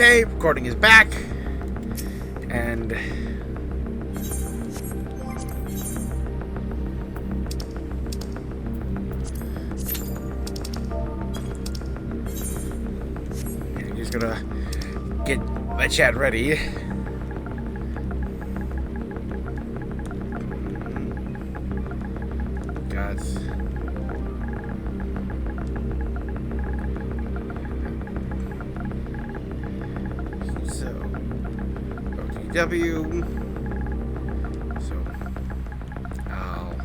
Okay, recording is back. And I'm just gonna get my chat ready. God. So, OTW. So, I'll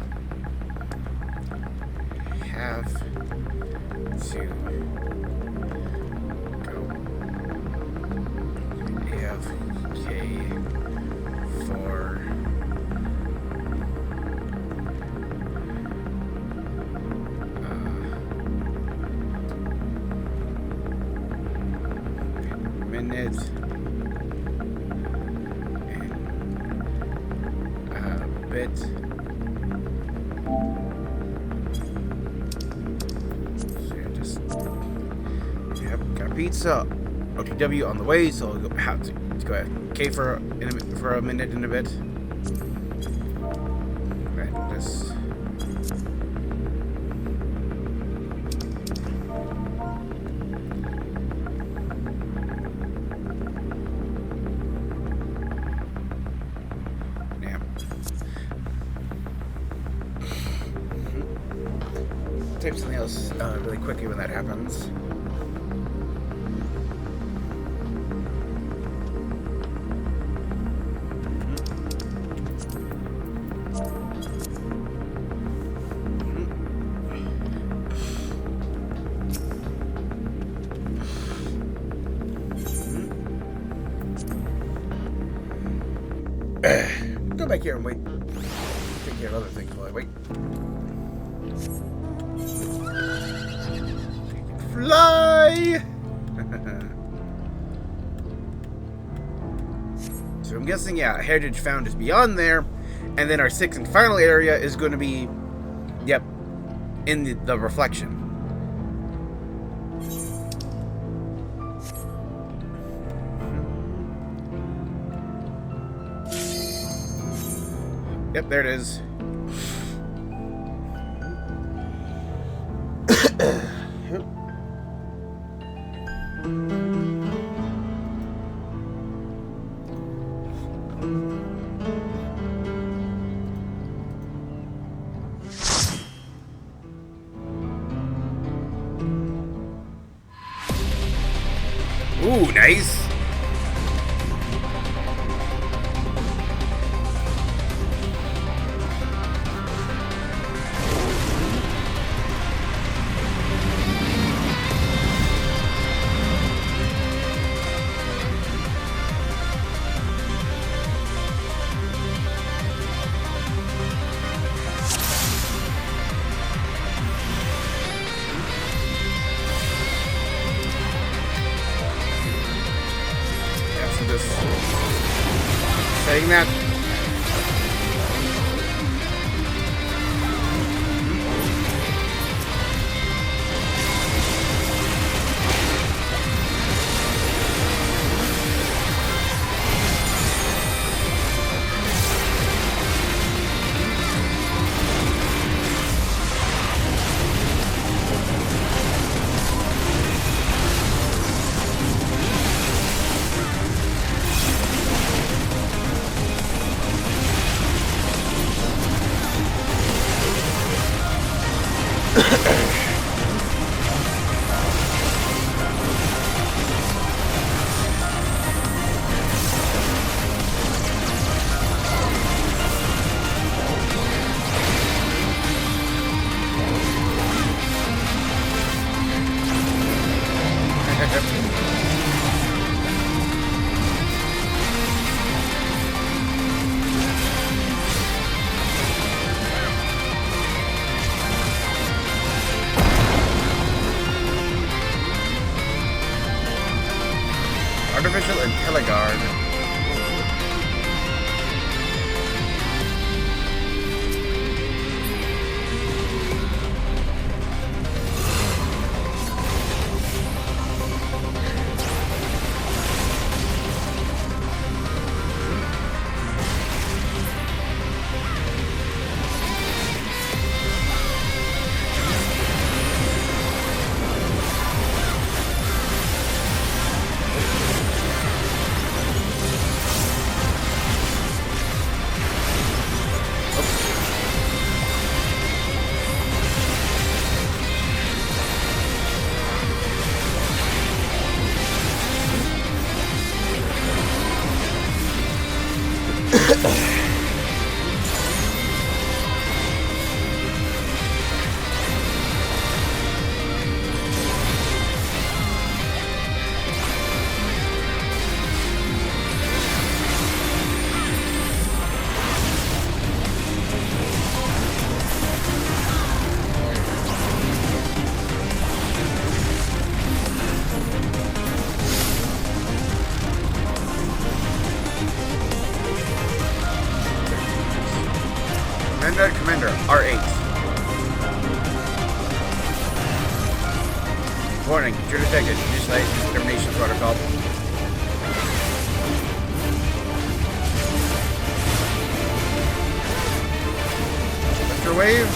have to go AFK for minute and a bit. So just got pizza. OTW on the way, so I'll have to go AFK for a minute and a bit. Right, just. Type something else really quickly when that happens. Go back here and wait. Take care of other things while I wait. Fly! So I'm guessing, yeah, Heritage Found is beyond there, and then our sixth and final area is going to be, yep, in the reflection. Yep, there it is. Ooh, nice. Saying that. Artificial IntelliGuard. Commander, R8. Warning, intruder detected. Initialize extermination protocol. Vector wave.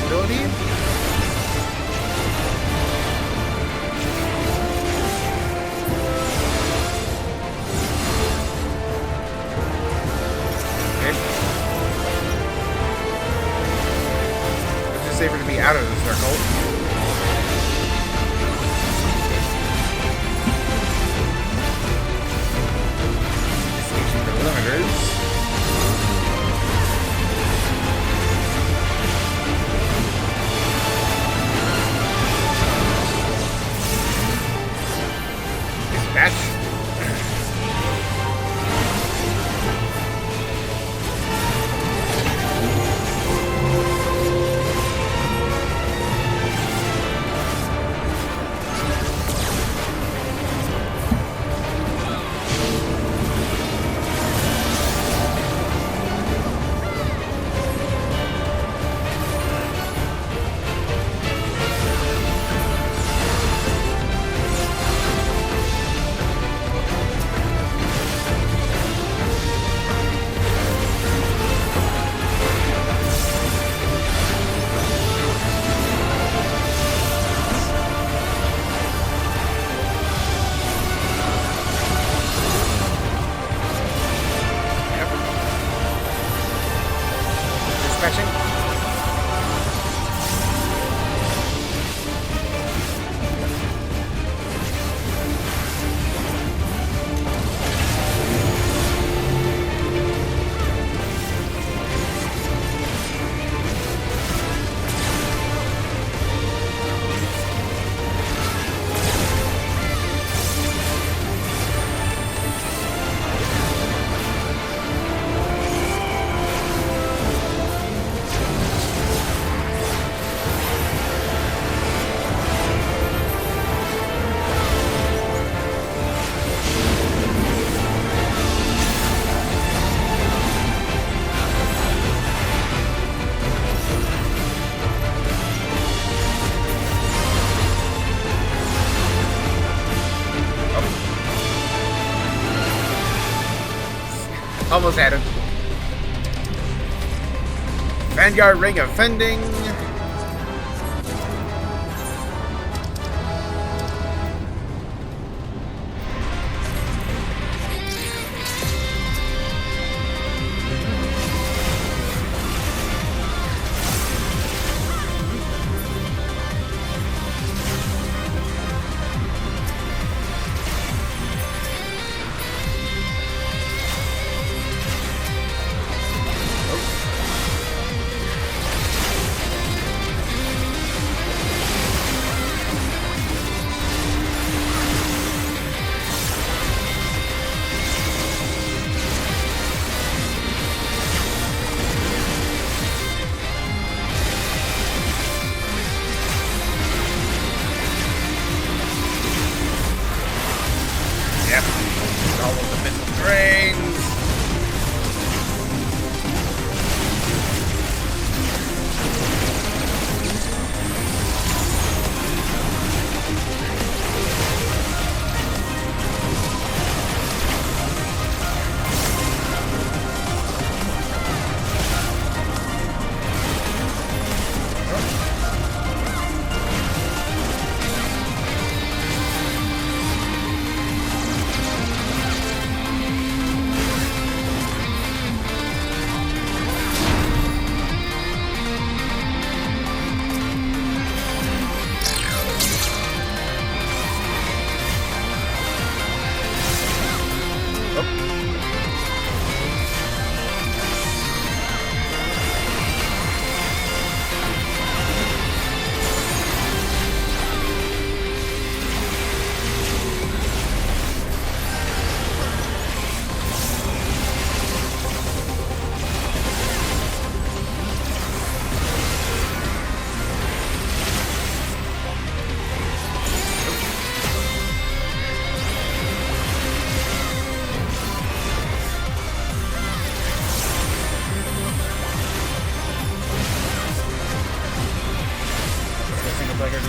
Ability. Safer to be out of the circle. Disengaging the limiters. Dispatch. Almost had him. Vanguard ring offending.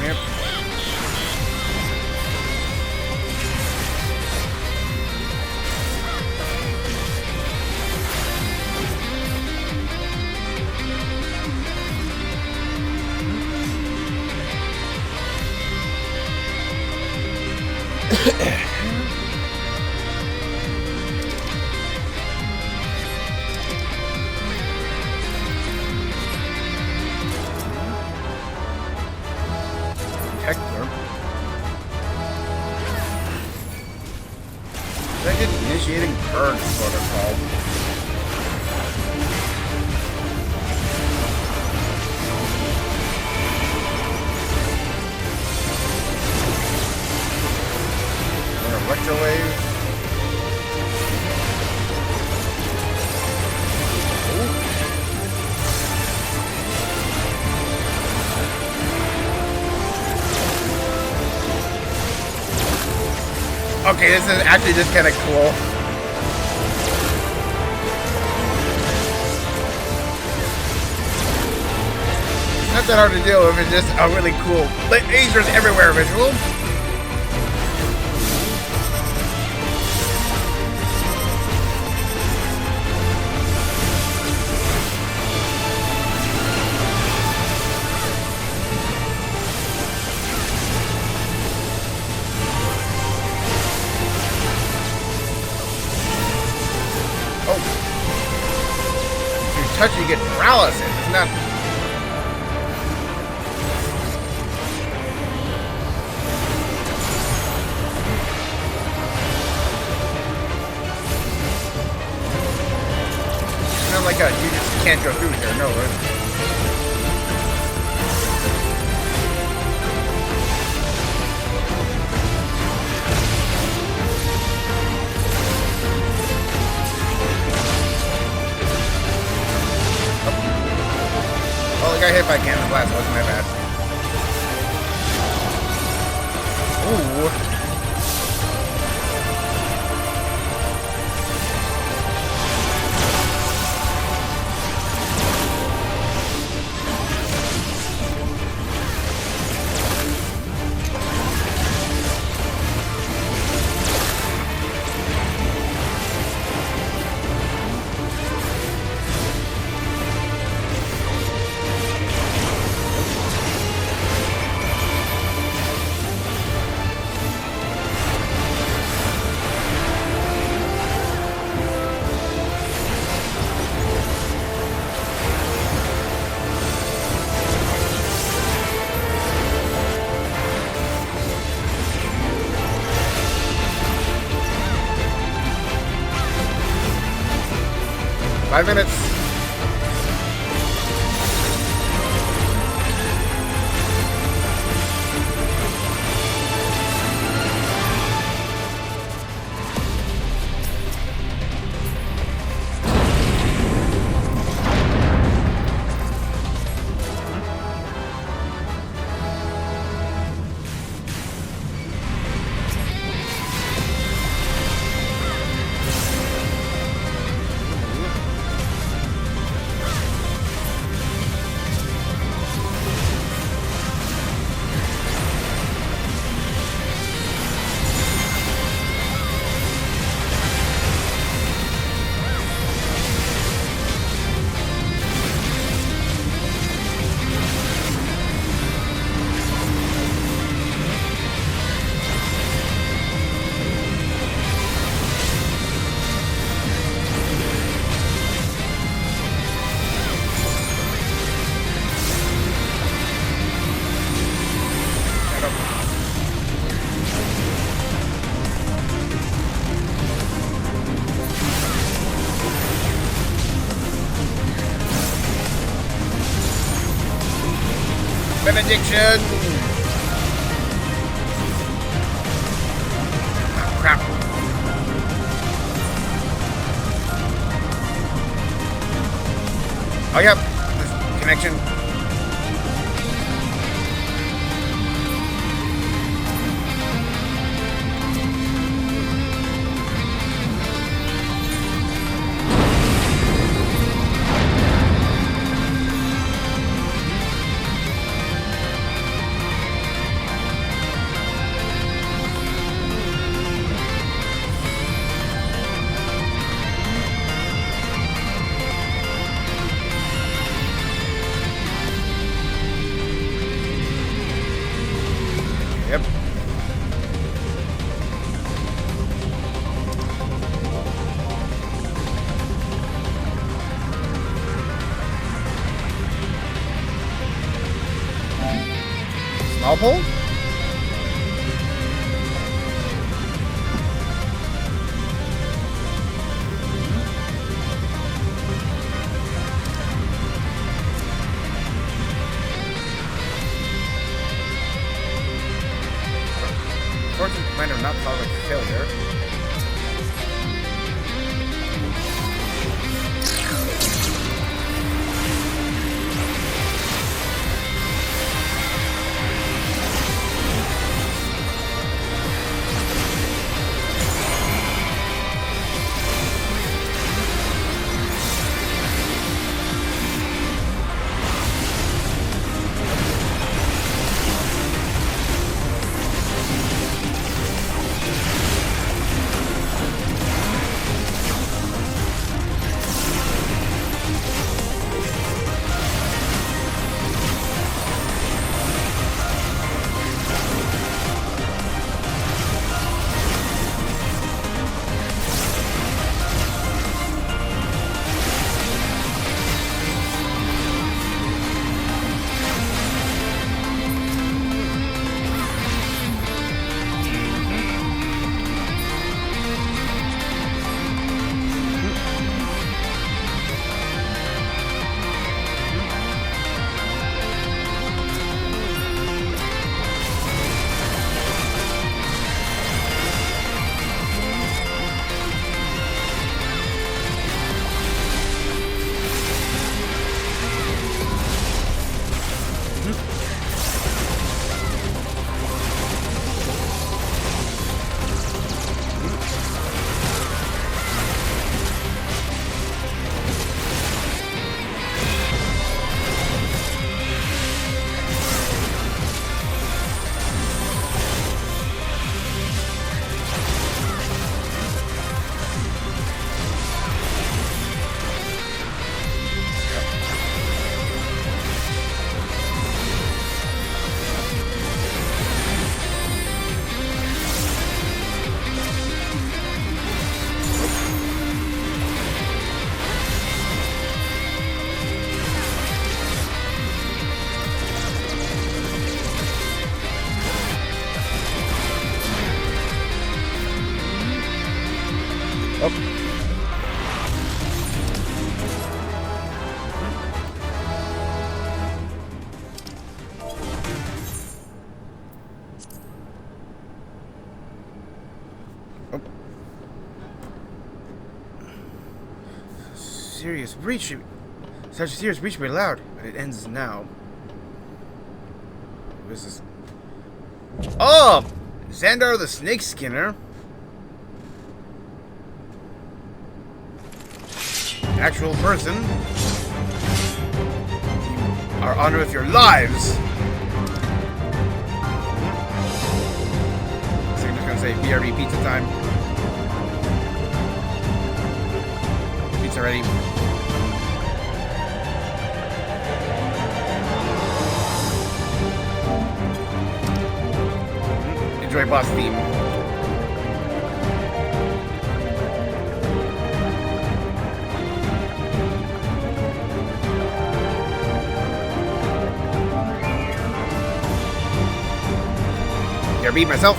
Yep. Heckler. Second initiating burn protocol. Electrowave. Okay, this is actually just kind of cool. Not that hard to deal with, it's just a really cool lasers everywhere visual. Touch you get paralysis. It's not. It's not like you just can't go through here. No, right? I got hit by cannon blast, wasn't my bad. Ooh. Five minutes. Benediction! Oh, crap. Oh, yep. This connection. All pull? Fortune Commander not thought like a failure. Serious breach. Such a serious breach will be allowed, but it ends now. What is this? Oh! Xandar the Snake Skinner. Actual person. You are honored with your lives. So I'm just gonna say BRB pizza time. Pizza ready. Enjoy boss theme. Here, beat myself.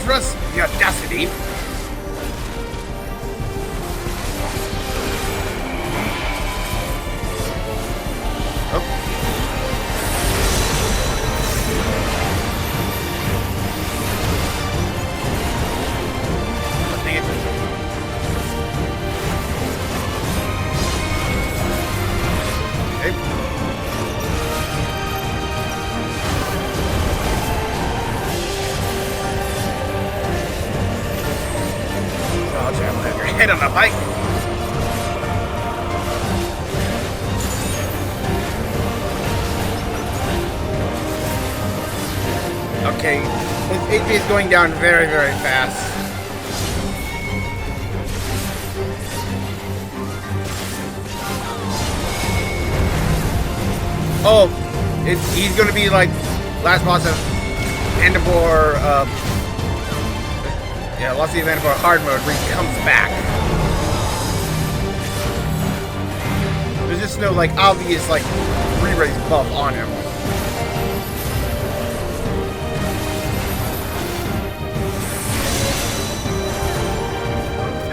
for us? The audacity! Oh. Oh, dang it. Okay. Head on a bike. Okay, his HP is going down very, very fast. Oh, he's gonna be like last boss of Endabor, yeah, Lost of Endabor hard mode where he comes back. There's just no like obvious like re-raise buff on him.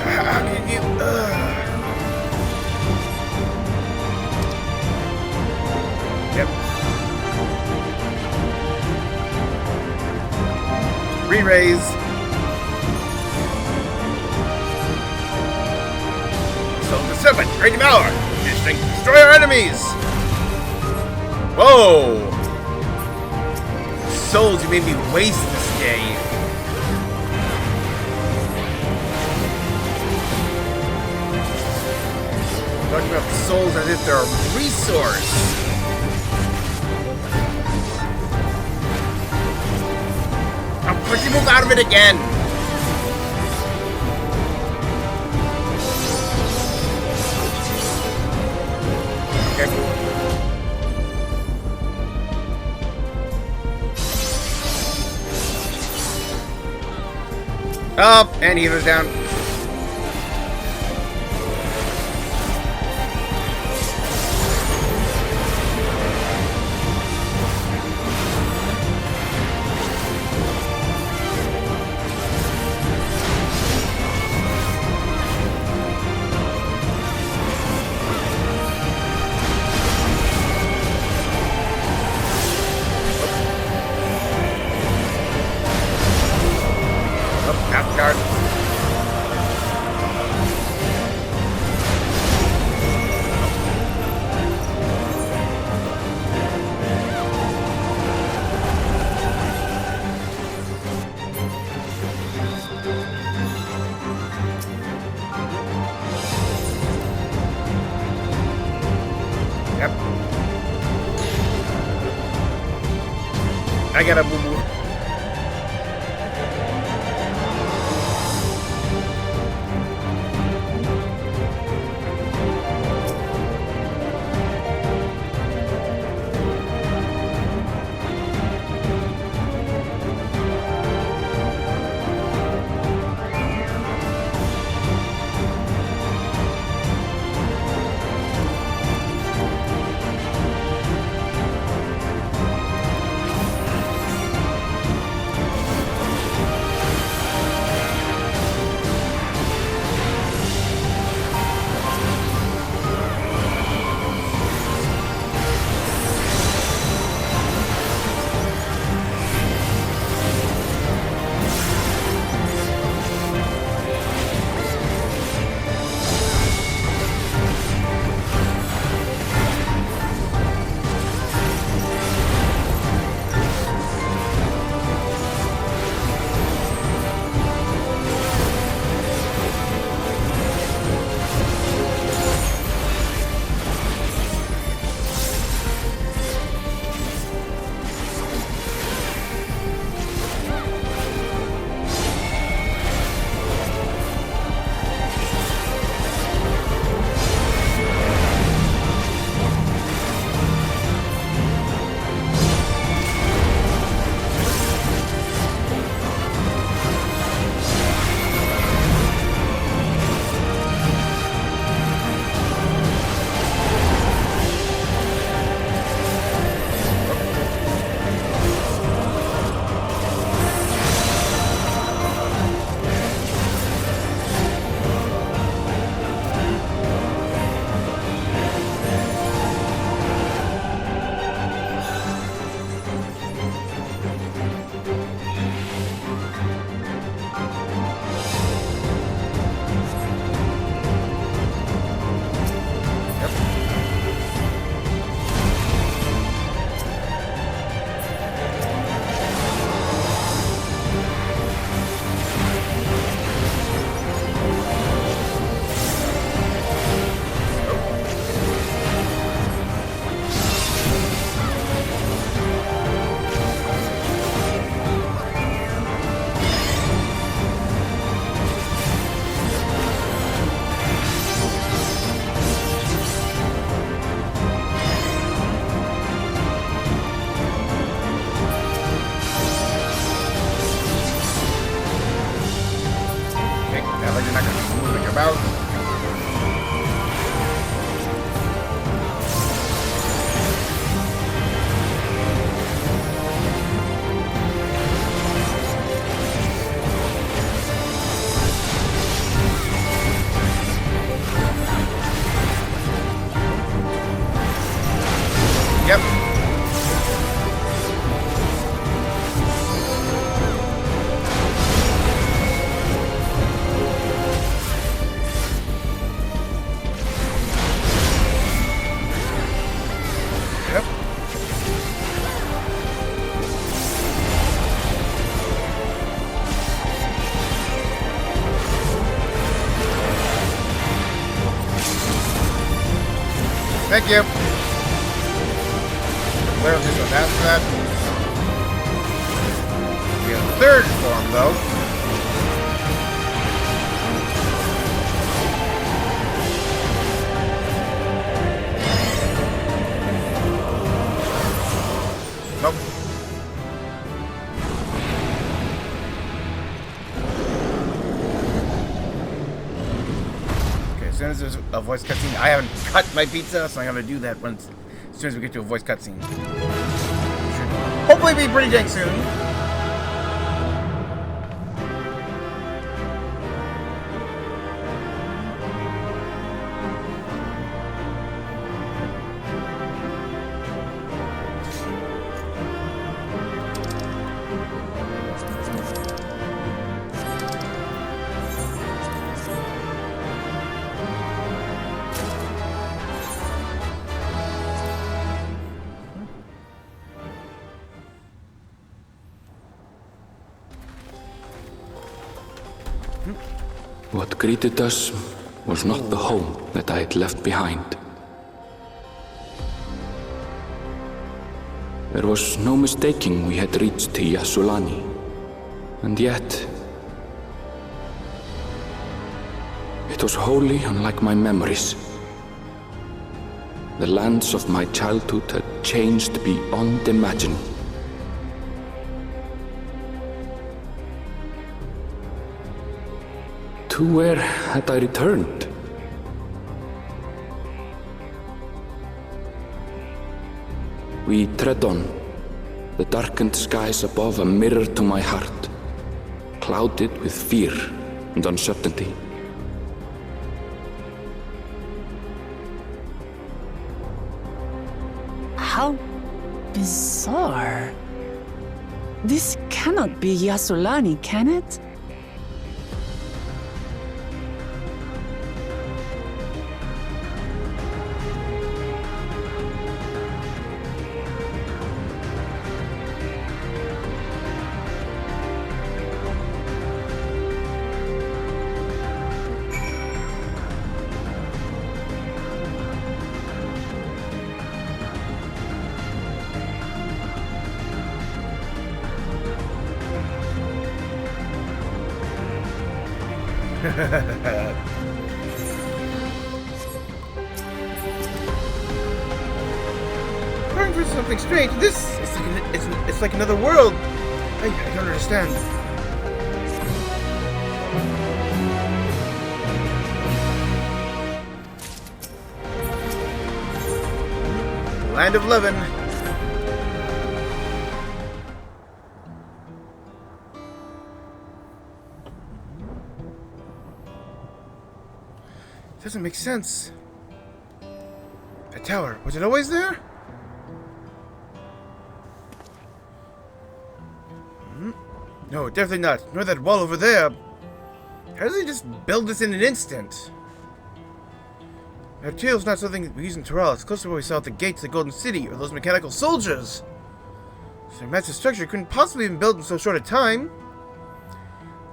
How can you? Yep. Re-raise. So the serpent, great devour. Destroy our enemies! Whoa! Souls, you made me waste this day. Talking about the souls as if they're a resource. I'll quickly move out of it again. Up, and he was down. Guard. Yep. I gotta boo-boo. Yep. Yep. Thank you. Clearly just went after that. We have a third form, though. Nope. Okay, as soon as there's a voice cutscene, I haven't cut my pizza, so I'm gonna do that once as soon as we get to a voice cutscene. Should hopefully be pretty dang soon. What greeted us was not the home that I had left behind. There was no mistaking we had reached Yasulani, and yet it was wholly unlike my memories. The lands of my childhood had changed beyond imagining. To where had I returned? We tread on, the darkened skies above a mirror to my heart, clouded with fear and uncertainty. How bizarre. This cannot be Yasulani, can it? Trying for something strange. This it's like another world. I don't understand. Land of Living. Doesn't make sense. That tower, was it always there? No, definitely not. Nor that wall over there. How did they just build this in an instant? That trail's not something we use in Tural. It's close to where we saw at the gates of the Golden City, or those mechanical soldiers. So a massive structure couldn't possibly have been built in so short a time.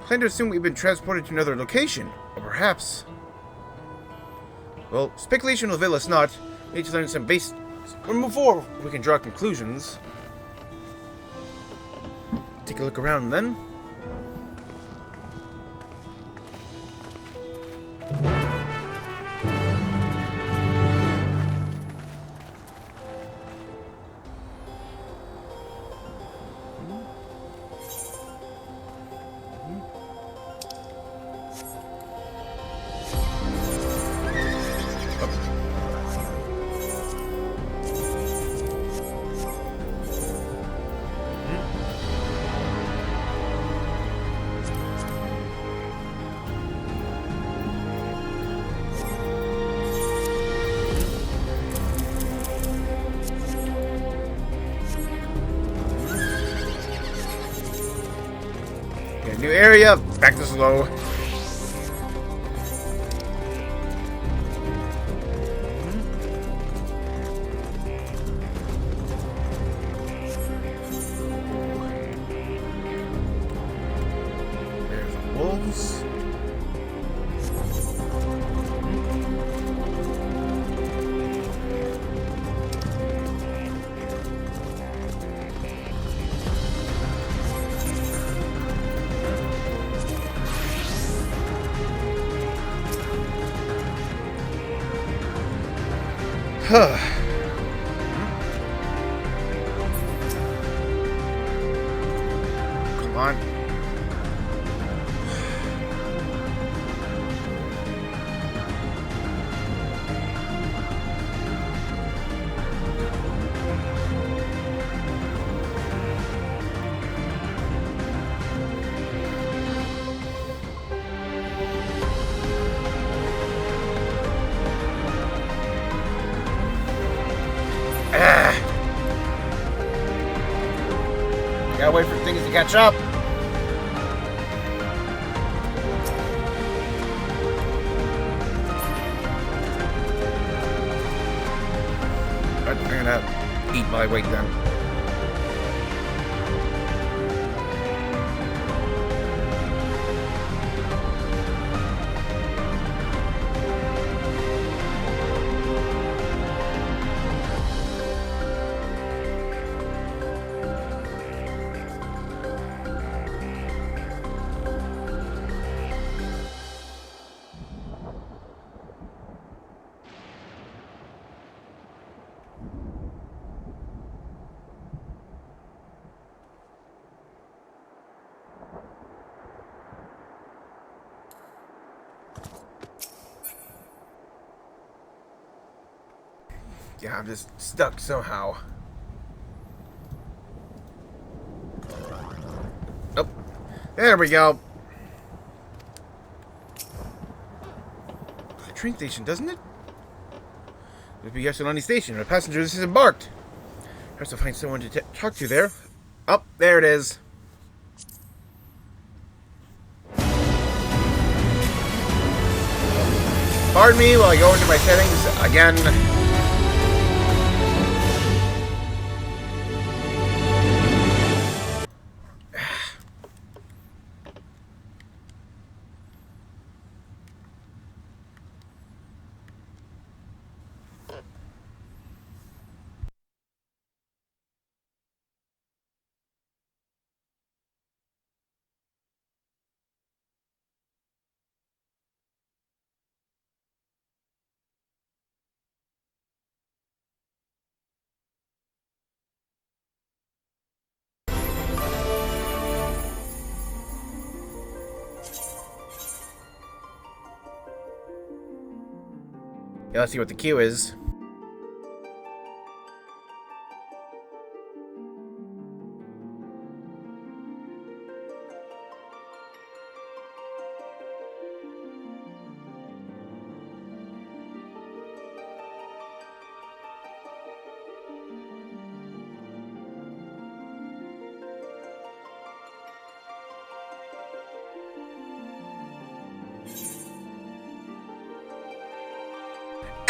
I plan to assume we've been transported to another location, or perhaps... Well, speculation will avail us not. We need to learn some base... Or move forward, we can draw conclusions. Take a look around then. New area, back to slow. There's the wolves. Huh. Come on. Gotta wait for things to catch up. I'm gonna eat my weight then. Yeah, I'm just stuck somehow. Oh, there we go. The train station, doesn't it? It'd be Yashalani Station. A passenger has embarked. I have to find someone to talk to there. Oh, there it is. Pardon me while I go into my settings again. Yeah, let's see what the queue is.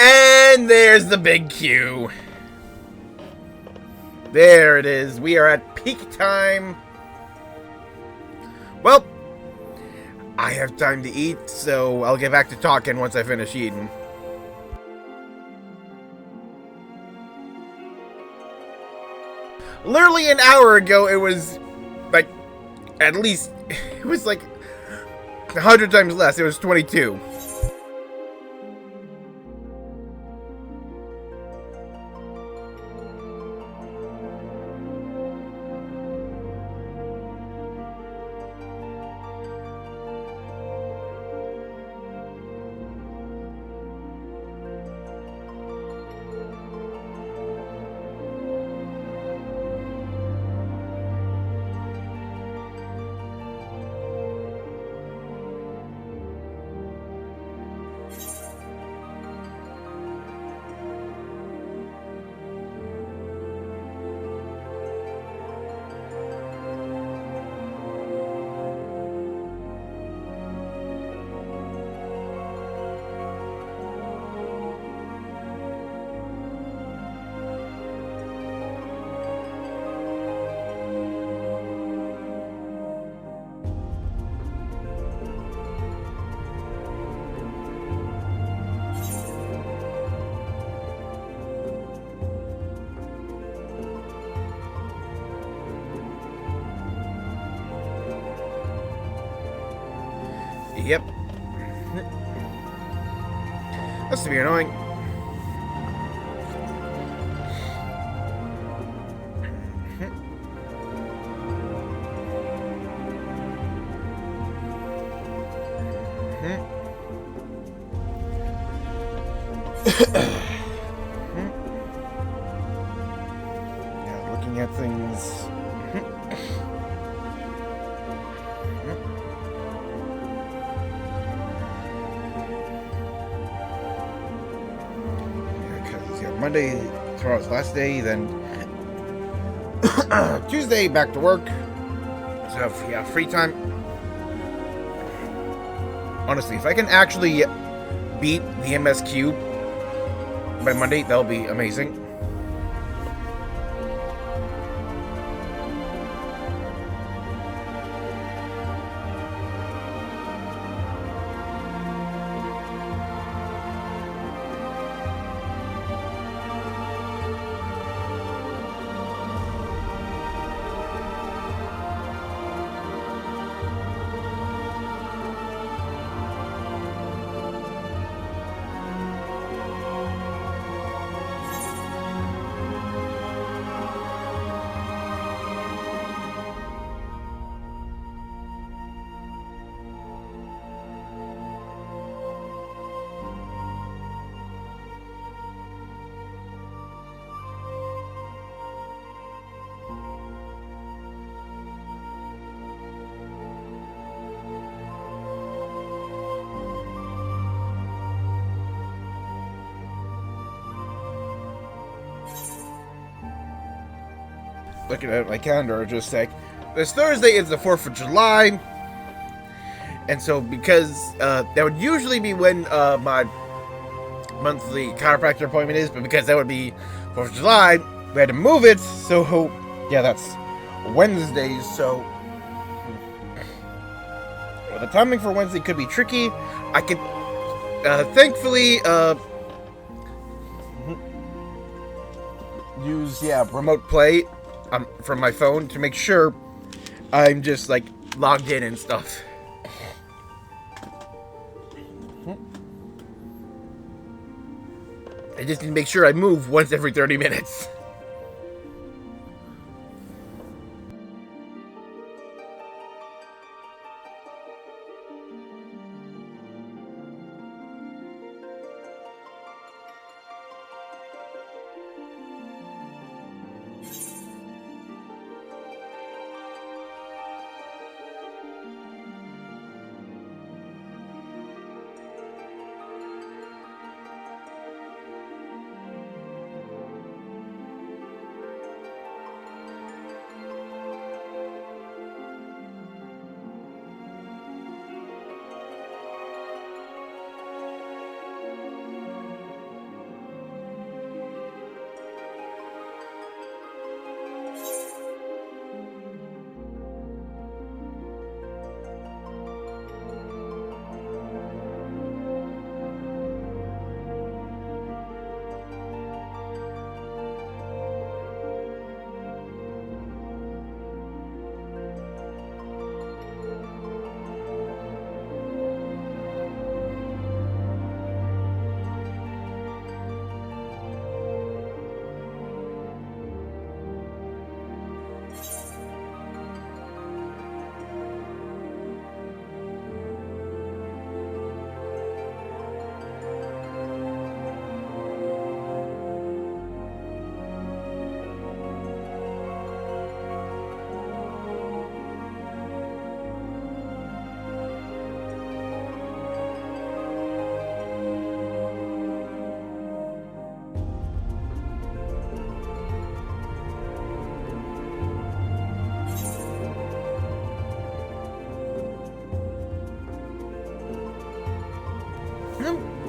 And there's the big queue. There it is. We are at peak time. Well, I have time to eat, so I'll get back to talking once I finish eating. Literally an hour ago, it was like, at least, it was like 100 times less. It was 22. Yep. That's to be annoying. Yeah, looking at things. Monday, tomorrow's last day, then Tuesday, back to work. So, yeah, free time. Honestly, if I can actually beat the MSQ by Monday, that'll be amazing. Looking at my calendar, just like this Thursday is the 4th of July, and so because that would usually be when my monthly chiropractor appointment is, but because that would be 4th of July, we had to move it. So yeah, that's Wednesday. So well, the timing for Wednesday could be tricky. I could thankfully use remote play from my phone to make sure I'm just like logged in and stuff. I just need to make sure I move once every 30 minutes.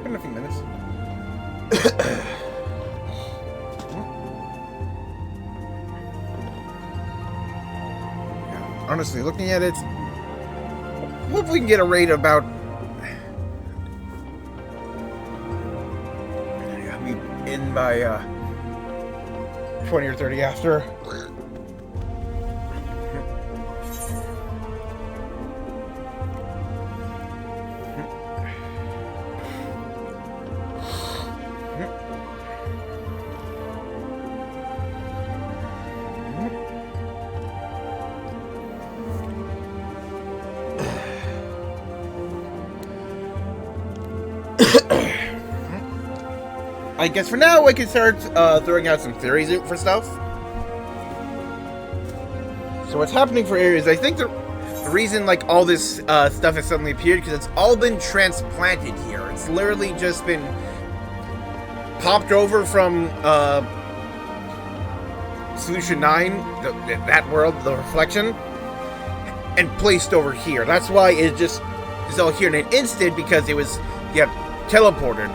In a few minutes. Yeah, honestly, looking at it, hope we can get a rate about. I'll be in by 20 or 30 after. I guess for now I can start throwing out some theories for stuff. So what's happening for Ares, I think the reason like all this stuff has suddenly appeared because it's all been transplanted here. It's literally just been popped over from Solution 9, that world, the reflection, and placed over here. That's why it just is all here in an instant, because it was, teleported.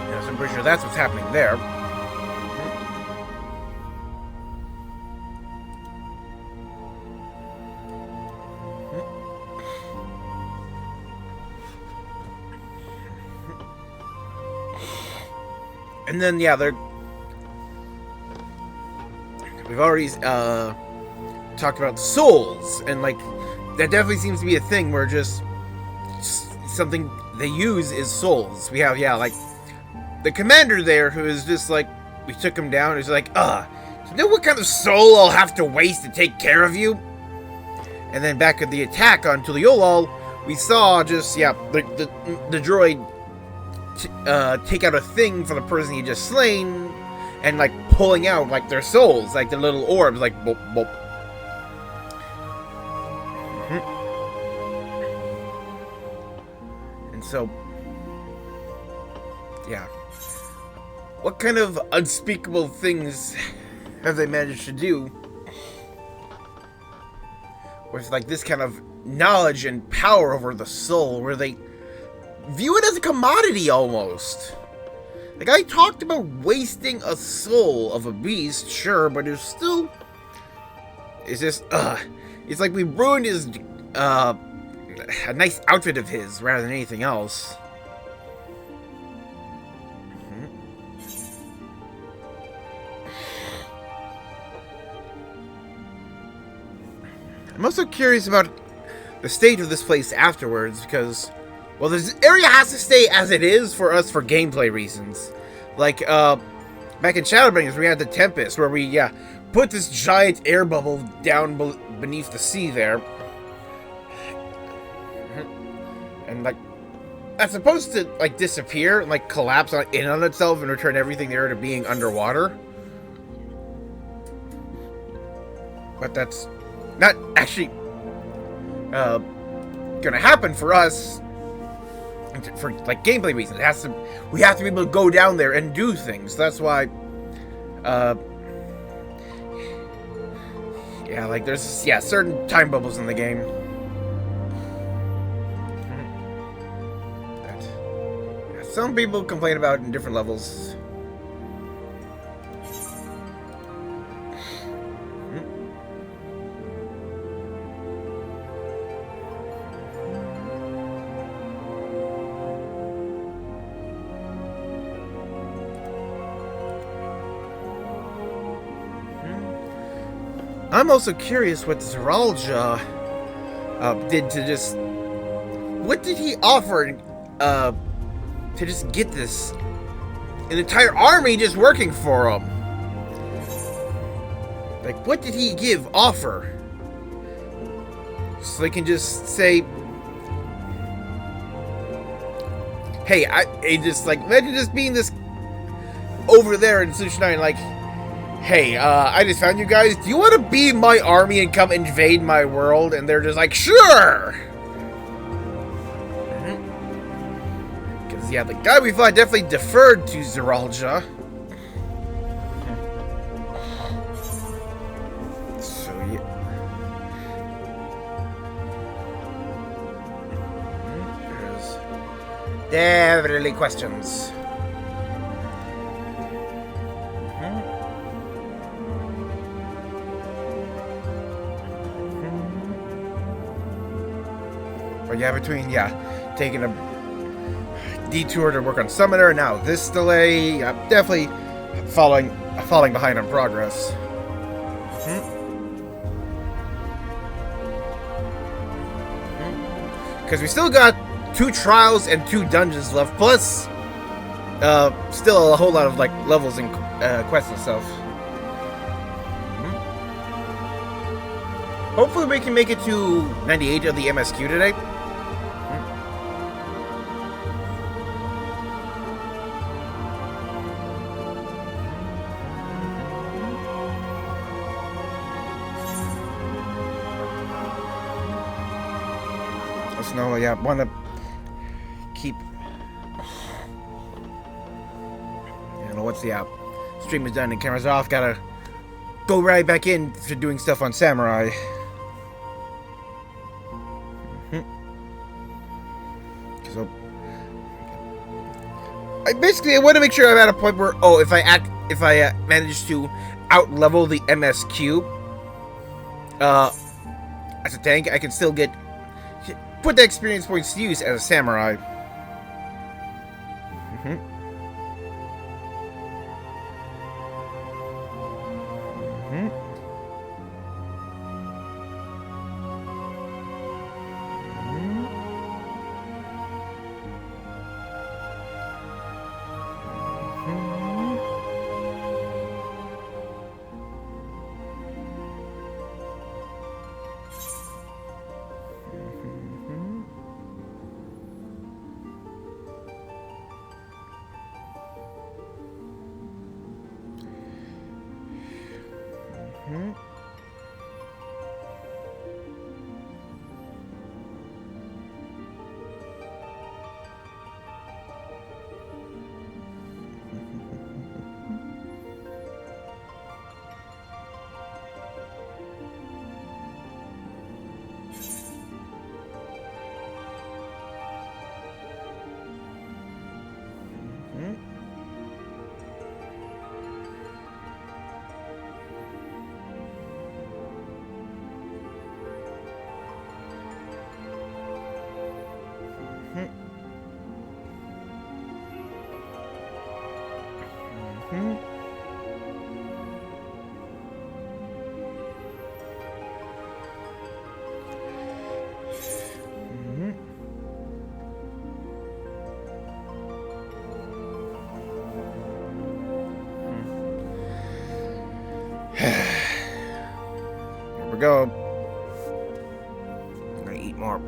Yes, I'm pretty sure that's what's happening there. And then, we've already talked about souls, and like that definitely seems to be a thing where just something they use is souls. We have, like the commander there who is just like, we took him down. He's like, you know what kind of soul I'll have to waste to take care of you? And then back at the attack on Tural, we saw just, the droid take out a thing for the person he just slain, and like pulling out like their souls, like the little orbs, like boop, boop. And so, what kind of unspeakable things have they managed to do with like this kind of knowledge and power over the soul, where they view it as a commodity almost? Like, I talked about wasting a soul of a beast, sure, but it's still, it's just, it's like we ruined his, a nice outfit of his rather than anything else. I'm also curious about the state of this place afterwards, because, well, this area has to stay as it is for us for gameplay reasons. Like, back in Shadowbringers, we had the Tempest, where we, put this giant air bubble down beneath the sea there. And, like, that's supposed to, like, disappear and, like, collapse in on itself and return everything there to being underwater. But that's not actually, gonna happen for us. For like gameplay reasons, we have to be able to go down there and do things. That's why, like there's certain time bubbles in the game that some people complain about in different levels. I'm also curious what Zeralja did to just... What did he offer to just get this? An entire army just working for him. Like, what did he offer? So they can just say... Hey, imagine just being this... over there in Solution 9, like... Hey, I just found you guys. Do you want to be my army and come invade my world? And they're just like, sure! Because, the guy we fought definitely deferred to Zeralja. So, There's definitely questions. But between, taking a detour to work on Summoner, and now this delay, I'm definitely falling behind on progress. Because we still got 2 trials and 2 dungeons left, plus still a whole lot of like levels and quests and stuff. Hopefully we can make it to 98 of the MSQ today. No, yeah, want to keep. You know, once the stream is done and cameras off, gotta go right back in to doing stuff on Samurai. So, I want to make sure I'm at a point where, if I manage to out level the MSQ as a tank, I can still put the experience points to use as a samurai. Here we go. I'm gonna eat more.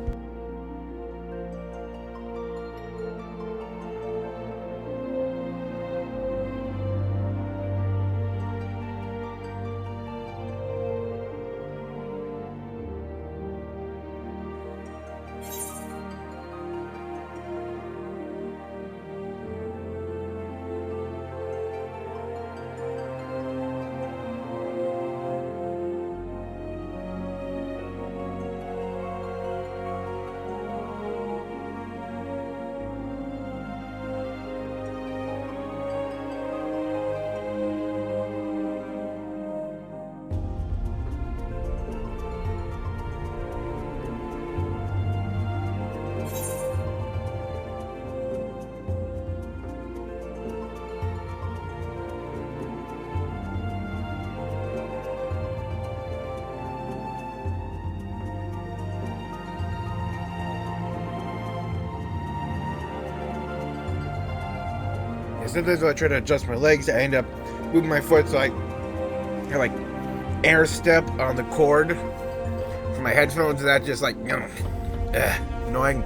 Sometimes when I try to adjust my legs, I end up moving my foot so I kind of like air step on the cord for my headphones, and that just like annoying.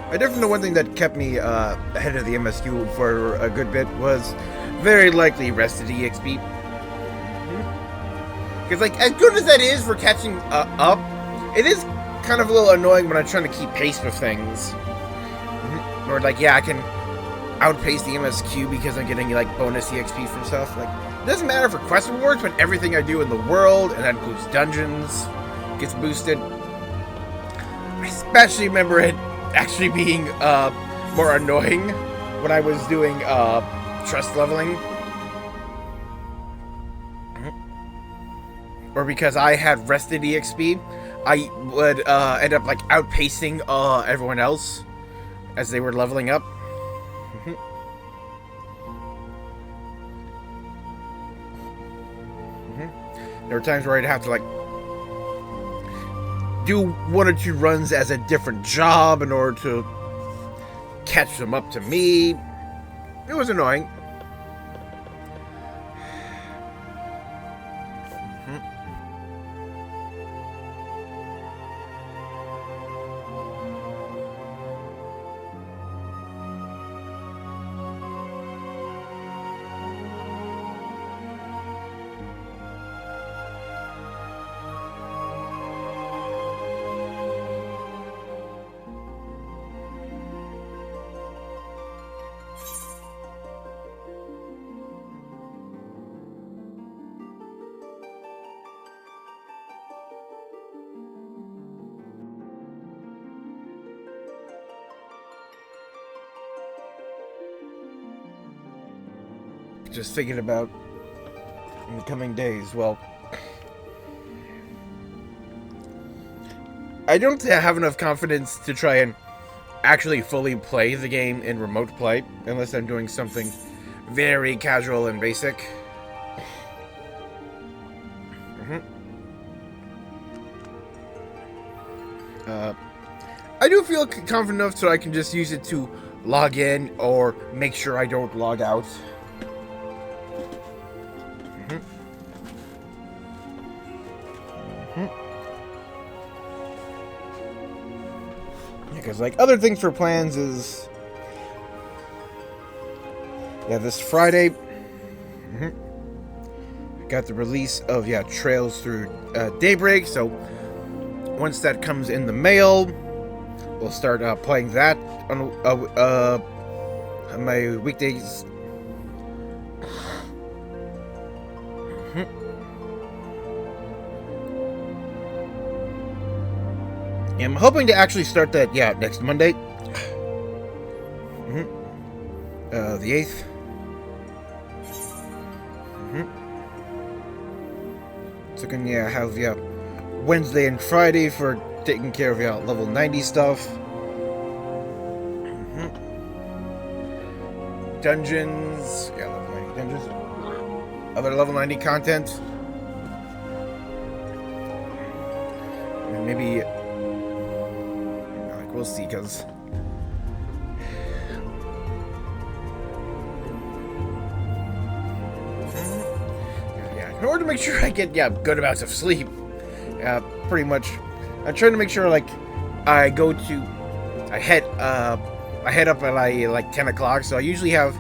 I definitely know one thing that kept me ahead of the MSQ for a good bit was very likely rested EXP. Because, like, as good as that is for catching up, it is kind of a little annoying when I'm trying to keep pace with things. Or, like, yeah, I can outpace the MSQ because I'm getting, like, bonus EXP from stuff. Like, it doesn't matter for quest rewards when everything I do in the world, and that includes dungeons, gets boosted. I especially remember it actually being more annoying when I was doing trust leveling. or because I had rested EXP, I would end up like outpacing everyone else as they were leveling up. There were times where I'd have to like do 1 or 2 runs as a different job in order to catch them up to me. It was annoying. Just thinking about in the coming days. Well, I don't have enough confidence to try and actually fully play the game in remote play unless I'm doing something very casual and basic. I do feel confident enough so I can just use it to log in or make sure I don't log out. Because like other things for plans is this Friday got the release of Trails Through Daybreak, so once that comes in the mail, we'll start playing that on my weekdays. I'm hoping to actually start that, next Monday. The 8th. So can, have, Wednesday and Friday for taking care of, level 90 stuff. Dungeons. Level 90 dungeons. Other level 90 content. And maybe... we'll see, because in order to make sure I get good amounts of sleep, pretty much I'm trying to make sure like I head up at like 10 o'clock, so I usually have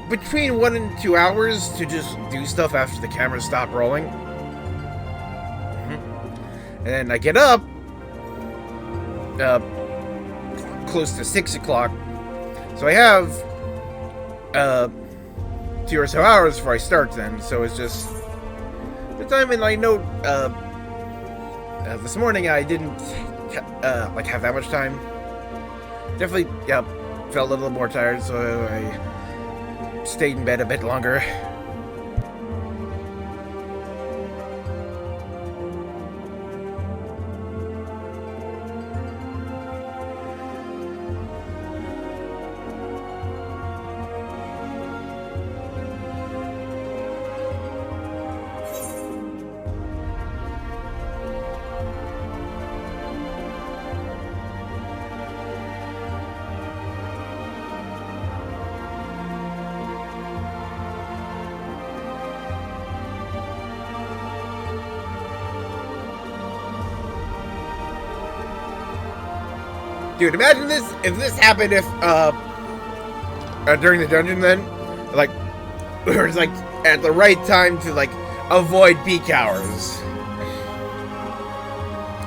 between 1 and 2 hours to just do stuff after the cameras stop rolling. And then I get up close to 6 o'clock, so I have 2 or so hours before I start then, so it's just the time. And I know this morning I didn't have that much time. Definitely felt a little more tired, so I stayed in bed a bit longer. Dude, imagine this, if this happened during the dungeon then, like, it was like at the right time to like avoid peak hours.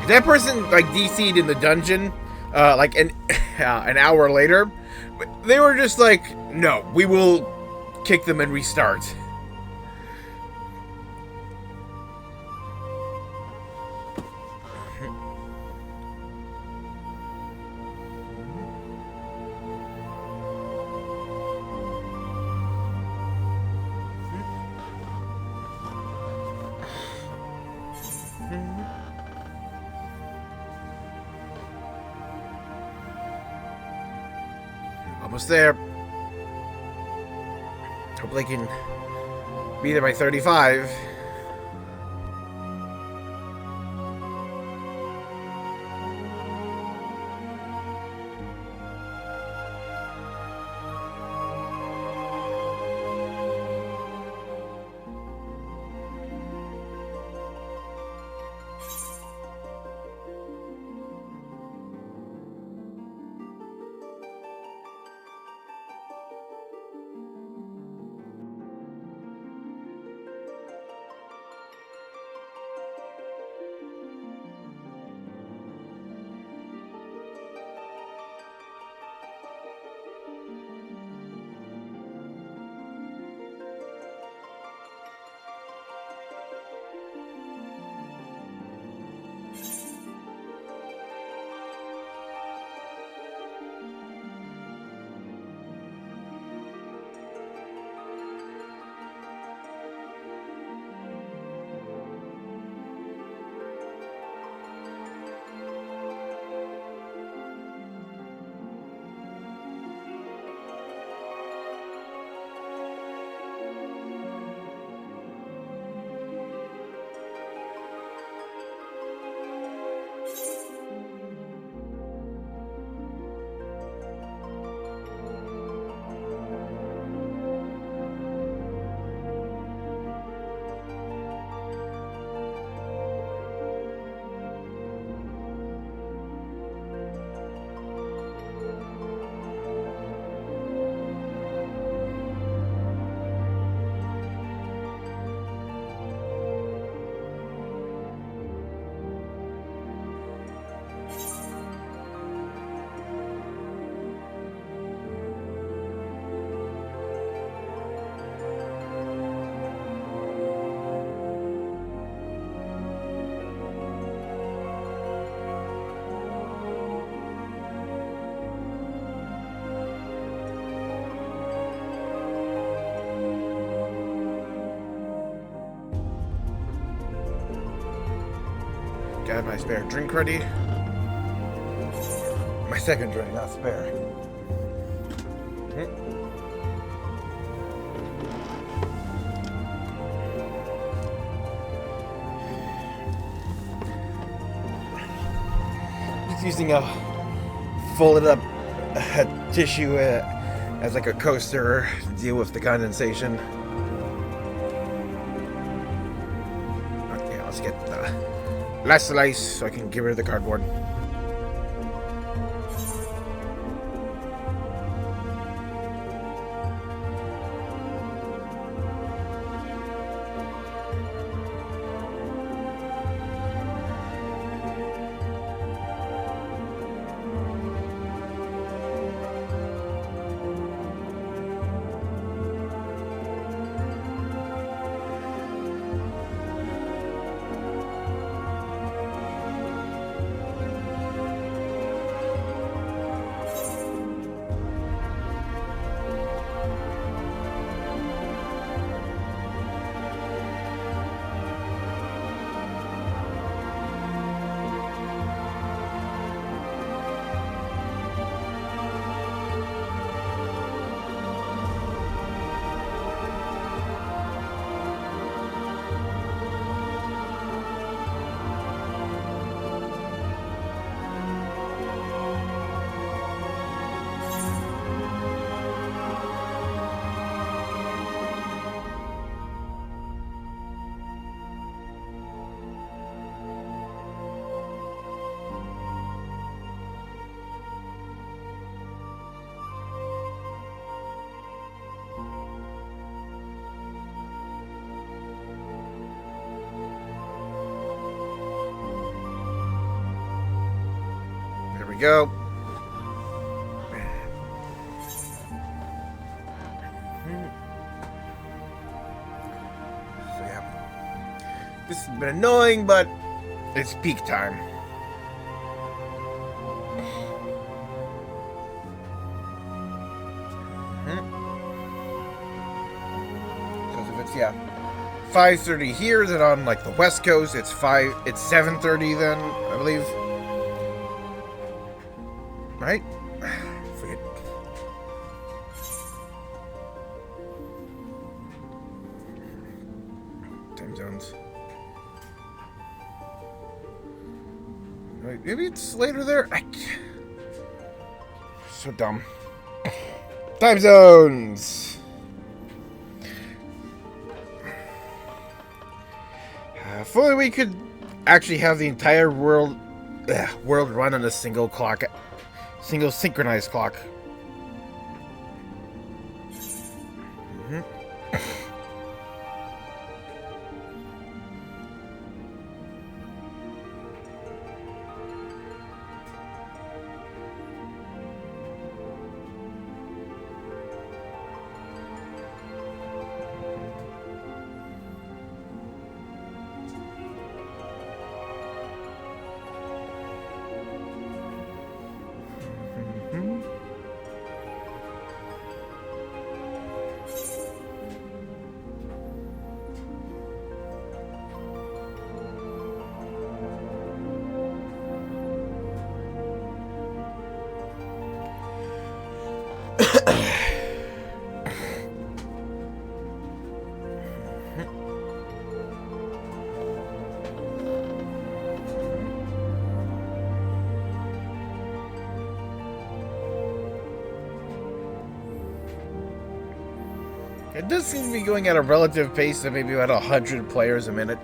If that person like DC'd in the dungeon, like an hour later, they were just like, no, we will kick them and restart. Almost there. Hopefully I can be there by 35. Got my spare drink ready. My second drink, not spare. Just using a folded up tissue as like a coaster to deal with the condensation. Okay, let's get the last slice so I can get rid of the cardboard. There we go. So yeah, this has been annoying, but it's peak time. Because if it's 5:30 here, then on like the West Coast it's 7:30 then, I believe. Right? Forget. Wait, maybe it's later there? So dumb. Time zones! If only we could actually have the entire world run on a single clock. Single synchronized clock. It does seem to be going at a relative pace of maybe about 100 players a minute.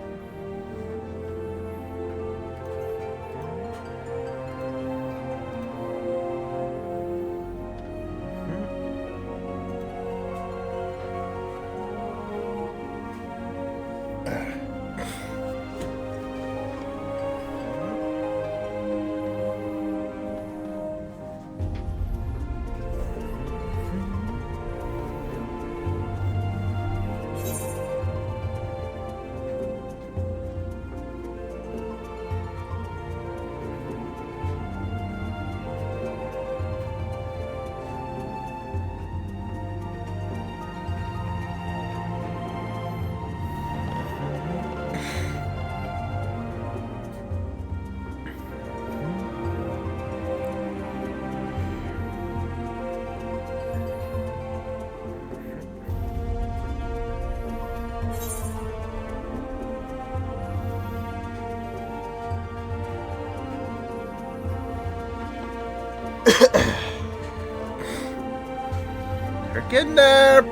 We're getting there.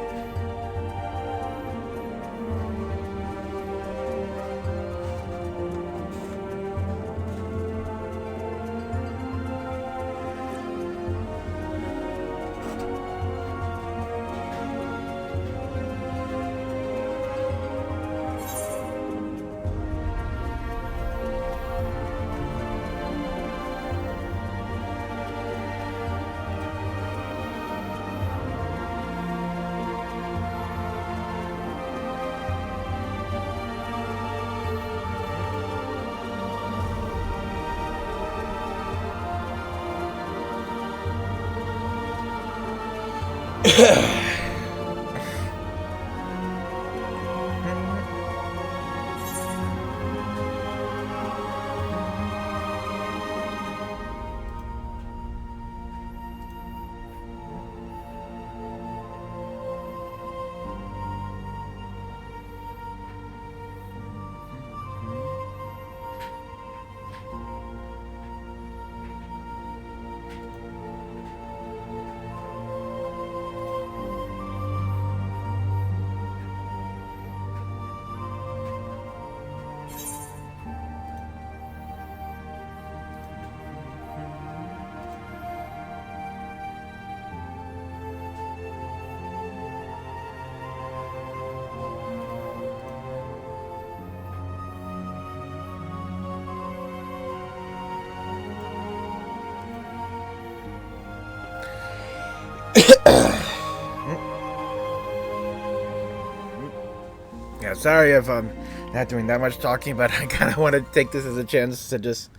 Yeah, sorry if I'm not doing that much talking, but I kind of want to take this as a chance to just...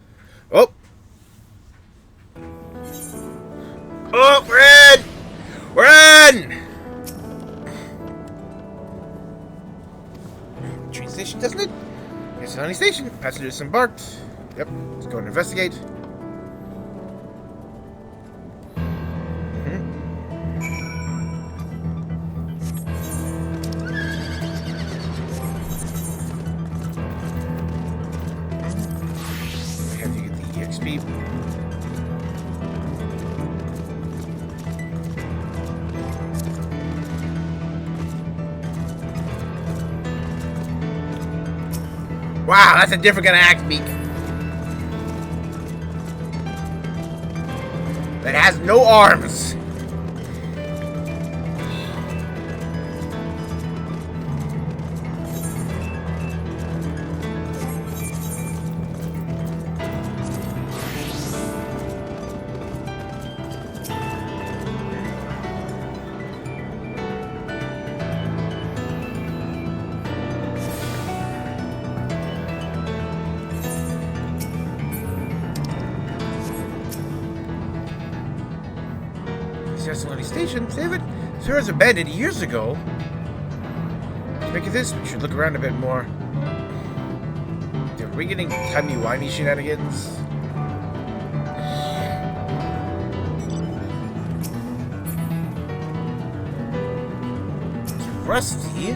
Oh! Oh, we're in! We're in! Train station, doesn't it? Yes, Honey Station. Passengers embarked. Yep, let's go and investigate. speed. Wow, that's a different kind of axe beak. That has no arms. Yassolani Station, save it. Sir was abandoned years ago. To make it this, we should look around a bit more. Are we getting timey-wimey shenanigans? It's rusty.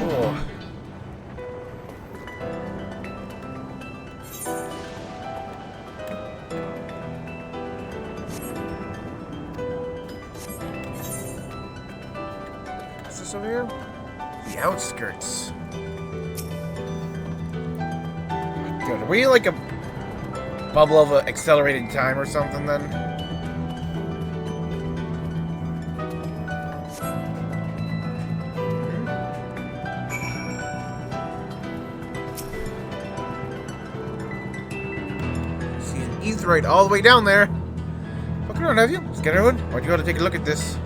Oh. Over here? The outskirts. Good. Are we like a bubble of accelerated time or something then? See an etherite all the way down there. Fucking around, have you? Let's get everyone. Why'd you want to take a look at this?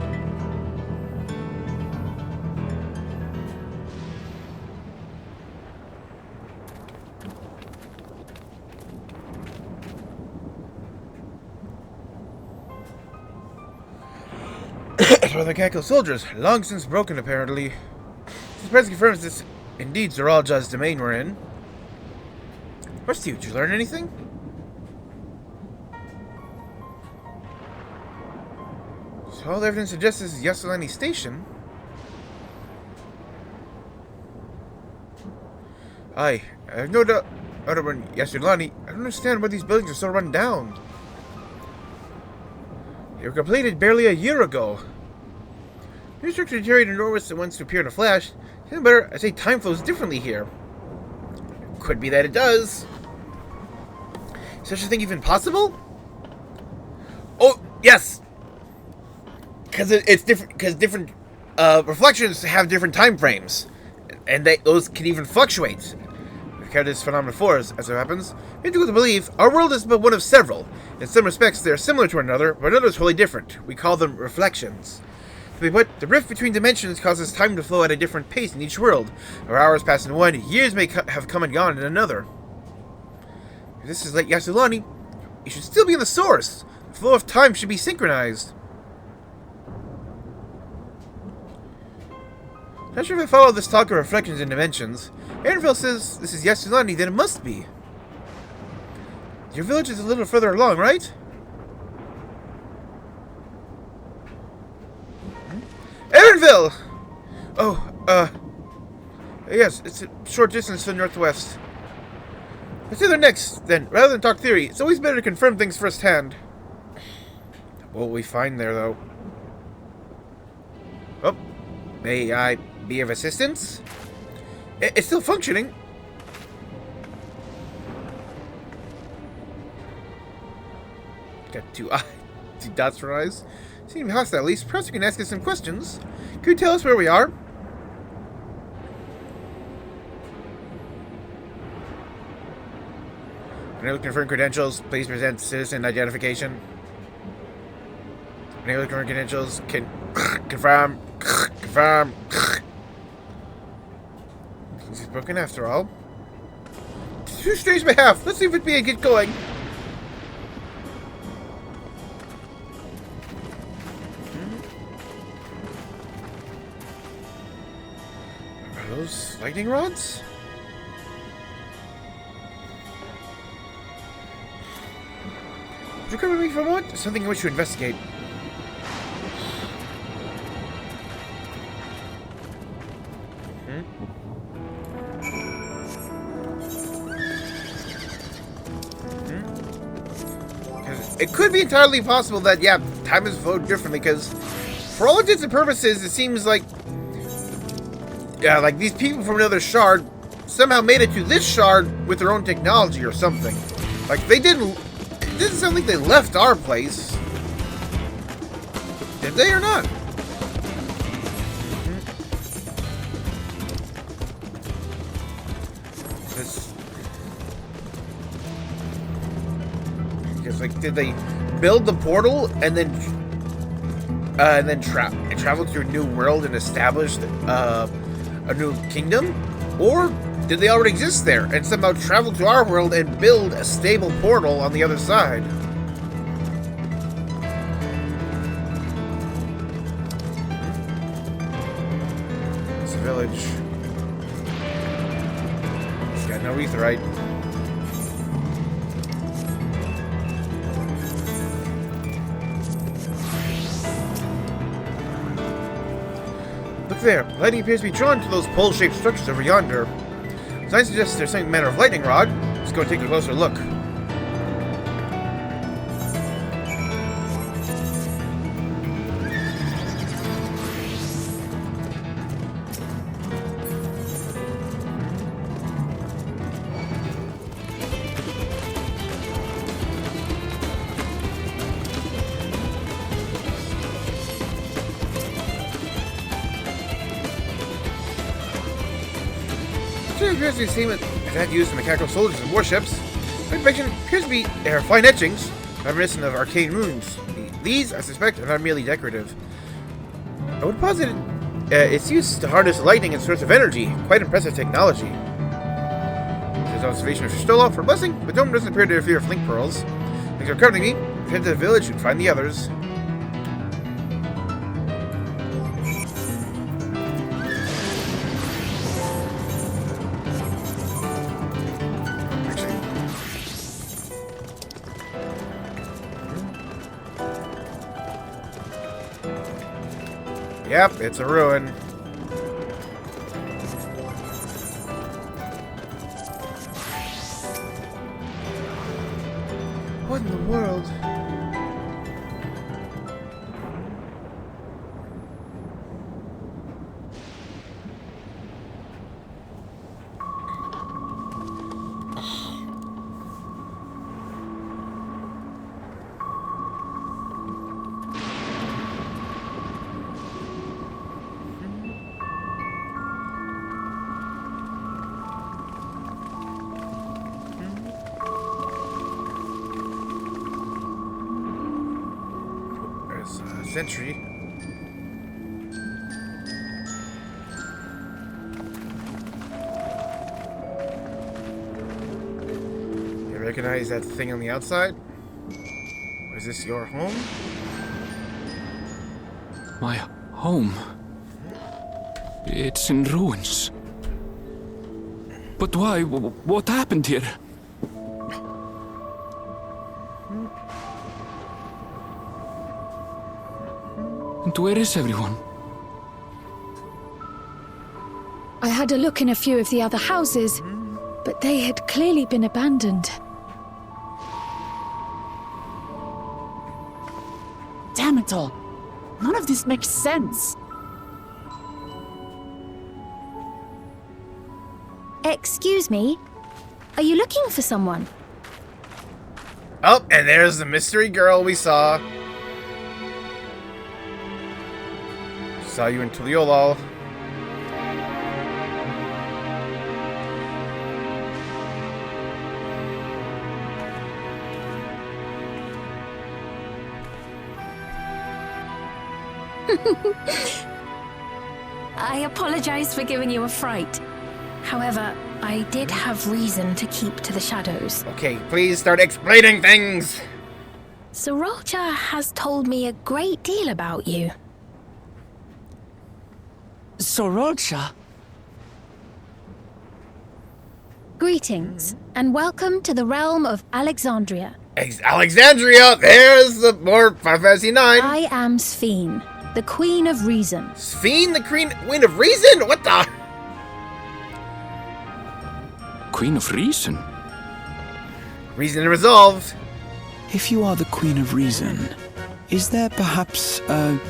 For the mechanical soldiers, long since broken apparently. This presence confirms this indeed Zeralja's domain we're in. Rusty, did you learn anything? So all the evidence suggests this is Yassolani Station. I have no doubt about Yassolani. I don't understand why these buildings are so run down. They were completed barely a year ago. New structure deteriorated enormous at once to appear in a flash. Even better, I say time flows differently here. Could be that it does. Is such a thing even possible? Oh, yes! Because it's different. Because different reflections have different time frames, and those can even fluctuate. We've carried this phenomenon for us, as it happens. We have to believe our world is but one of several. In some respects, they are similar to one another, but in others wholly different. We call them reflections. To be put, the rift between dimensions causes time to flow at a different pace in each world. Where hours pass in one, years may have come and gone in another. If this is like Yassolani, you should still be in the source. The flow of time should be synchronized. Not sure if I follow this talk of reflections and dimensions. Aaronville says this is Yassolani, then it must be. Your village is a little further along, right? Aaronville! Oh, yes, it's a short distance to the northwest. Let's do the next, then. Rather than talk theory, it's always better to confirm things firsthand. What will we find there, though? Oh, may I be of assistance? It's still functioning. Got two dots for eyes. Seem hostile, at least. Perhaps you can ask us some questions. Could you tell us where we are? Unable to confirm credentials, please present citizen identification. Unable to confirm credentials, can confirm. Confirm. He's broken after all. 2 strange behalf. Let's see if it be a get going. Are those lightning rods? Would you come with me for a moment? Something I wish to investigate. It could be entirely possible that, yeah, time has flowed differently, because for all intents and purposes, it seems like, yeah, like these people from another shard somehow made it to this shard with their own technology or something. Like, they didn't, it doesn't sound like they left our place. Did they or not? Like, did they build the portal and then travel to a new world and establish a new kingdom, or did they already exist there and somehow travel to our world and build a stable portal on the other side? It's a village. It's got no aetheryte. There, lightning appears to be drawn to those pole-shaped structures over yonder. Design suggests there's some manner of lightning rod. Let's go take a closer look. It appears to be the same as that used in mechanical soldiers and warships. The invention appears to be fine etchings, reminiscent of arcane runes. These, I suspect, are not merely decorative. I would posit its use to harness lightning and source of energy. Quite impressive technology. There's observation of Stola for blessing, but Dome doesn't appear to interfere with link pearls. Thanks for accompanying me. Head to the village and find the others. Yep, it's a ruin. What in the world? Sentry. You recognize that thing on the outside? Is this your home? My home. It's in ruins. But why? What happened here? And where is everyone? I had a look in a few of the other houses, but they had clearly been abandoned. Damn it all. None of this makes sense. Excuse me? Are you looking for someone? Oh, and there's the mystery girl we saw. Saw you in Tural. I apologize for giving you a fright. However, I did have reason to keep to the shadows. Okay, please start explaining things. Sriracha has told me a great deal about you. Sriracha? Greetings, and welcome to the realm of Alexandria. Alexandria! There's the more Final Fantasy 9. I am Sphene, the Queen of Reason. Sphene, the Queen of Reason? What the? Queen of Reason? Reason and resolve. If you are the Queen of Reason, is there perhaps a...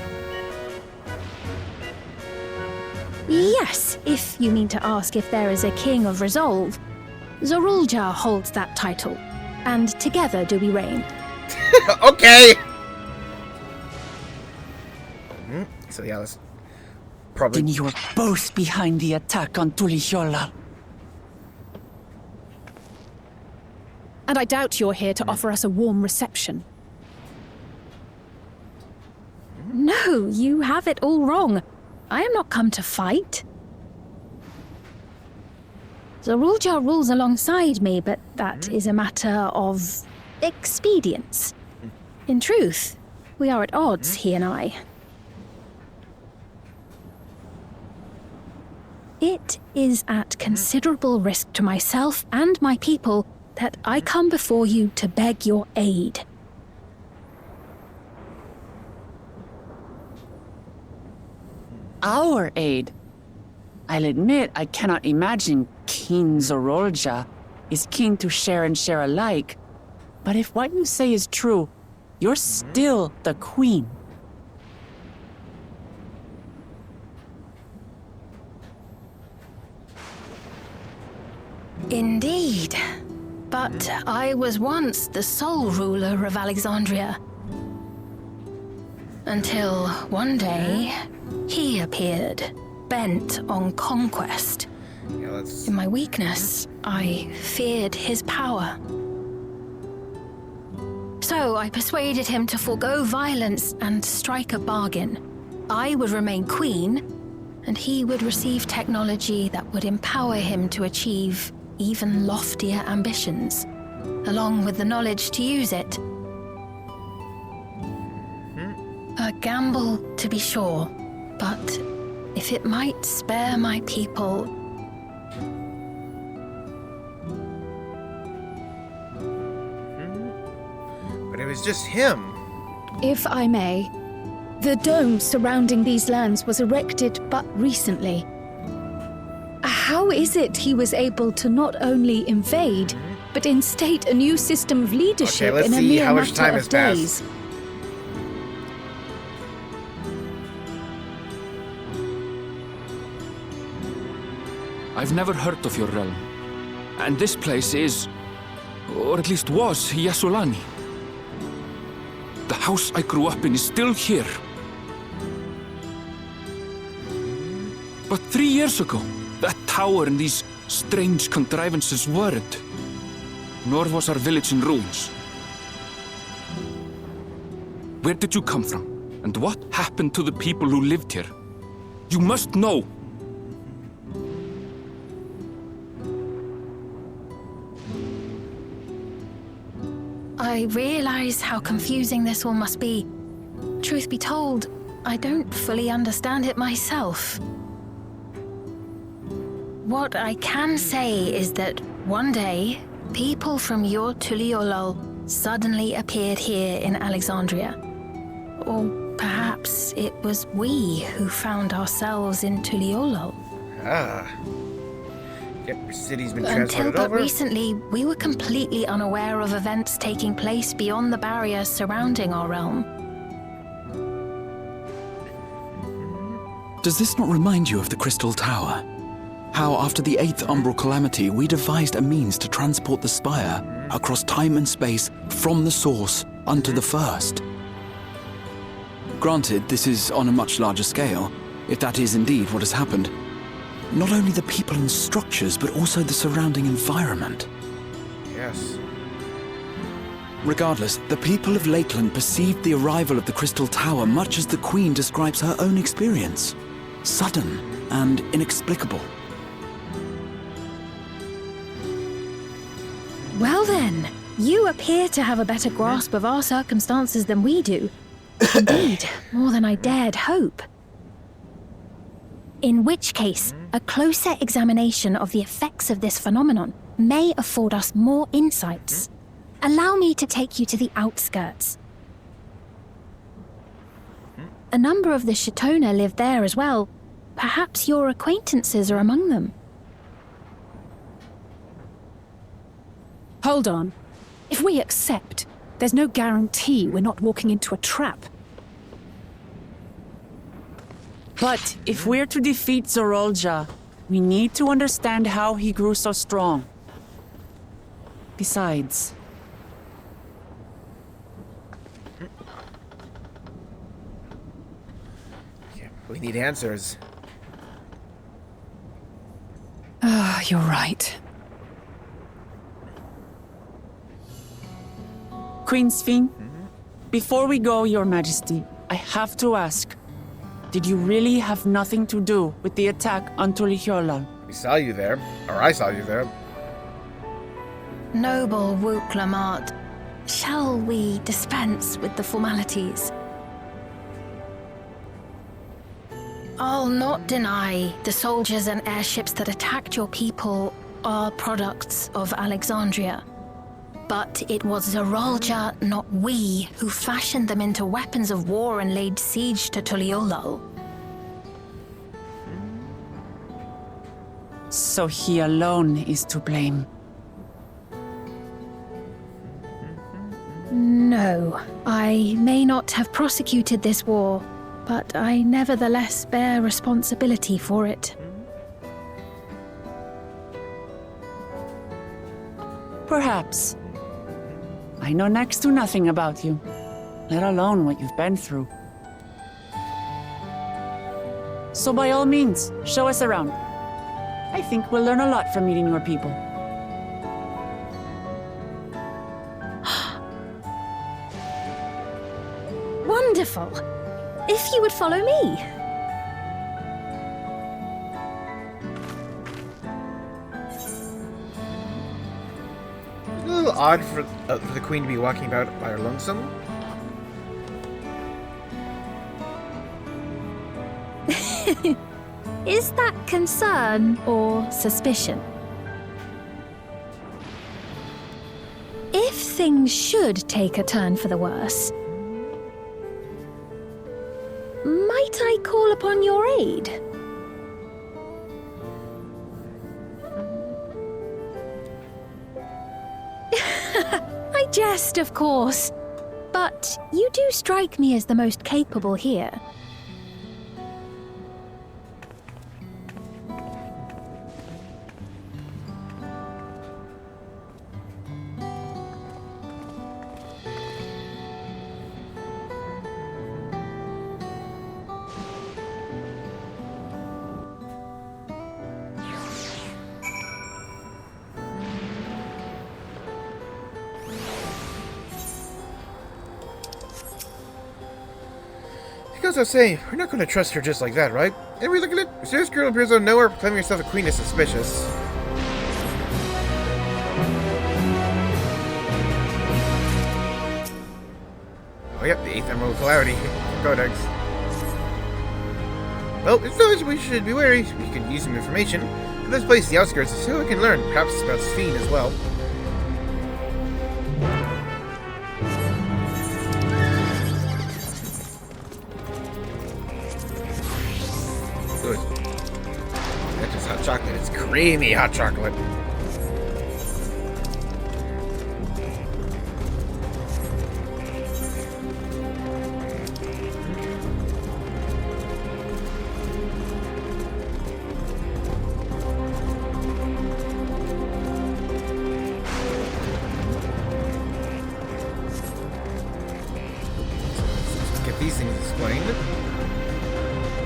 Yes, if you mean to ask if there is a King of Resolve. Zorulja holds that title, and together do we reign. Okay. So yeah, let's probably. Then you are both behind the attack on Tural. And I doubt you're here to offer us a warm reception. No, you have it all wrong. I am not come to fight. Zorulja rules alongside me, but that is a matter of expedience. In truth, we are at odds, he and I. It is at considerable risk to myself and my people that I come before you to beg your aid. Our aid? I'll admit I cannot imagine King Zorulja is keen to share and share alike. But if what you say is true, you're still the Queen. Indeed. But I was once the sole ruler of Alexandria. Until one day, he appeared, bent on conquest. Yeah, let's. In my weakness, I feared his power. So I persuaded him to forego violence and strike a bargain. I would remain queen, and he would receive technology that would empower him to achieve even loftier ambitions, along with the knowledge to use it. A gamble, to be sure, but if it might spare my people... But it was just him. If I may, the dome surrounding these lands was erected but recently. How is it he was able to not only invade, but instate a new system of leadership let's in a see mere how much matter time of has passed. days? I've never heard of your realm. And this place is, or at least was, Yasulani. The house I grew up in is still here. But 3 years ago, that tower and these strange contrivances weren't. Nor was our village in ruins. Where did you come from? And what happened to the people who lived here? You must know! I realize how confusing this all must be. Truth be told, I don't fully understand it myself. What I can say is that one day, people from your Tuliolol suddenly appeared here in Alexandria. Or perhaps it was we who found ourselves in Tuliolol. Ah. Yep, city's been Until transported but over. recently, we were completely unaware of events taking place beyond the barriers surrounding our realm. Does this not remind you of the Crystal Tower? How after the 8th Umbral Calamity, we devised a means to transport the Spire across time and space from the source unto the First. Granted, this is on a much larger scale, if that is indeed what has happened. Not only the people and structures, but also the surrounding environment. Yes. Regardless, the people of Lakeland perceived the arrival of the Crystal Tower much as the Queen describes her own experience. Sudden and inexplicable. Well then, you appear to have a better grasp of our circumstances than we do. Indeed, more than I dared hope. In which case, a closer examination of the effects of this phenomenon may afford us more insights. Allow me to take you to the outskirts. A number of the Shatona live there as well. Perhaps your acquaintances are among them. Hold on. If we accept, there's no guarantee we're not walking into a trap. But if we're to defeat Zorolja, we need to understand how he grew so strong. Besides... Yeah, we need answers. You're right. Queen Sphene, before we go, Your Majesty, I have to ask, did you really have nothing to do with the attack on Tural? We saw you there. Or I saw you there. Noble Wook Lamart, shall we dispense with the formalities? I'll not deny the soldiers and airships that attacked your people are products of Alexandria. But it was Zorolja, not we, who fashioned them into weapons of war and laid siege to Tuliolol. So he alone is to blame. No, I may not have prosecuted this war, but I nevertheless bear responsibility for it. Perhaps. I know next to nothing about you, let alone what you've been through. So by all means, show us around. I think we'll learn a lot from meeting your people. Wonderful! If you would follow me. It's a little odd for the queen to be walking about by her lonesome. Is that concern or suspicion? If things should take a turn for the worse, might I call upon your aid? I jest, of course, but you do strike me as the most capable here. Because I was saying, we're not going to trust her just like that, right? And we look at it, a serious girl appears out of nowhere proclaiming herself a queen is suspicious. Oh yep, the 8th Emerald Calamity. Codex. Well, it's no we should be wary. We can use some information. In this place, the outskirts, so we can learn, perhaps about Sphene as well. Good. That's just hot chocolate. It's creamy hot chocolate. Get these things explained.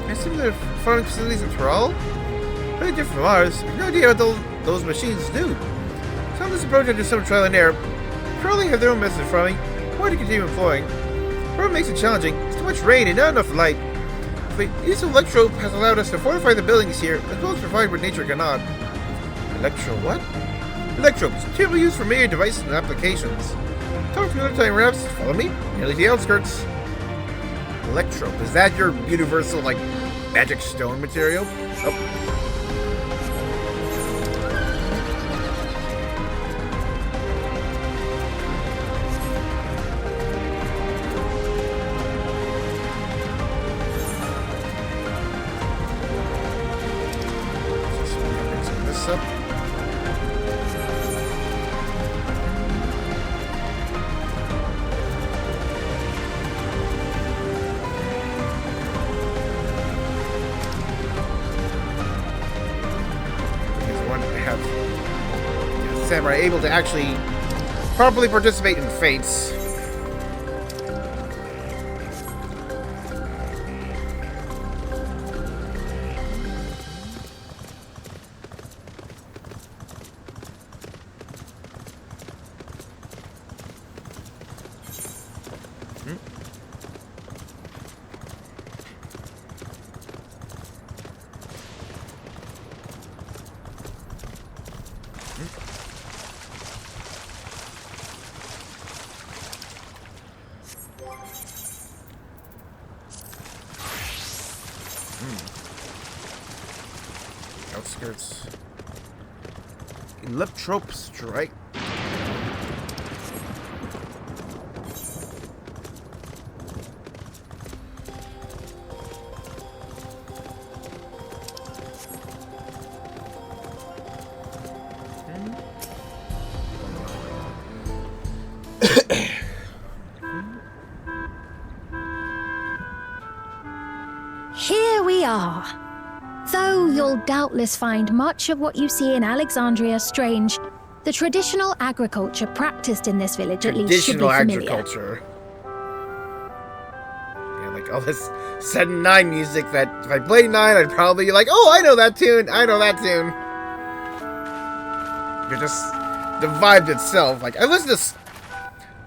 I assume they're farming facilities in Tural? Very different from ours. We have no idea what those machines do. Some of this approach under some trial and error probably have their own method of farming, or to continue employing. What makes it challenging is too much rain and not enough light. The use of electrope has allowed us to fortify the buildings here, as well as provide what nature cannot. Electro what? Electropes, typically used for major devices and applications. Talk to another time, perhaps. Follow me. Nearly the outskirts. Electrope. Is that your universal, like, magic stone material? Oh. This up. samurai able to actually properly participate in fates. Outskirts. Electrope strike. Here we are. Though you'll doubtless find much of what you see in Alexandria strange, the traditional agriculture practiced in this village at least should be familiar. Agriculture. Yeah, like all this 7-9 music that if I played 9, I'd probably be like, oh, I know that tune, I know that tune. You're just the vibe itself. Like, I listen to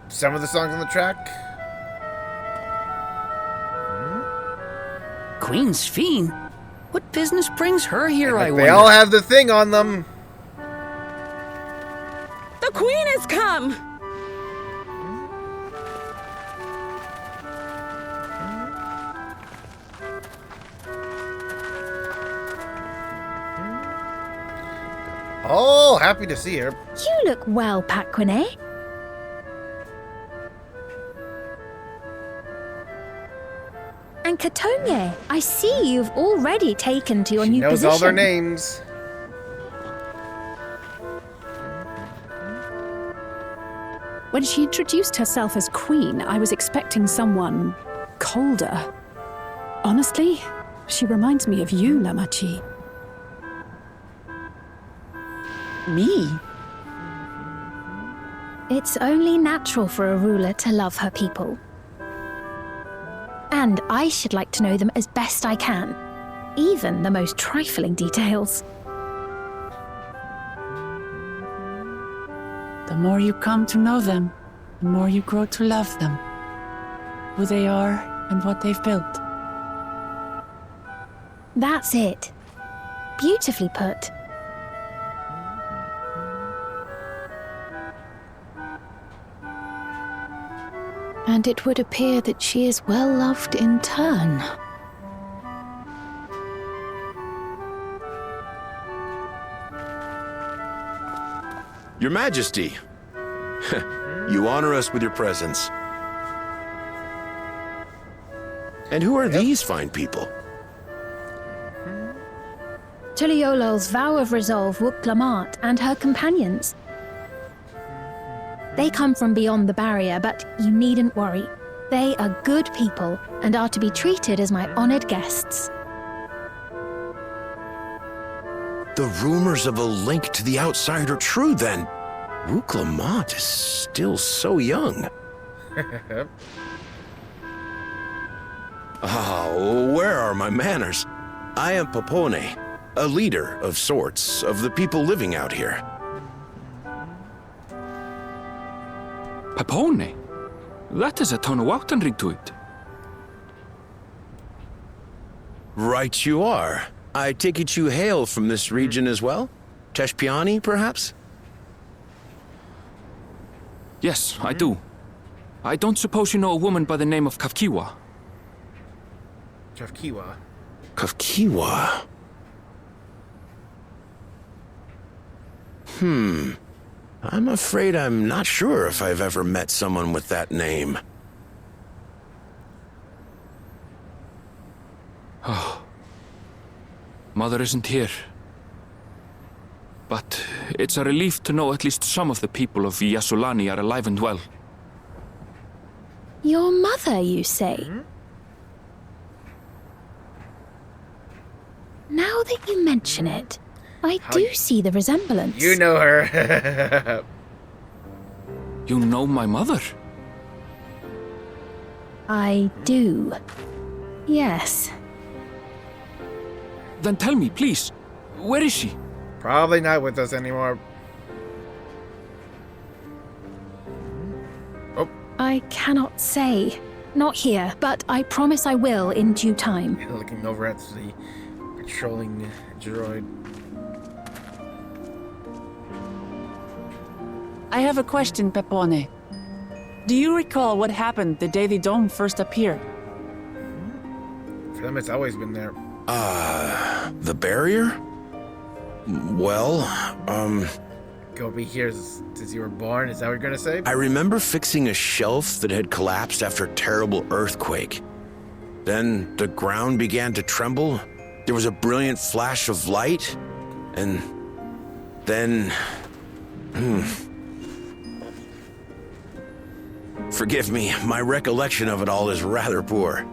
some of the songs on the track. Queen's Fiend? What business brings her here, I wonder? They all have the thing on them. The Queen has come! Oh, happy to see her. You look well, Paquine. And Katonye, I see you've already taken to your new position. She knows all their names. When she introduced herself as Queen, I was expecting someone colder. Honestly, she reminds me of you, Lamachi. Me? It's only natural for a ruler to love her people. And I should like to know them as best I can, even the most trifling details. The more you come to know them, the more you grow to love them. Who they are and what they've built. That's it. Beautifully put. And it would appear that she is well loved in turn. Your Majesty, you honor us with your presence. And who are these fine people? Tuliolo's vow of resolve Wuklamat and her companions. They come from beyond the barrier, but you needn't worry. They are good people and are to be treated as my honored guests. The rumors of a link to the outside are true, then. Wuklamat is still so young. Where are my manners? I am Papone, a leader of sorts of the people living out here. Papone? That is a Tonawautanrig to it. Right you are. I take it you hail from this region as well? Teshpiani, perhaps? Yes, I do. I don't suppose you know a woman by the name of Kafkiwa. Kafkiwa. Kafkiwa? I'm afraid I'm not sure if I've ever met someone with that name. Mother isn't here. But it's a relief to know at least some of the people of Yasulani are alive and well. Your mother, you say? Now that you mention it, I do see the resemblance. You know her. You know my mother? I do. Yes. Then tell me, please, where is she? Probably not with us anymore. Oh. I cannot say. Not here, but I promise I will in due time. Looking over at the patrolling droid. I have a question, Pepone. Do you recall what happened the day the dome first appeared? For them, it's always been there. The barrier? Well, Go be here since you were born, is that what you're gonna say? I remember fixing a shelf that had collapsed after a terrible earthquake. Then the ground began to tremble. There was a brilliant flash of light, and then... Forgive me, my recollection of it all is rather poor.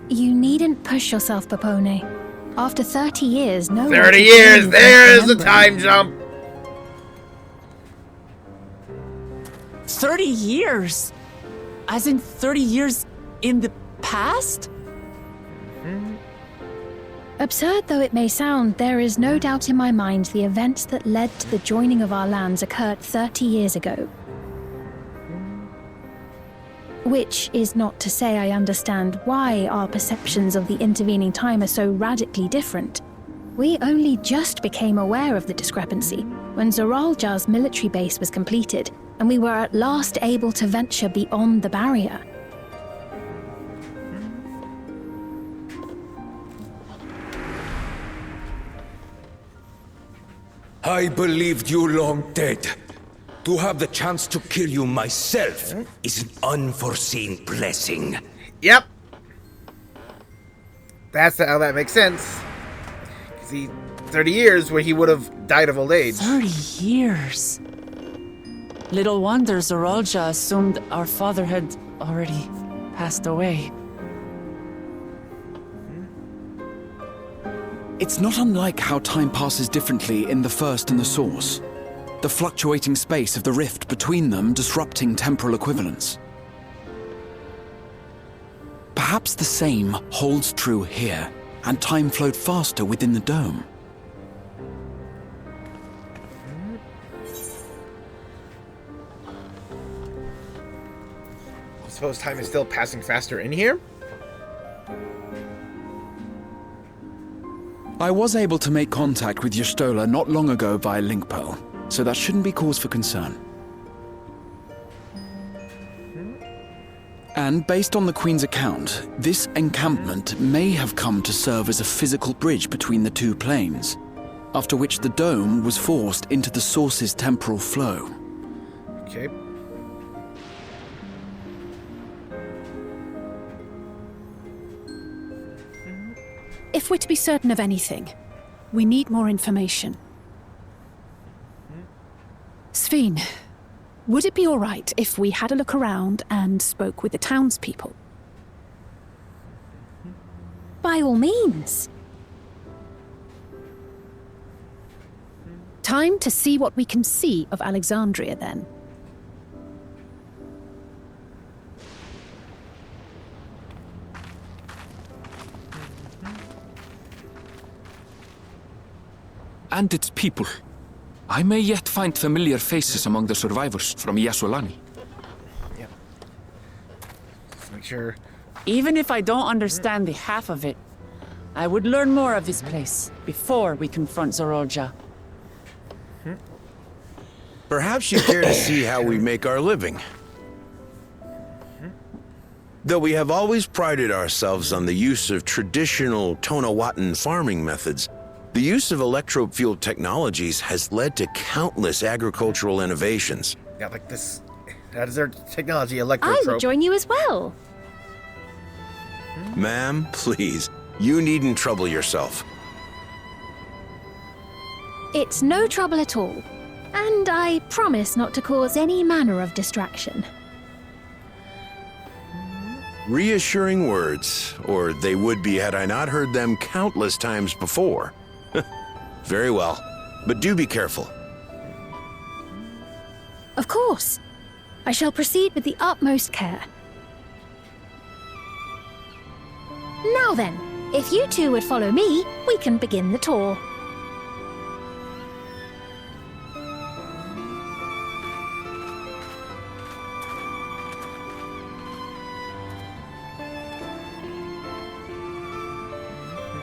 You needn't push yourself, Pepone. After 30 years, no one 30 can years! really There's the remember. time jump! 30 years? As in 30 years in the past? Absurd though it may sound, there is no doubt in my mind the events that led to the joining of our lands occurred 30 years ago. Which is not to say I understand why our perceptions of the intervening time are so radically different. We only just became aware of the discrepancy when Zoralja's military base was completed, and we were at last able to venture beyond the barrier. I believed you long dead. To have the chance to kill you myself is an unforeseen blessing. Yep. That's how that makes sense. See, 30 years where he would have died of old age. 30 years. Little wonder Zoralja assumed our father had already passed away. It's not unlike how time passes differently in the First and the Source. The fluctuating space of the rift between them disrupting temporal equivalence. Perhaps the same holds true here, and time flowed faster within the dome. I suppose time is still passing faster in here? I was able to make contact with Y'shtola not long ago via link pearl, so that shouldn't be cause for concern. And based on the Queen's account, this encampment may have come to serve as a physical bridge between the two planes, after which the dome was forced into the Source's temporal flow. Okay. If we're to be certain of anything, we need more information. Sveen, would it be all right if we had a look around and spoke with the townspeople? By all means. Time to see what we can see of Alexandria, then. And its people. I may yet find familiar faces among the survivors from Yasolani. Yeah. Just make sure. Even if I don't understand the half of it, I would learn more of this place before we confront Zoralja. Perhaps you care to see how we make our living. Though we have always prided ourselves on the use of traditional Tonawatan farming methods, the use of electro-fueled technologies has led to countless agricultural innovations. Yeah, like this. That is their technology, I electrotrope. would join you as well. Ma'am, please, you needn't trouble yourself. It's no trouble at all. And I promise not to cause any manner of distraction. Reassuring words, or they would be had I not heard them countless times before. Very well. But do be careful. Of course. I shall proceed with the utmost care. Now then, if you two would follow me, we can begin the tour.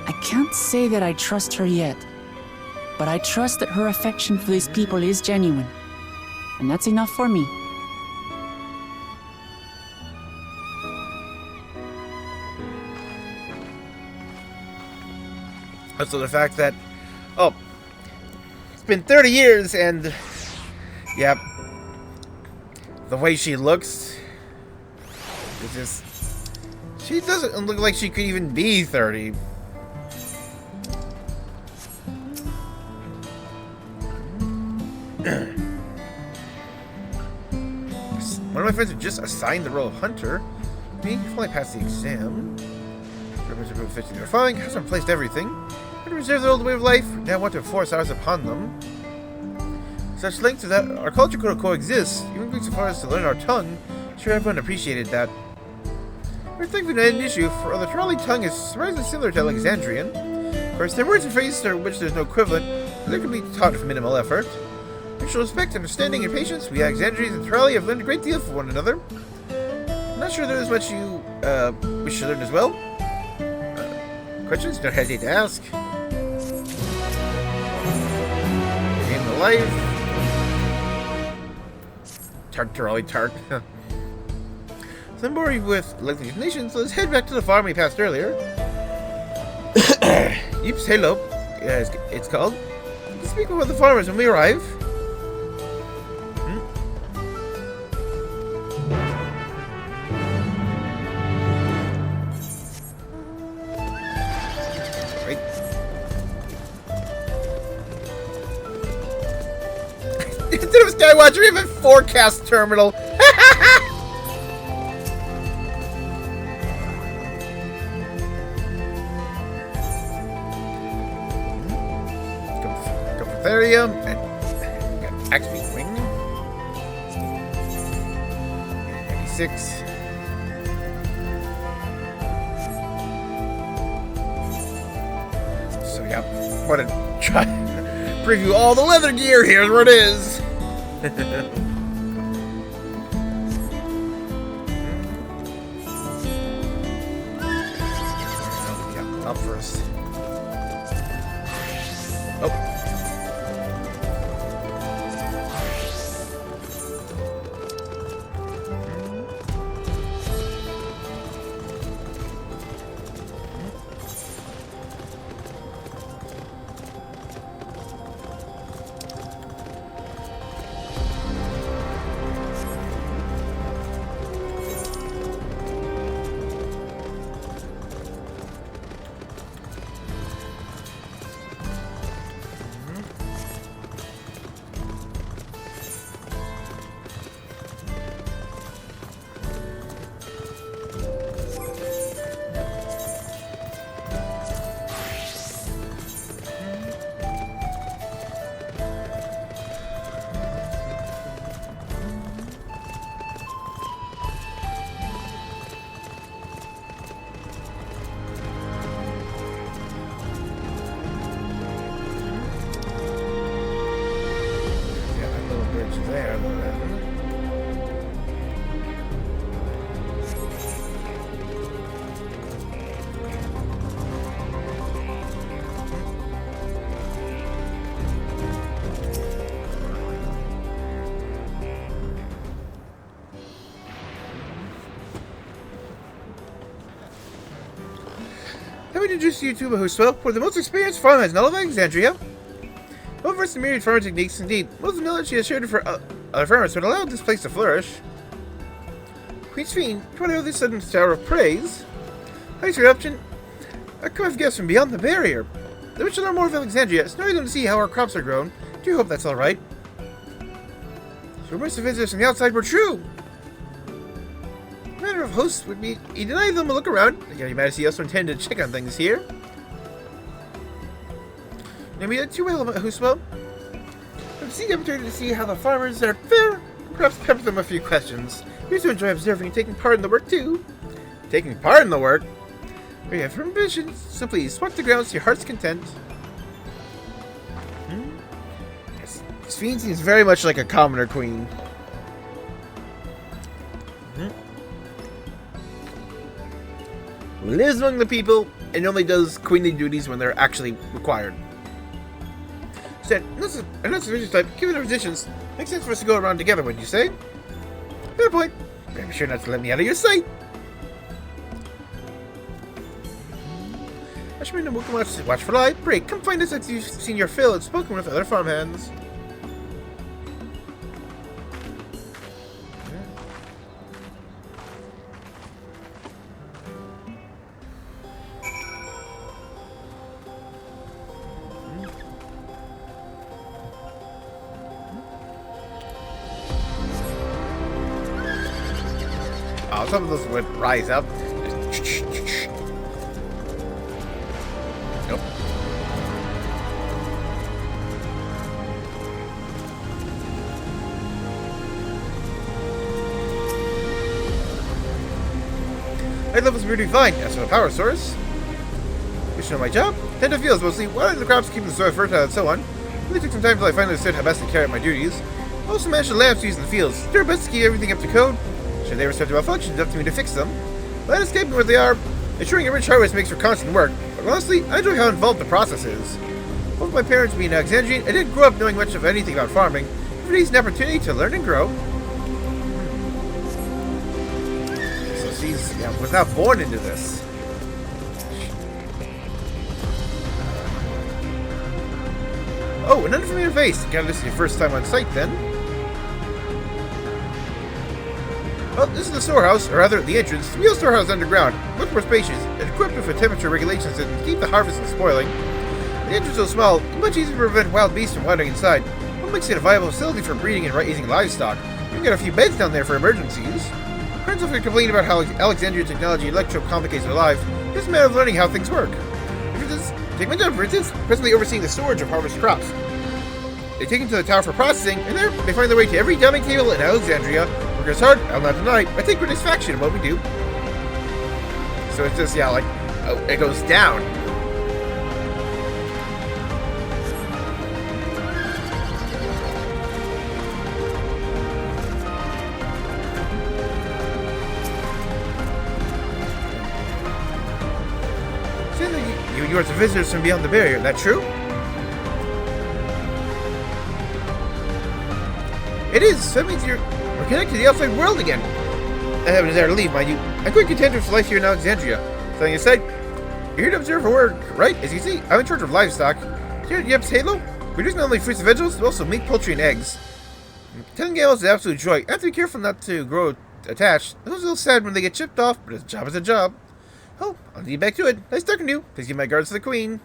I can't say that I trust her yet, but I trust that her affection for these people is genuine. And that's enough for me. Also the fact that, oh, it's been 30 years and, yeah, the way she looks, it's just, she doesn't look like she could even be 30. One of my friends who just assigned the role of hunter. Me, finally passed the exam. Represent 15 they're fine, hasn't replaced everything. To reserve their old way of life, now want to force ours upon them. Such lengths to that our culture could coexist, even going so far as to learn our tongue. Sure, everyone appreciated that. We're thankful not an issue, for the Tural tongue is surprisingly similar to Alexandrian. Of course, there are words and phrases to which there's no equivalent, but they can be taught with minimal effort. Mutual respect, understanding, and patience, we Alexandrians and Turali have learned a great deal from one another. I'm not sure there is much you wish to learn as well. Questions? Don't hesitate to ask. Game of life. Tart Turali tart. So I'm bored with lengthy explanations, so let's head back to the farm we passed earlier. Yeeps Halo, it's called. Let's speak about the farmers when we arrive. Right. Instead of Skywatcher, we have a forecast terminal. Gophtharium and Axby Wing. 96. So yeah, want to try preview all the leather gear. Here's where it is. Yeah, up first. Oh. There, let me introduce you to Mahuswell, one of the most experienced farmers in all of Alexandria. Well versed in myriad farming techniques, indeed, most of the knowledge she has shared for other farmers would allow this place to flourish. Queen's Fiend, trying to know this sudden shower of praise. Thanks for your option. I come with guests from beyond the barrier. They wish to learn more of Alexandria. It's nice to see how our crops are grown. Do hope that's alright. So rumors of visitors from the outside were true. The matter of hosts would be he denied them a look around. Your Majesty also intended to check on things here. Maybe that's too well, Huswell. I've seen the opportunity to see how the farmers are fair. Perhaps pepper them a few questions. We used to enjoy observing and taking part in the work too. Taking part in the work? We have firm visions. So please, walk the grounds to your heart's content. Yes, this fiend seems very much like a commoner queen. Who lives among the people and only does queenly duties when they're actually required. Said, unless the religious type, given the positions, makes sense for us to go around together, wouldn't you say? Fair point. Be sure not to let me out of your sight. I should be watch for light. Break, come find us as you've seen your fill and spoken with other farmhands. Oh, some of those would rise up. Nope. Light levels appear to be fine. As for the power source, you should know my job. Tend to fields mostly, watering the crops, keeping the soil fertile, and so on. It really took some time until I finally understood how best to carry out my duties. I also managed the lamps used in the fields. Do our best to keep everything up to code. Should they ever start to malfunction, it's up to me to fix them. But escaping where they are, ensuring a rich harvest makes for constant work. But honestly, I enjoy how involved the process is. Both my parents being Alexandrian, I didn't grow up knowing much of anything about farming. Every day's an opportunity to learn and grow. So she's was not born into this. Oh, an unfamiliar face. Gotta this is your first time on site then. Well, this is the storehouse, or rather, the entrance. The real storehouse underground. Much more spacious, and equipped with temperature regulations that keep the harvest from spoiling. The entrance is so small, it's much easier to prevent wild beasts from wandering inside. What makes it a viable facility for breeding and raising livestock? You can get a few beds down there for emergencies. Friends often complain about how Alexandria technology electro complicates their life. It's just a matter of learning how things work. Take my job, for instance, presently overseeing the storage of harvest crops. They take them to the tower for processing, and there they find their way to every dining table in Alexandria. Work as hard, I'll not deny. I take great satisfaction in what we do. So it's just, yeah, like, it goes down. You and yours are visitors from beyond the barrier, that true? It is! That means we're connected to the outside world again. I have a desire to leave, mind you. I'm quite content with life here in Alexandria. Something aside, you're here to observe for work, right? As you see, I'm in charge of livestock. Here at Yep's Halo, we produce not only fruits and vegetables, but also meat, poultry, and eggs. 10 gallons is an absolute joy. I have to be careful not to grow attached. It's a little sad when they get chipped off, but a job is a job. Oh, I'll get back to it. Nice talking to you. Please give my regards to the Queen.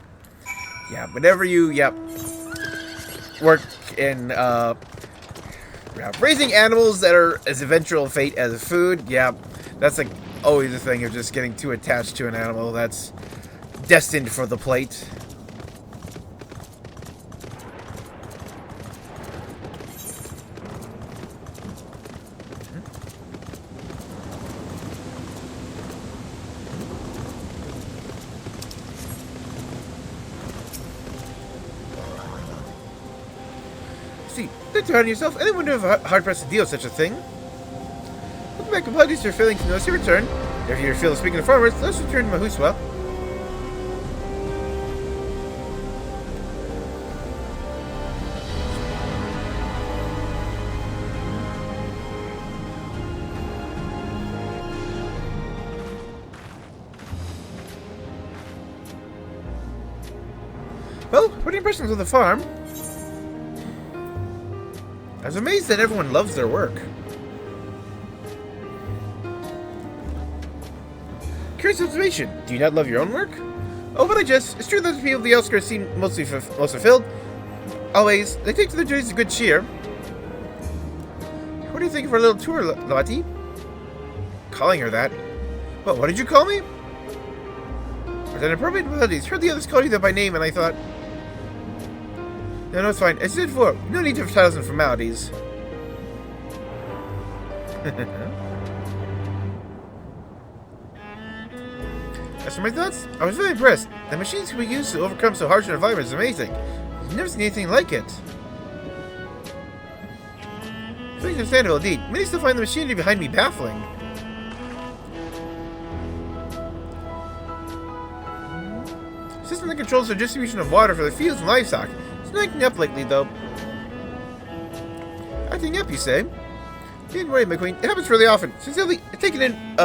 Yeah, whenever you, work in, raising animals that are as eventual fate as food, that's like always the thing of just getting too attached to an animal that's destined for the plate. See, don't hard on yourself. Anyone would have hard-pressed to deal with such a thing. Looking back, apologies for failing to notice your return. If you feel speaking of farmers, let's return to Mahuswa. Well, what are your impressions of the farm? I was amazed that everyone loves their work. Curious observation. Do you not love your own work? Oh, but it's true that the people of the outskirts seem most fulfilled. Always, they take to their duties with good cheer. What do you think of our little tour, Lottie? Calling her that? What did you call me? Was that inappropriate? Well, I heard the others call you that by name, and I thought... No, it's fine. As I said before, no need for titles and formalities. As for my thoughts, I was very impressed. The machines we use to overcome so harsh an environment is amazing. I've never seen anything like it. It's understandable indeed. Many still find the machinery behind me baffling. System that controls the distribution of water for the fields and livestock. It's not acting up lately, though. Acting up, you say? Don't worry, my queen. It happens really often. Sincerely, taking in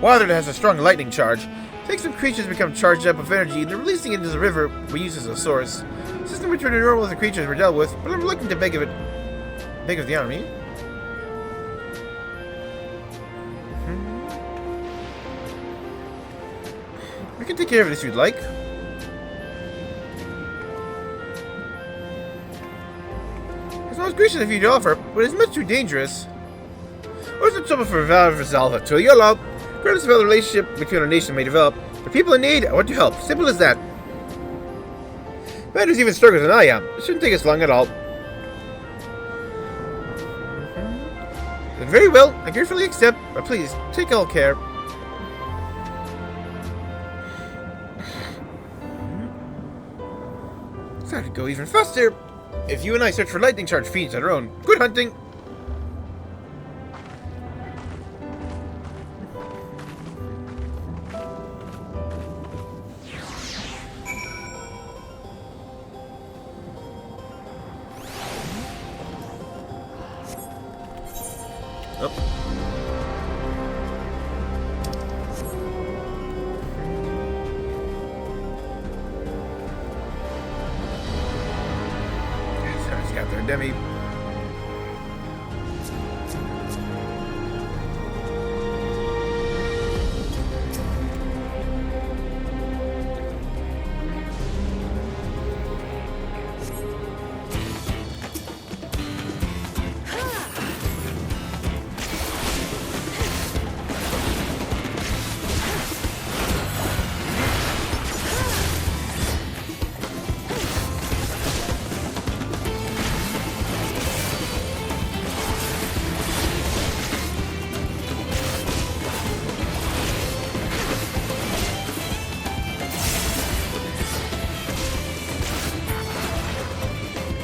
water that has a strong lightning charge. Takes some creatures become charged up with energy, and they're releasing it into the river we use as a source. The system returned to normal as the creatures were dealt with, but I'm reluctant to beg of the army. We can take care of it if you'd like. It's not as gracious of you to offer, but it's much too dangerous. What's the trouble for Val Rizalva? To YOLO! Regardless of how the relationship between our nations may develop, for people in need, I want to help. Simple as that. Man who's even stronger than I am. It shouldn't take us long at all. Very well, I gratefully accept, but please, take all care. That could go even faster if you and I search for lightning charge fiends on our own. Good hunting! Demi.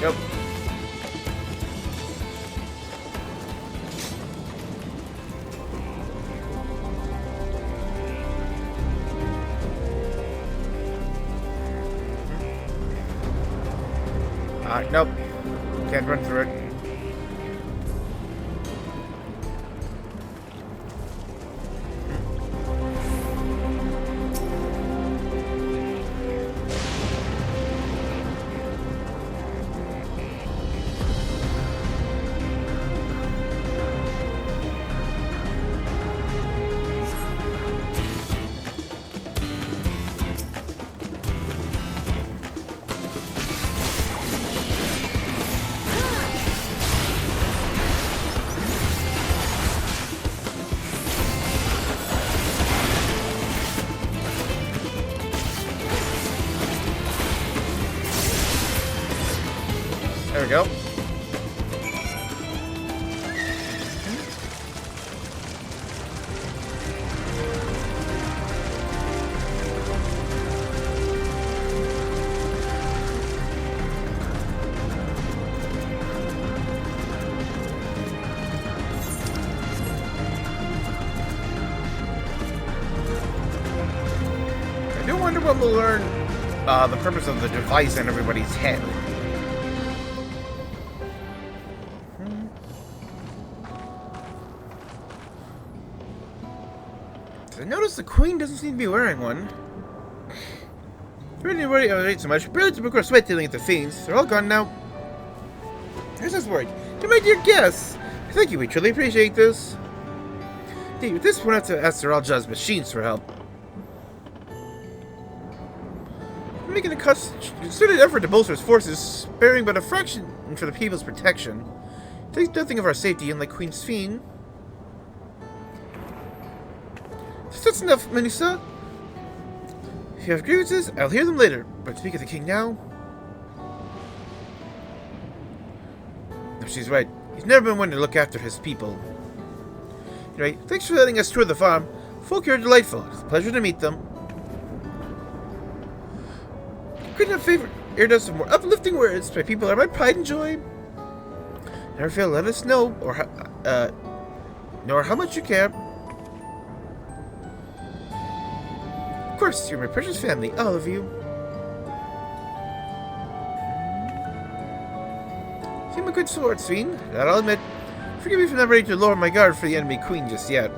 Yep. Nope. Can't run through it. There we go. I do wonder when we'll learn the purpose of the device in everybody's head. I noticed the queen doesn't seem to be wearing one. Really worried I ate so much. Barely to book our sweat dealing at the fiends. They're all gone now. Here's us worried. You're my dear guests. Thank you, we truly appreciate this. Indeed, with this we'll have to ask Tural machines for help. We're making a concerted effort to bolster his forces, sparing but a fraction for the people's protection. It takes nothing of our safety, unlike Queen Sphene. That's enough, Menusa. If you have grievances, I'll hear them later. But speak of the king now. She's right. He's never been one to look after his people. Anyway, thanks for letting us tour the farm. Folk here are delightful. It's a pleasure to meet them. Couldn't have heard us some more uplifting words. My people are my pride and joy. Never fail to let us know, nor how much you care. Of course, you're my precious family, all of you. Seem a good swordsman, that I'll admit. Forgive me for not ready to lower my guard for the enemy queen just yet.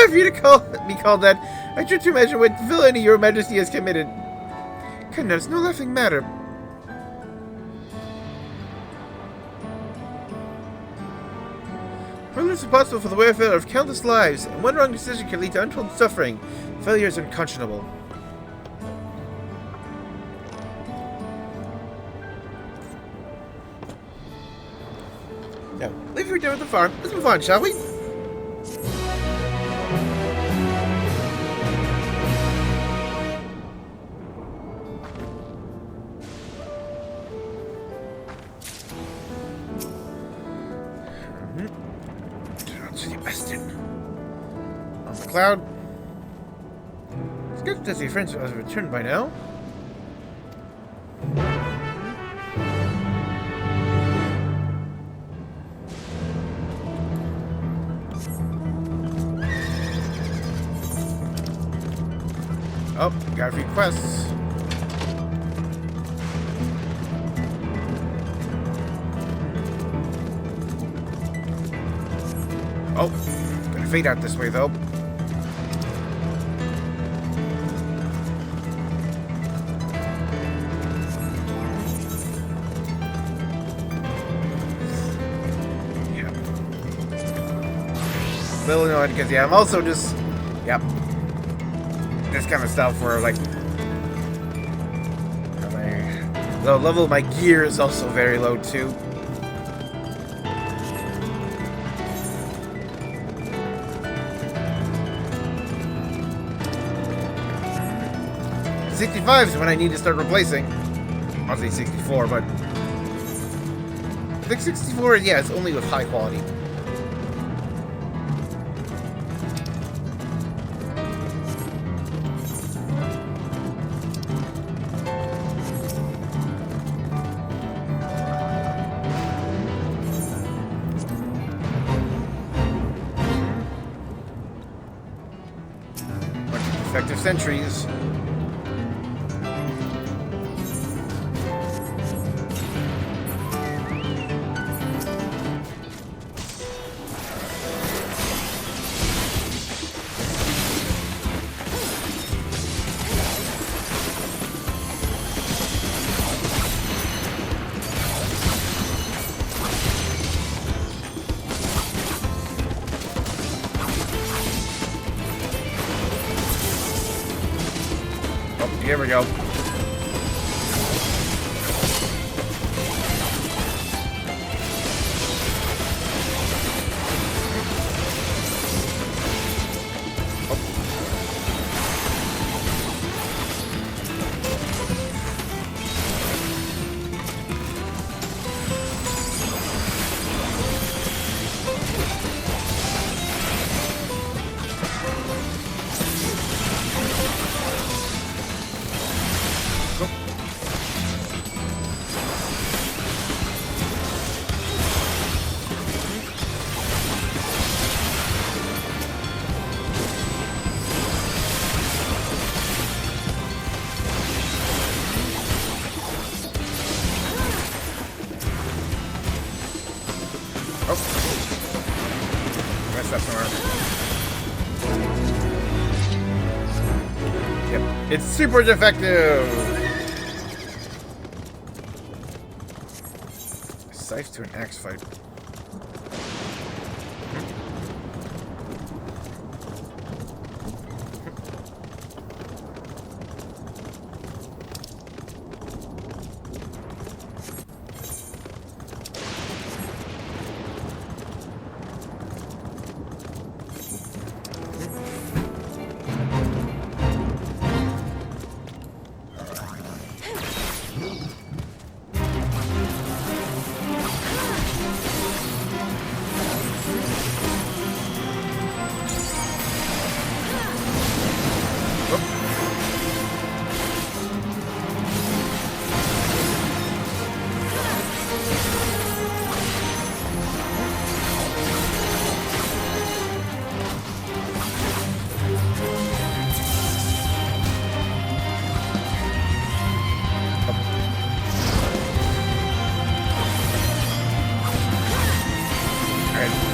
If you to call me called that, I try to imagine what villainy your majesty has committed. Goodness, no laughing matter. Murder is responsible for the welfare of countless lives, and one wrong decision can lead to untold suffering. Failure is unconscionable. Now, leave you down at the farm. Let's move on, shall we? On the cloud. It's good that the friends have returned by now. Oh, got a few quests. Oh, gonna fade out this way though. Yeah. Little annoyed because I'm also just, this kind of stuff where like the level of my gear is also very low too. $65 is when I need to start replacing. I'll say 64, but I think 64, yeah, it's only with high quality. Effective sentries. Here we go. Messed up somewhere. Yep, it's super defective. Scythe to an axe fight.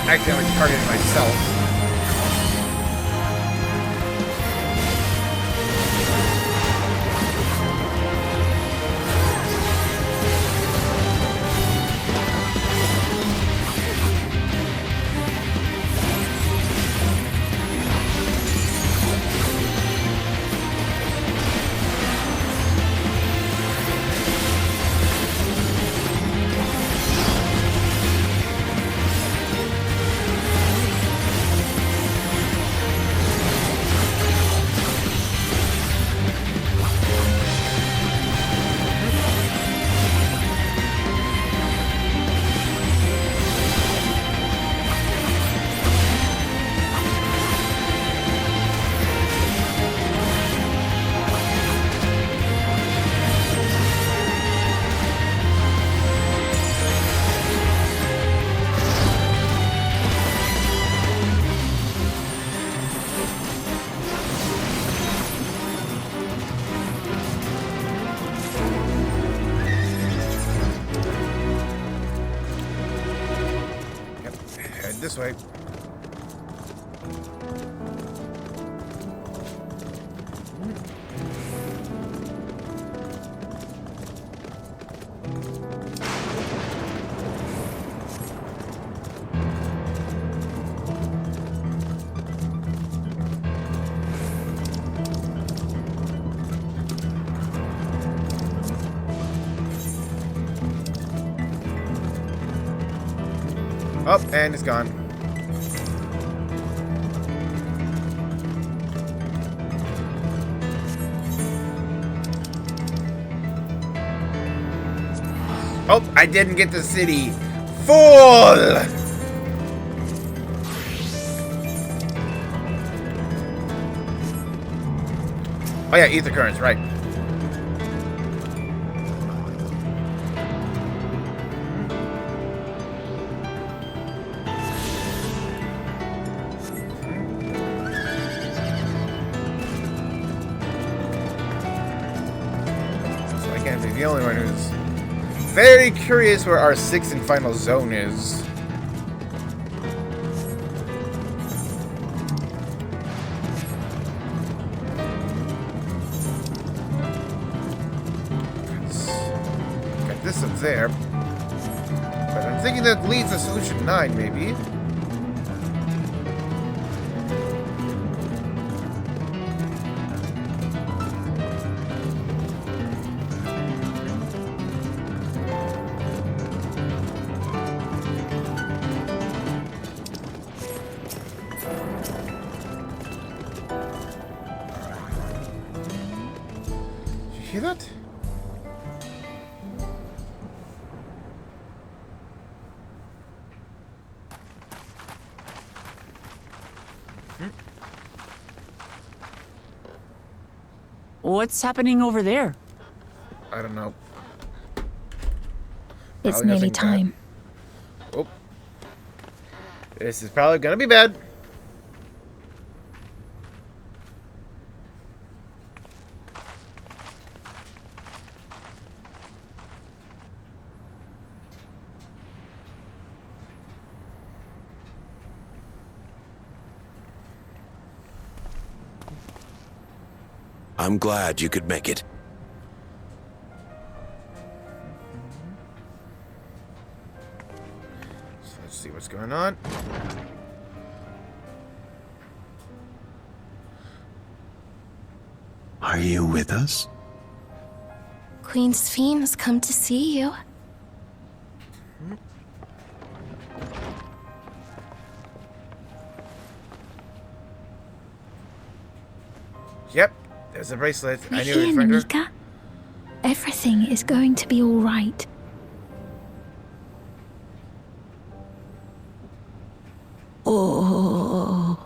accidentally targeted myself. This way. Oh, and it's gone. Oh, I didn't get the city. Fool! Oh yeah, ether currents, right. So I can't be the only one who's very curious where our sixth and final zone is. Got this up there. But I'm thinking that leads to solution 9, maybe. Hear that? What's happening over there? I don't know. It's Probably nearly nothing time. bad. Oh. This is probably gonna be bad. I'm glad you could make it. So let's see what's going on. Are you with us? Queen Sphene has come to see you. Yep, there's a bracelet. We're I knew here, we'd find her. Namika. Everything is going to be all right. Ugh.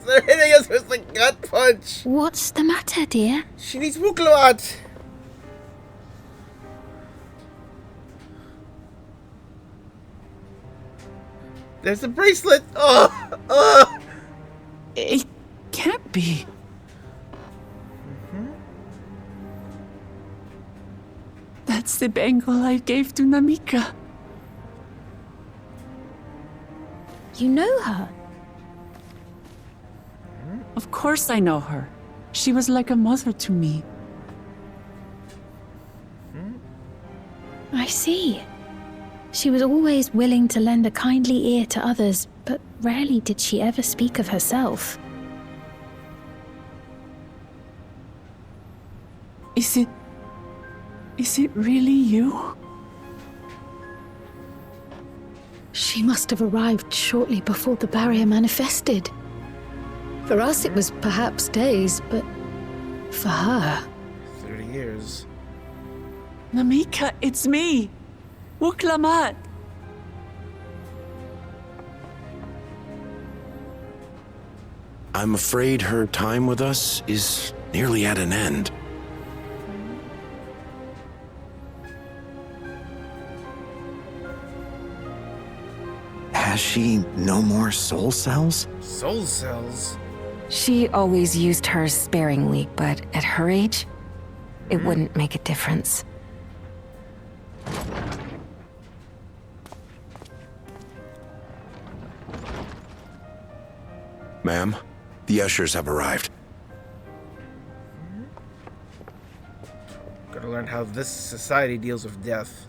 They're hitting us with the gut punch. What's the matter, dear? She needs Wuklawat. There's a bracelet. Oh, It can't be. That's the bangle I gave to Namika. You know her. Of course I know her. She was like a mother to me. I see. She was always willing to lend a kindly ear to others, but rarely did she ever speak of herself. Is it really you? She must have arrived shortly before the barrier manifested. For us, it was perhaps days, but for her... 30 years. Namika, it's me! Wuklamat! I'm afraid her time with us is nearly at an end. Has she no more soul cells? Soul cells? She always used hers sparingly, but at her age, it wouldn't make a difference. Ma'am, the ushers have arrived. Gotta learn how this society deals with death.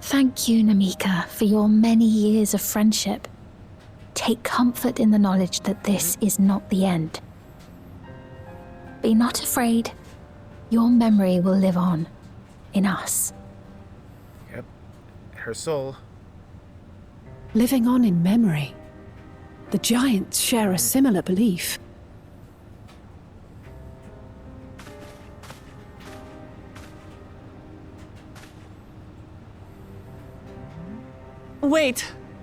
Thank you, Namika, for your many years of friendship. Take comfort in the knowledge that this is not the end. Be not afraid. Your memory will live on in us. Yep. Her soul. Living on in memory. The giants share a similar belief. Wait!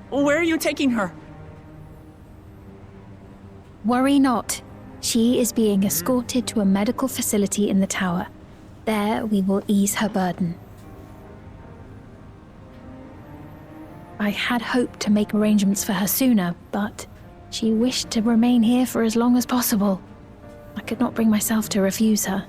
Where are you taking her? Worry not. She is being escorted to a medical facility in the tower. There we will ease her burden. I had hoped to make arrangements for her sooner, but she wished to remain here for as long as possible. I could not bring myself to refuse her.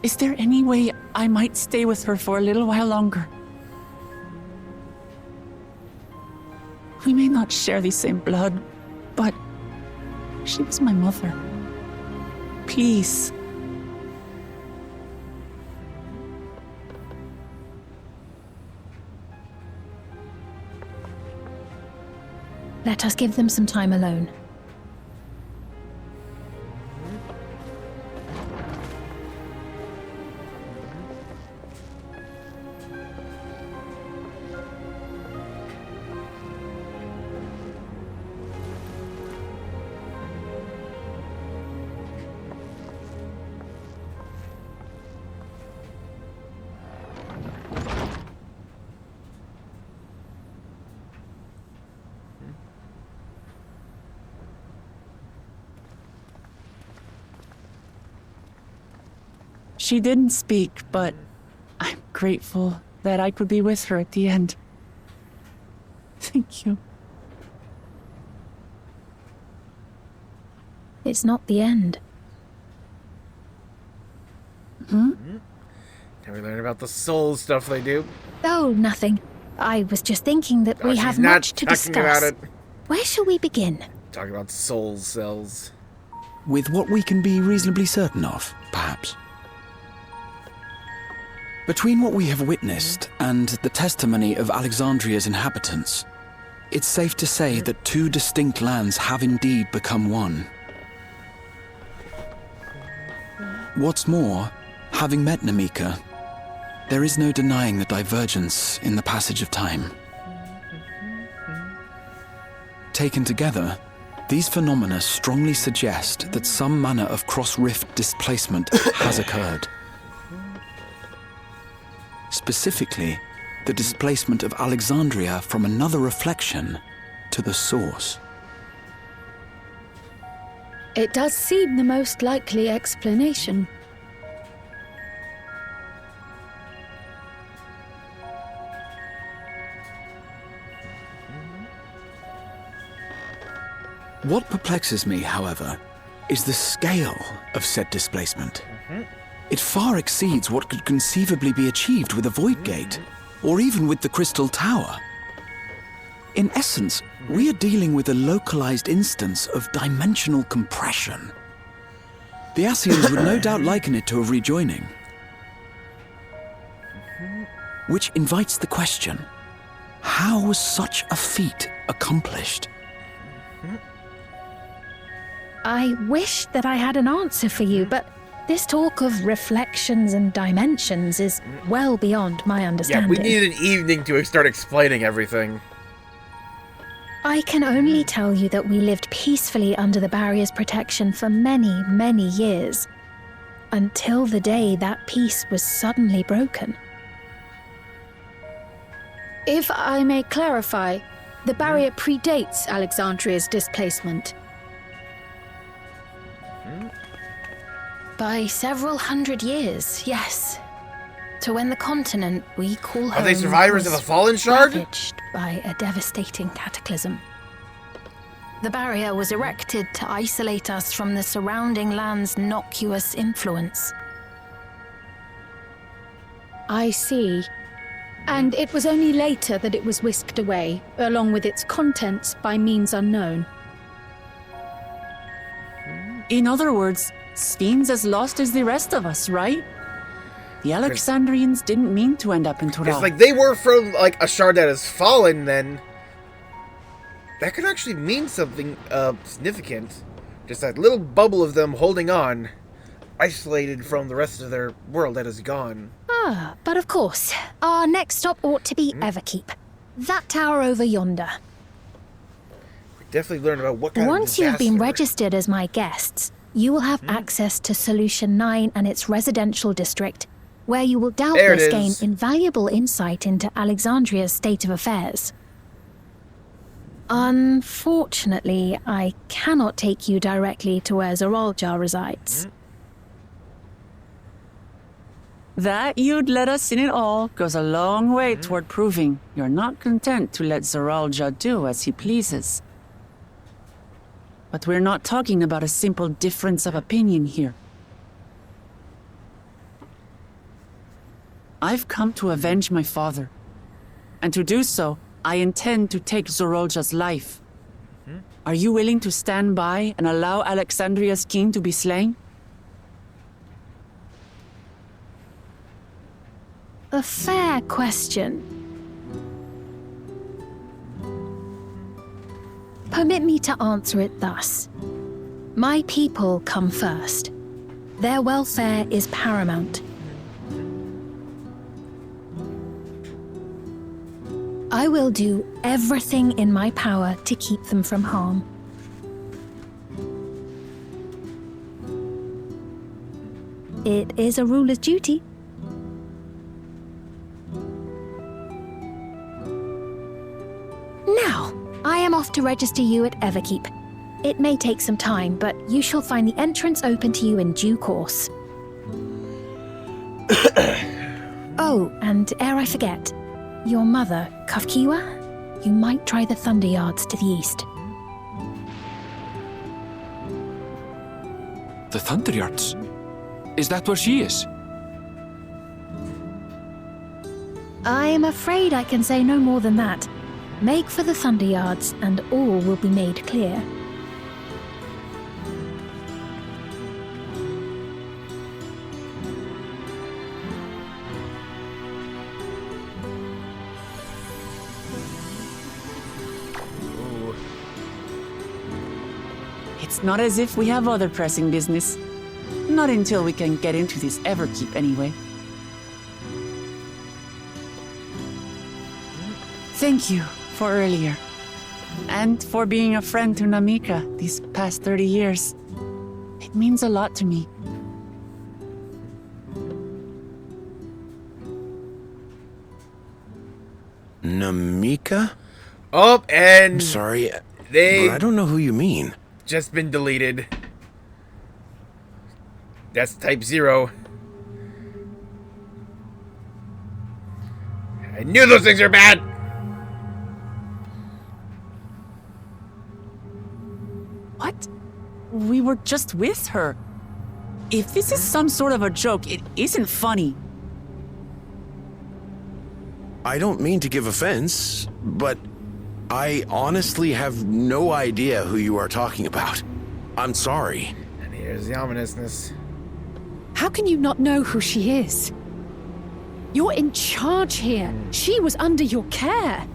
Is there any way I might stay with her for a little while longer? We may not share the same blood, but she was my mother. Please. Let us give them some time alone. She didn't speak, but I'm grateful that I could be with her at the end. Thank you. It's not the end. Can we learn about the soul stuff they do? Oh, nothing. I was just thinking that we she's have not much to talking about discuss. it. Where shall we begin? Talking about soul cells. With what we can be reasonably certain of, perhaps. Between what we have witnessed and the testimony of Alexandria's inhabitants, it's safe to say that two distinct lands have indeed become one. What's more, having met Namika, there is no denying the divergence in the passage of time. Taken together, these phenomena strongly suggest that some manner of cross-rift displacement has occurred. Specifically, the displacement of Alexandria from another reflection to the source. It does seem the most likely explanation. What perplexes me, however, is the scale of said displacement. It far exceeds what could conceivably be achieved with a Void Gate, or even with the Crystal Tower. In essence, we are dealing with a localized instance of dimensional compression. The Ascians would no doubt liken it to a rejoining. Which invites the question, how was such a feat accomplished? I wish that I had an answer for you, but this talk of reflections and dimensions is well beyond my Yeah, understanding. we need an evening to start explaining everything. I can only tell you that we lived peacefully under the barrier's protection for many, many years, until the day that peace was suddenly broken. If I may clarify, the barrier predates Alexandria's displacement. By several hundred years, yes. To when the continent we call home Are they survivors of was the Fallen Shard? ravaged by a devastating cataclysm. The barrier was erected to isolate us from the surrounding land's innocuous influence. I see. And it was only later that it was whisked away, along with its contents, by means unknown. In other words, Sven's as lost as the rest of us, right? The Alexandrians didn't mean to end up in Tural. It's like they were from like a shard that has fallen, then that could actually mean something significant. Just that little bubble of them holding on, isolated from the rest of their world that is gone. Ah, but of course, our next stop ought to be Everkeep. That tower over yonder. We definitely learned about what kind Once of you've been disaster. registered as my guests, you will have access to Solution 9 and its residential district, where you will There it doubtless gain is. invaluable insight into Alexandria's state of affairs. Unfortunately, I cannot take you directly to where Zoralja resides. That you'd let us in it all goes a long way toward proving you're not content to let Zoralja do as he pleases. But we're not talking about a simple difference of opinion here. I've come to avenge my father. And to do so, I intend to take Zoralja's life. Are you willing to stand by and allow Alexandria's king to be slain? A fair question. Permit me to answer it thus. My people come first. Their welfare is paramount. I will do everything in my power to keep them from harm. It is a ruler's duty. Now, I am off to register you at Everkeep. It may take some time, but you shall find the entrance open to you in due course. Oh, and ere I forget, your mother, Kafkiwa, you might try the Thunder Yards to the east. The Thunder Yards? Is that where she is? I'm afraid I can say no more than that. Make for the Thunder Yards, and all will be made clear. It's not as if we have other pressing business. Not until we can get into this Everkeep, anyway. Thank you for earlier. And for being a friend to Namika these past 30 years. It means a lot to me. Namika? Oh, and Sorry, they but I don't know who you mean. just been deleted. That's type 0. I knew those things are bad! What? We were just with her. If this is some sort of a joke, it isn't funny. I don't mean to give offense, but I honestly have no idea who you are talking about. I'm sorry. And here's the ominousness. How can you not know who she is? You're in charge here. She was under your care.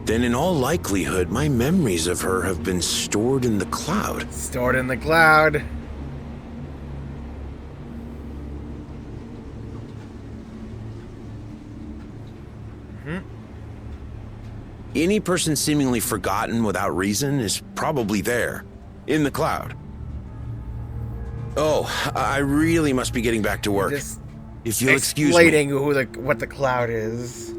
Then in all likelihood, my memories of her have been stored in the cloud. Stored in the cloud. Any person seemingly forgotten without reason is probably there, in the cloud. Oh, I really must be getting back to work. Just if you'll excuse me. explaining what the cloud is.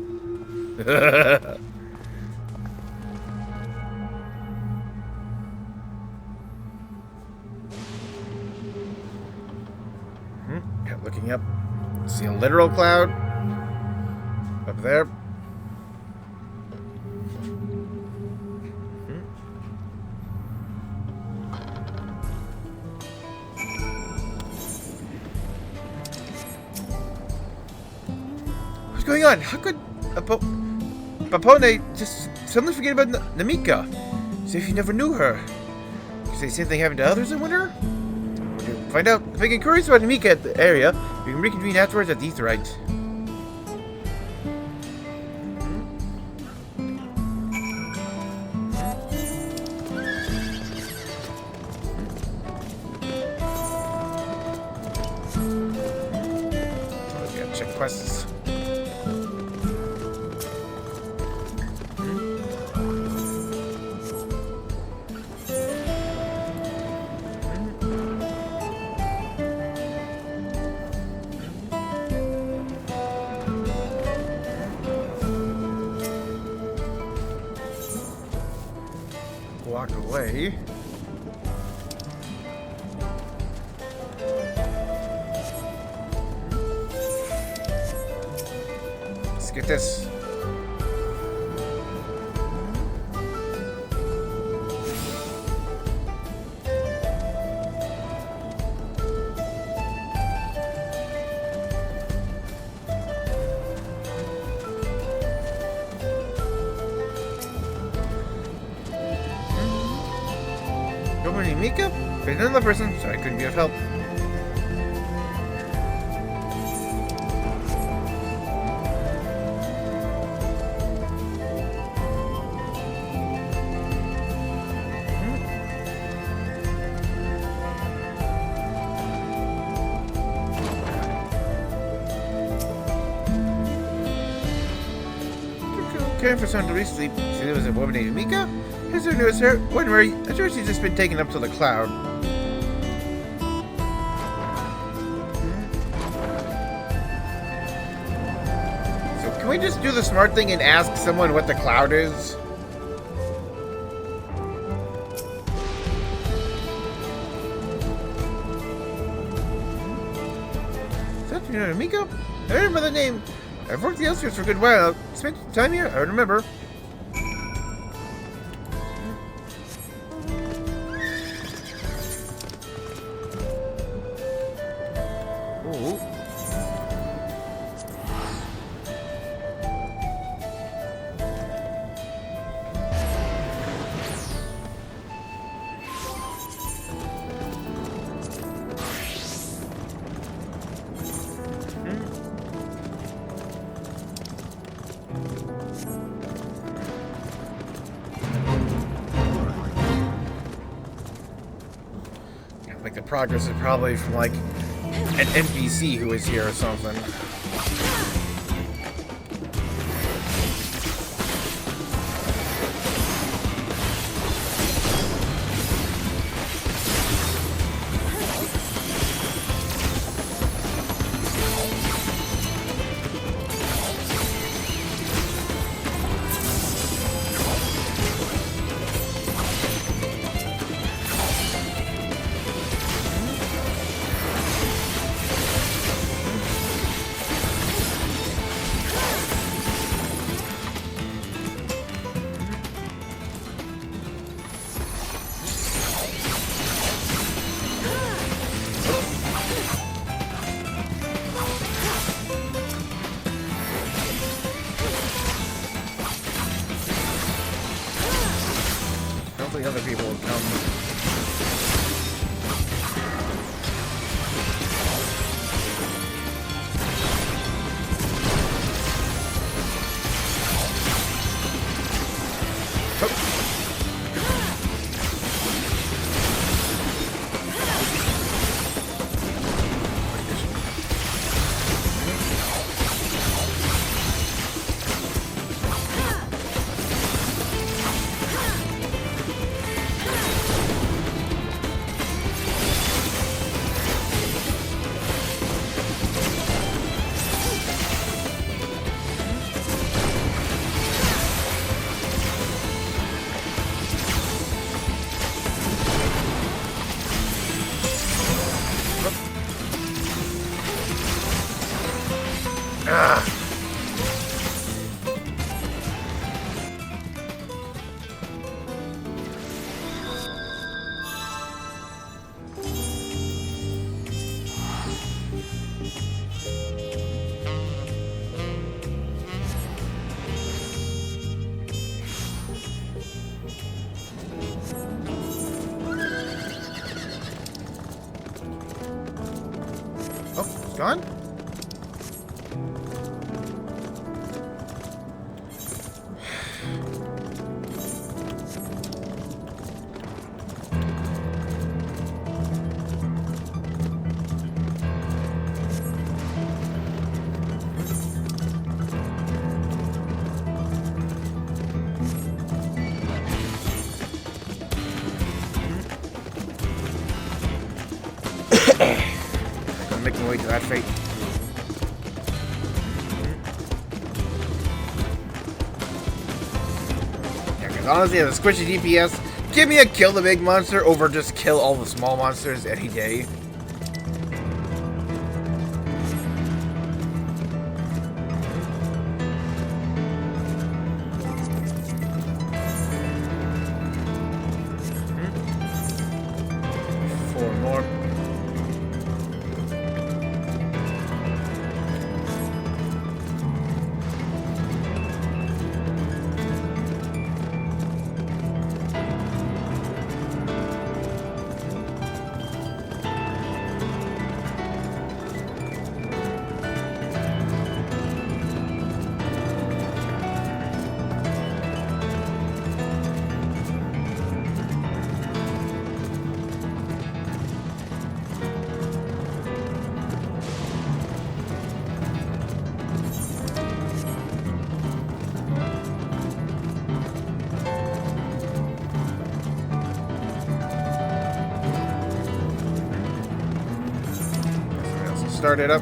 Kept looking up. See a literal cloud up there. What's going on? How could Papone just suddenly forget about Namika? As if you never knew her. Could the same thing happen to others, I wonder? To find out if I get curious about Namika at the area, we can reconvene afterwards at the Aetheryte. Gotta check quests. Walk away. Let's get this. Nobody Mika? But another person, so I couldn't be of help. Caring for someone to re-sleep. See, there was a woman named Mika? Here's her newest hair. Don't worry, I'm sure she's just been taken up to the cloud. So can we just do the smart thing and ask someone what the cloud is? Is that you know Mika? I remember the name. I've worked the outskirts for a good while. Spent time here, I remember. Ooh. Like the progress is probably from like an NPC who is here or something. Hopefully other people will come. Gone? I'm making my way to that fate. Yeah, because honestly, as a squishy DPS, give me a kill the big monster over just kill all the small monsters any day. Four more. Start it up.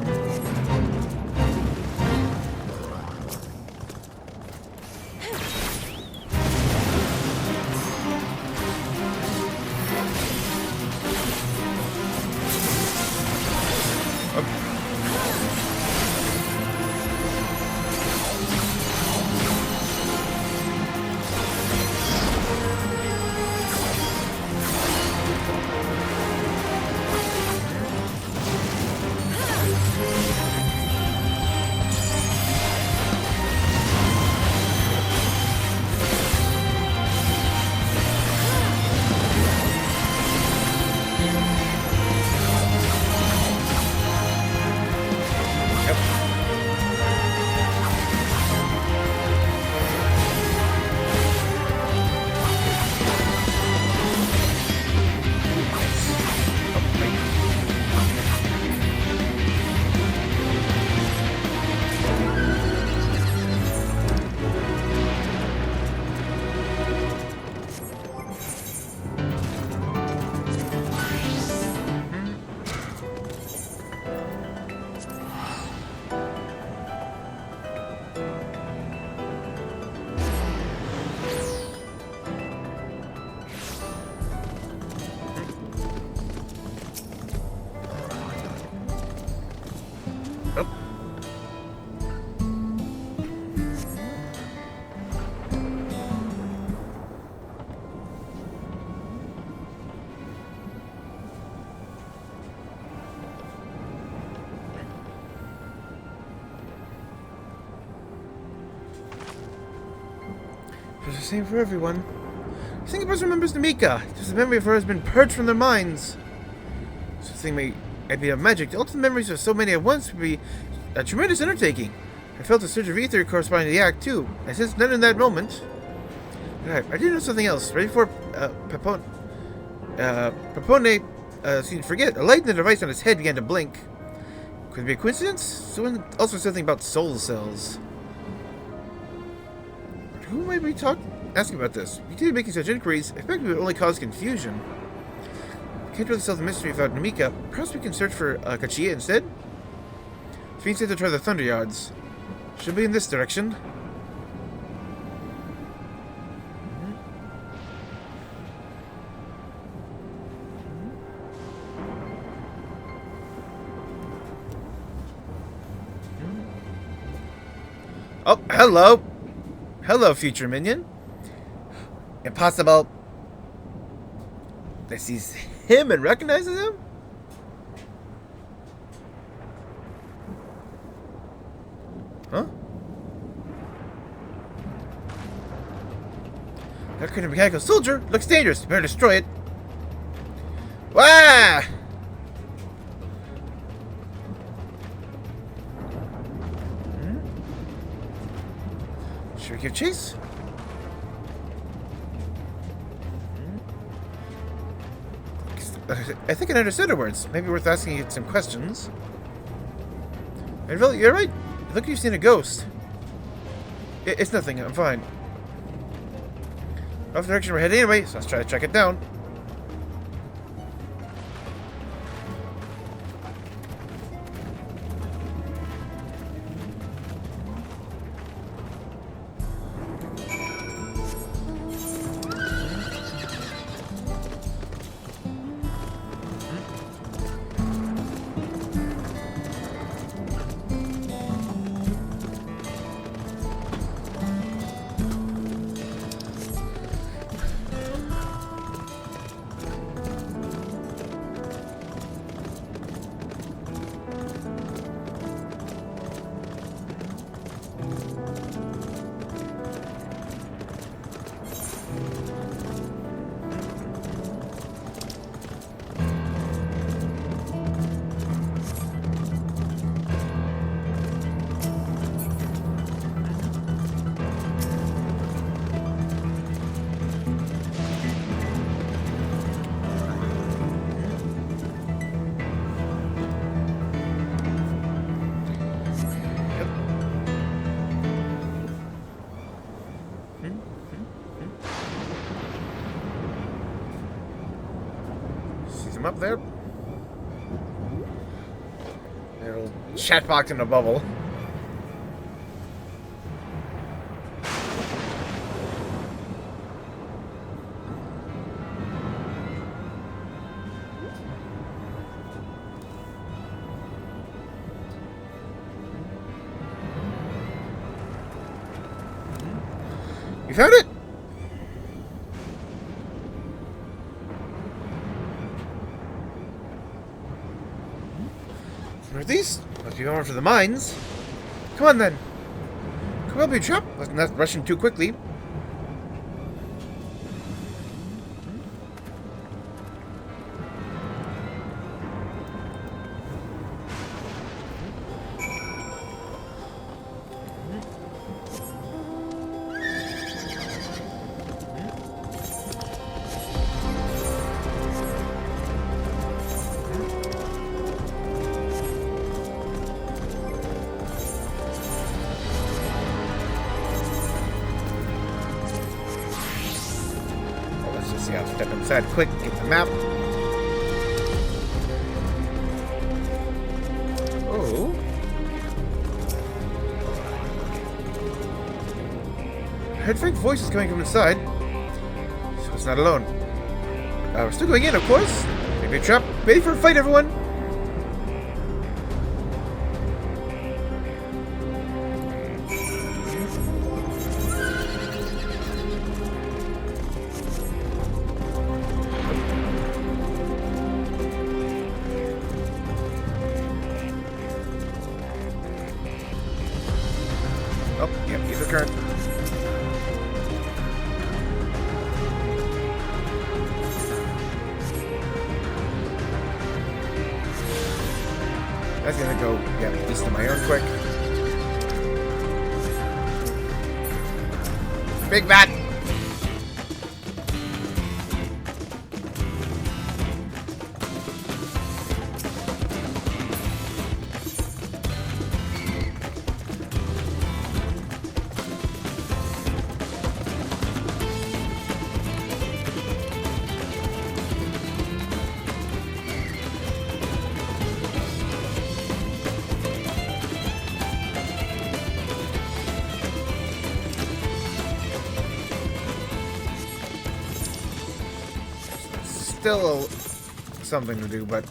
It's the same for everyone. The single person remembers Namika. Just the memory of her has been purged from their minds. So this thing may be a magic. The ultimate memories of so many at once would be a tremendous undertaking. I felt a surge of ether corresponding to the act, too. I sensed none in that moment. Right, I did know something else. Right before Papone seemed to forget, a light in the device on his head began to blink. Could it be a coincidence? Someone also said something about soul cells. Who might be asking about this? If you continue making such inquiries, I expect it would only cause confusion. We can't really solve the mystery without Namika. Perhaps we can search for Kachia instead? Fiend said to try the Thunder Yards. Should be in this direction. Oh, hello. Hello, future minion. Impossible. That sees him and recognizes him? Huh? That kind of mechanical soldier looks dangerous. Better destroy it. Wah! Should we give chase? I think I understood her words. Maybe worth asking you some questions. You're right. Look like you've seen a ghost. It's nothing. I'm fine. Off the direction we're heading anyway, so let's try to track it down. Up there. Little chat box in a bubble. You found it? Northeast? Must be over for the mines. Come on then. Come on, be trapped. Let's not rush in too quickly. I'll step inside quick, get the map. Oh. I heard faint voices coming from inside. So it's not alone. We're still going in, of course. Maybe a trap. Ready for a fight, everyone. Oh, yep, he's a current. gonna go, east of my own quick. Big bat! Still something to do, but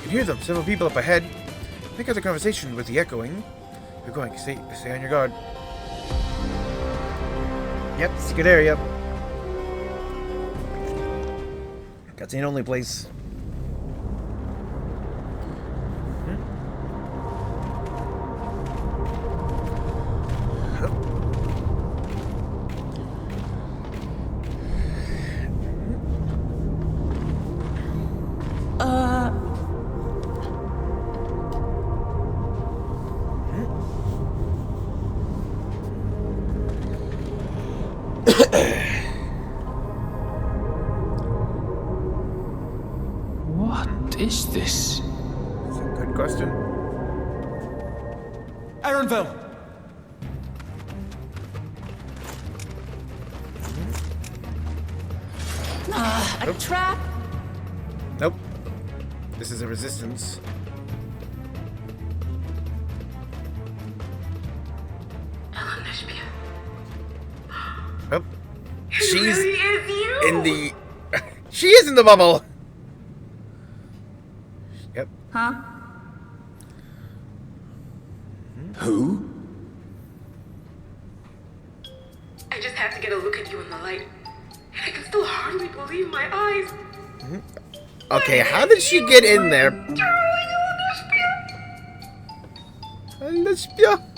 hear them. Several people up ahead. I think I had a conversation with the echoing. You're going. Stay on your guard. Yep, it's a good area. Cutscene only place. What is this? That's a good question. Aaronville! A trap? Nope. This is a resistance. Oh. She's in the... She is in the bubble! Yep. Huh? Who? I just had to get a look at you in the light. And I can still hardly believe my eyes. Okay, how did she get in there?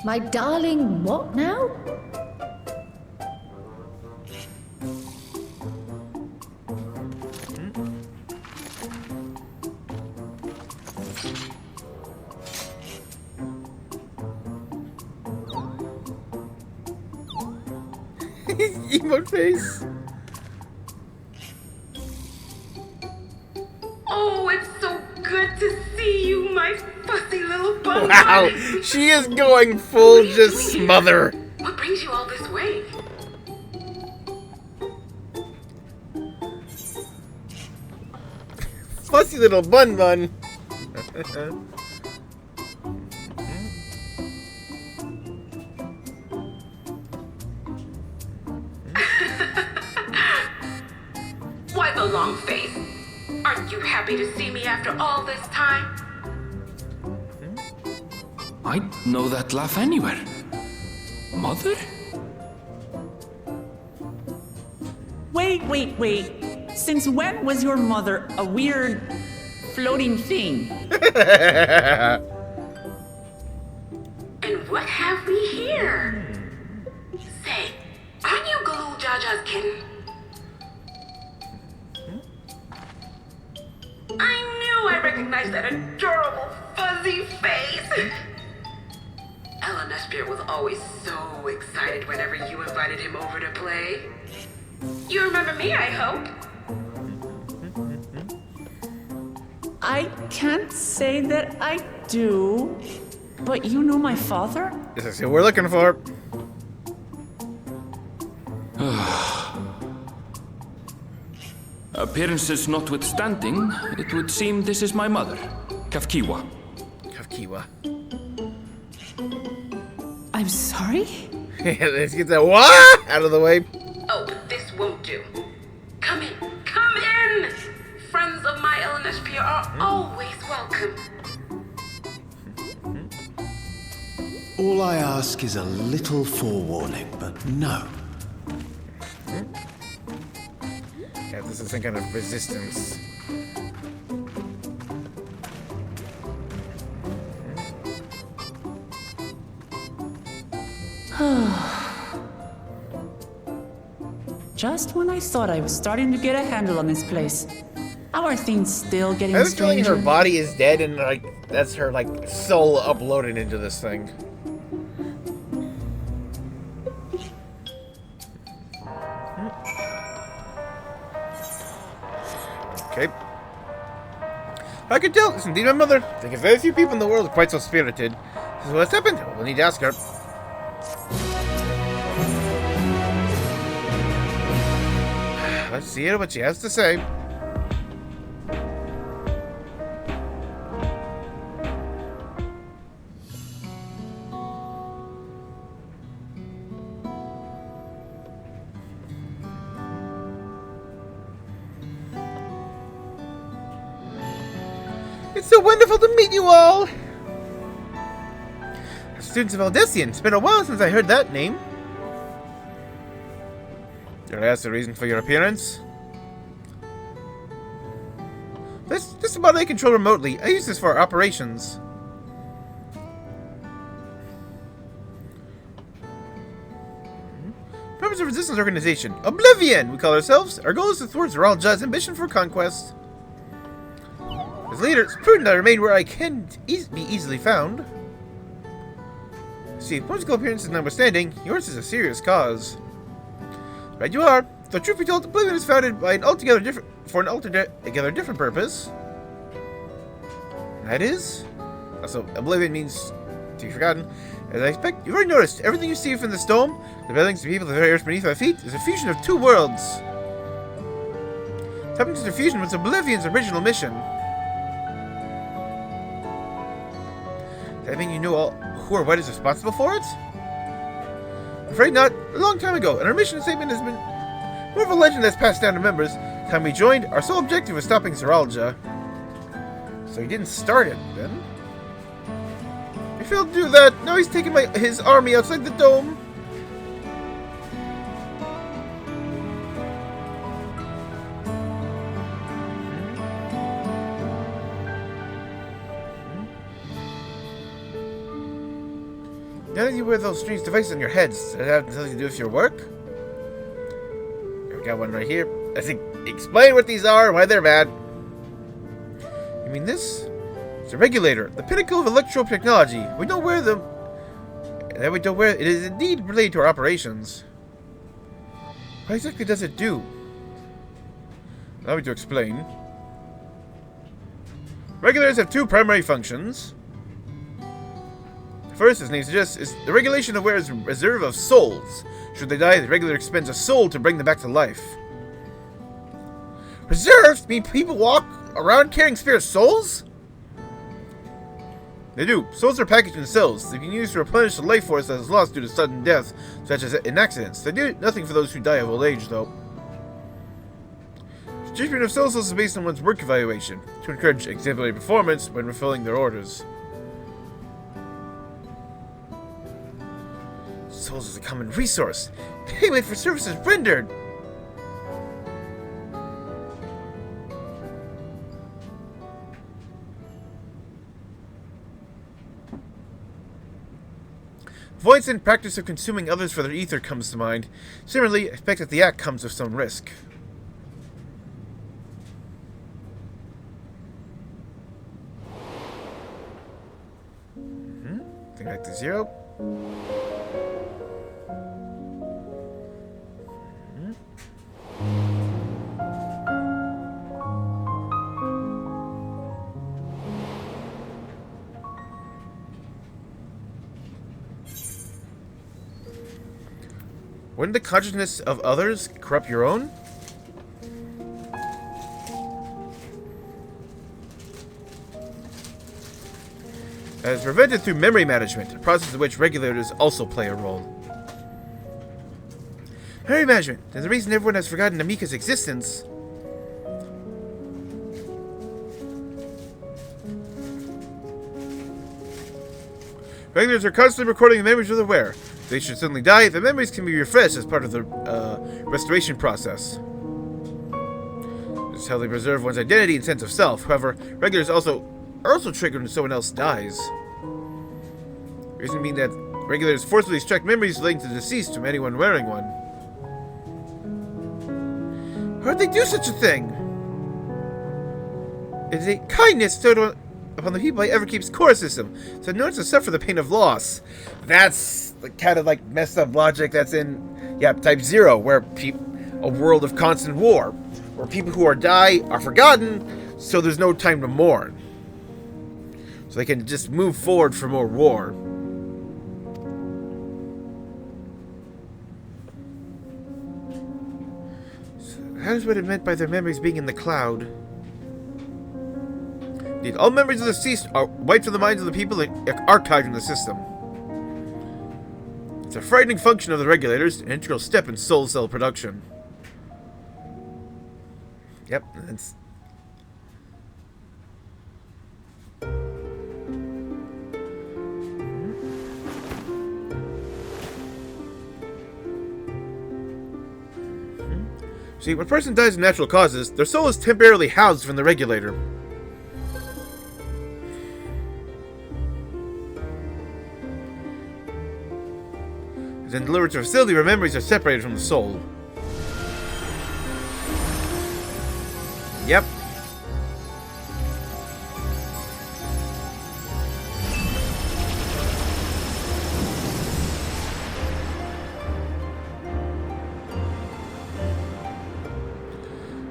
My darling, what now? Emote face. Oh, it's so good to see you, my fussy little bun. Wow, she is going full just smother. What brings you all this way? Fussy little bun bun. Why the long face? Aren't you happy to see me after all this time? I'd know that laugh anywhere. Mother? Wait. Since when was your mother a weird floating thing? And what have we here? Say, aren't you Galul Jaja's kitten? I knew I recognized that adorable fuzzy face. Ella Nespia was always so excited whenever you invited him over to play. You remember me, I hope. I can't say that I do, but you know my father? This is who we're looking for. Appearances notwithstanding, it would seem this is my mother, Kafkiwa. Kafkiwa. I'm sorry? Let's get that what out of the way. Oh, but this won't do. Come in. Come in! Friends of my LNSP are always welcome. All I ask is a little forewarning, but no. Yeah, this is some kind of resistance. Just when I thought I was starting to get a handle on this place, how are things still getting I have a feeling stranger? her body is dead, and like that's her like soul uploaded into this thing. Okay. I could tell it's indeed my mother. I think very few people in the world are quite so spirited. This is what's happened. We'll need to ask her. Let's hear what she has to say. It's so wonderful to meet you all! Students of Aldessian. It's been a while since I heard that name. Did I ask the reason for your appearance? That's just about I control remotely. I use this for operations. Purpose of Resistance Organization. Oblivion, we call ourselves. Our goal is to thwart Zeralja's ambition for conquest. As leader, it's prudent I remain where I can be easily found. See, political appearances notwithstanding, yours is a serious cause. Right you are. The truth be told, Oblivion is founded by an altogether different purpose. That is? Also, Oblivion means to be forgotten. As I expect, you've already noticed, everything you see from this dome, the buildings, the people, the very earth beneath our feet, is a fusion of two worlds. Tapping into the fusion was Oblivion's original mission. I think you know all who or what is responsible for it? I'm afraid not. A long time ago, and our mission statement has been more of a legend that's passed down to members. Time we joined, our sole objective was stopping Zeralja. So he didn't start it, then? He failed to do that. Now he's taking his army outside the dome. Now that you wear those strange devices on your heads, does that have something to do with your work? We got one right here. I think explain what these are and why they're bad. You mean this? It's a regulator, the pinnacle of electro technology. We don't wear them. That we don't wear it is indeed related to our operations. What exactly does it do? Allow me to explain. Regulators have two primary functions. First, as name suggests, is the regulation of where is reserve of souls. Should they die, the regulator expends a soul to bring them back to life. Reserves mean people walk around carrying spare souls? They do. Souls are packaged in cells. They can be used to replenish the life force that is lost due to sudden death, such as in accidents. They do nothing for those who die of old age, though. The treatment of souls is based on one's work evaluation, to encourage exemplary performance when fulfilling their orders. Souls is a common resource. Payment for services rendered. Avoidance and practice of consuming others for their ether comes to mind. Similarly, I expect that the act comes with some risk. Thing back to 0. Wouldn't the consciousness of others corrupt your own? That is prevented through memory management, a process in which regulators also play a role. Memory management is the reason everyone has forgotten Amika's existence. Regulators are constantly recording the memories of the wearer. If they should suddenly die, the memories can be refreshed as part of the restoration process. This is how they preserve one's identity and sense of self. However, regulators are also triggered when someone else dies. It doesn't mean that regulators forcibly extract memories relating to the deceased from anyone wearing one. How would they do such a thing? It is a kindness bestowed upon the people I ever keeps core system, so no one to suffer the pain of loss. That's the kind of like messed up logic that's in Type 0, where a world of constant war, where people who die are forgotten, so there's no time to mourn. So they can just move forward for more war. So that is what it meant by their memories being in the cloud. Indeed, all memories of the deceased are wiped from the minds of the people and archived in the system. It's a frightening function of the regulators, an integral step in soul cell production. Yep, that's... See, when a person dies of natural causes, their soul is temporarily housed from the regulator. Then delivered to a facility where memories are separated from the soul. Yep.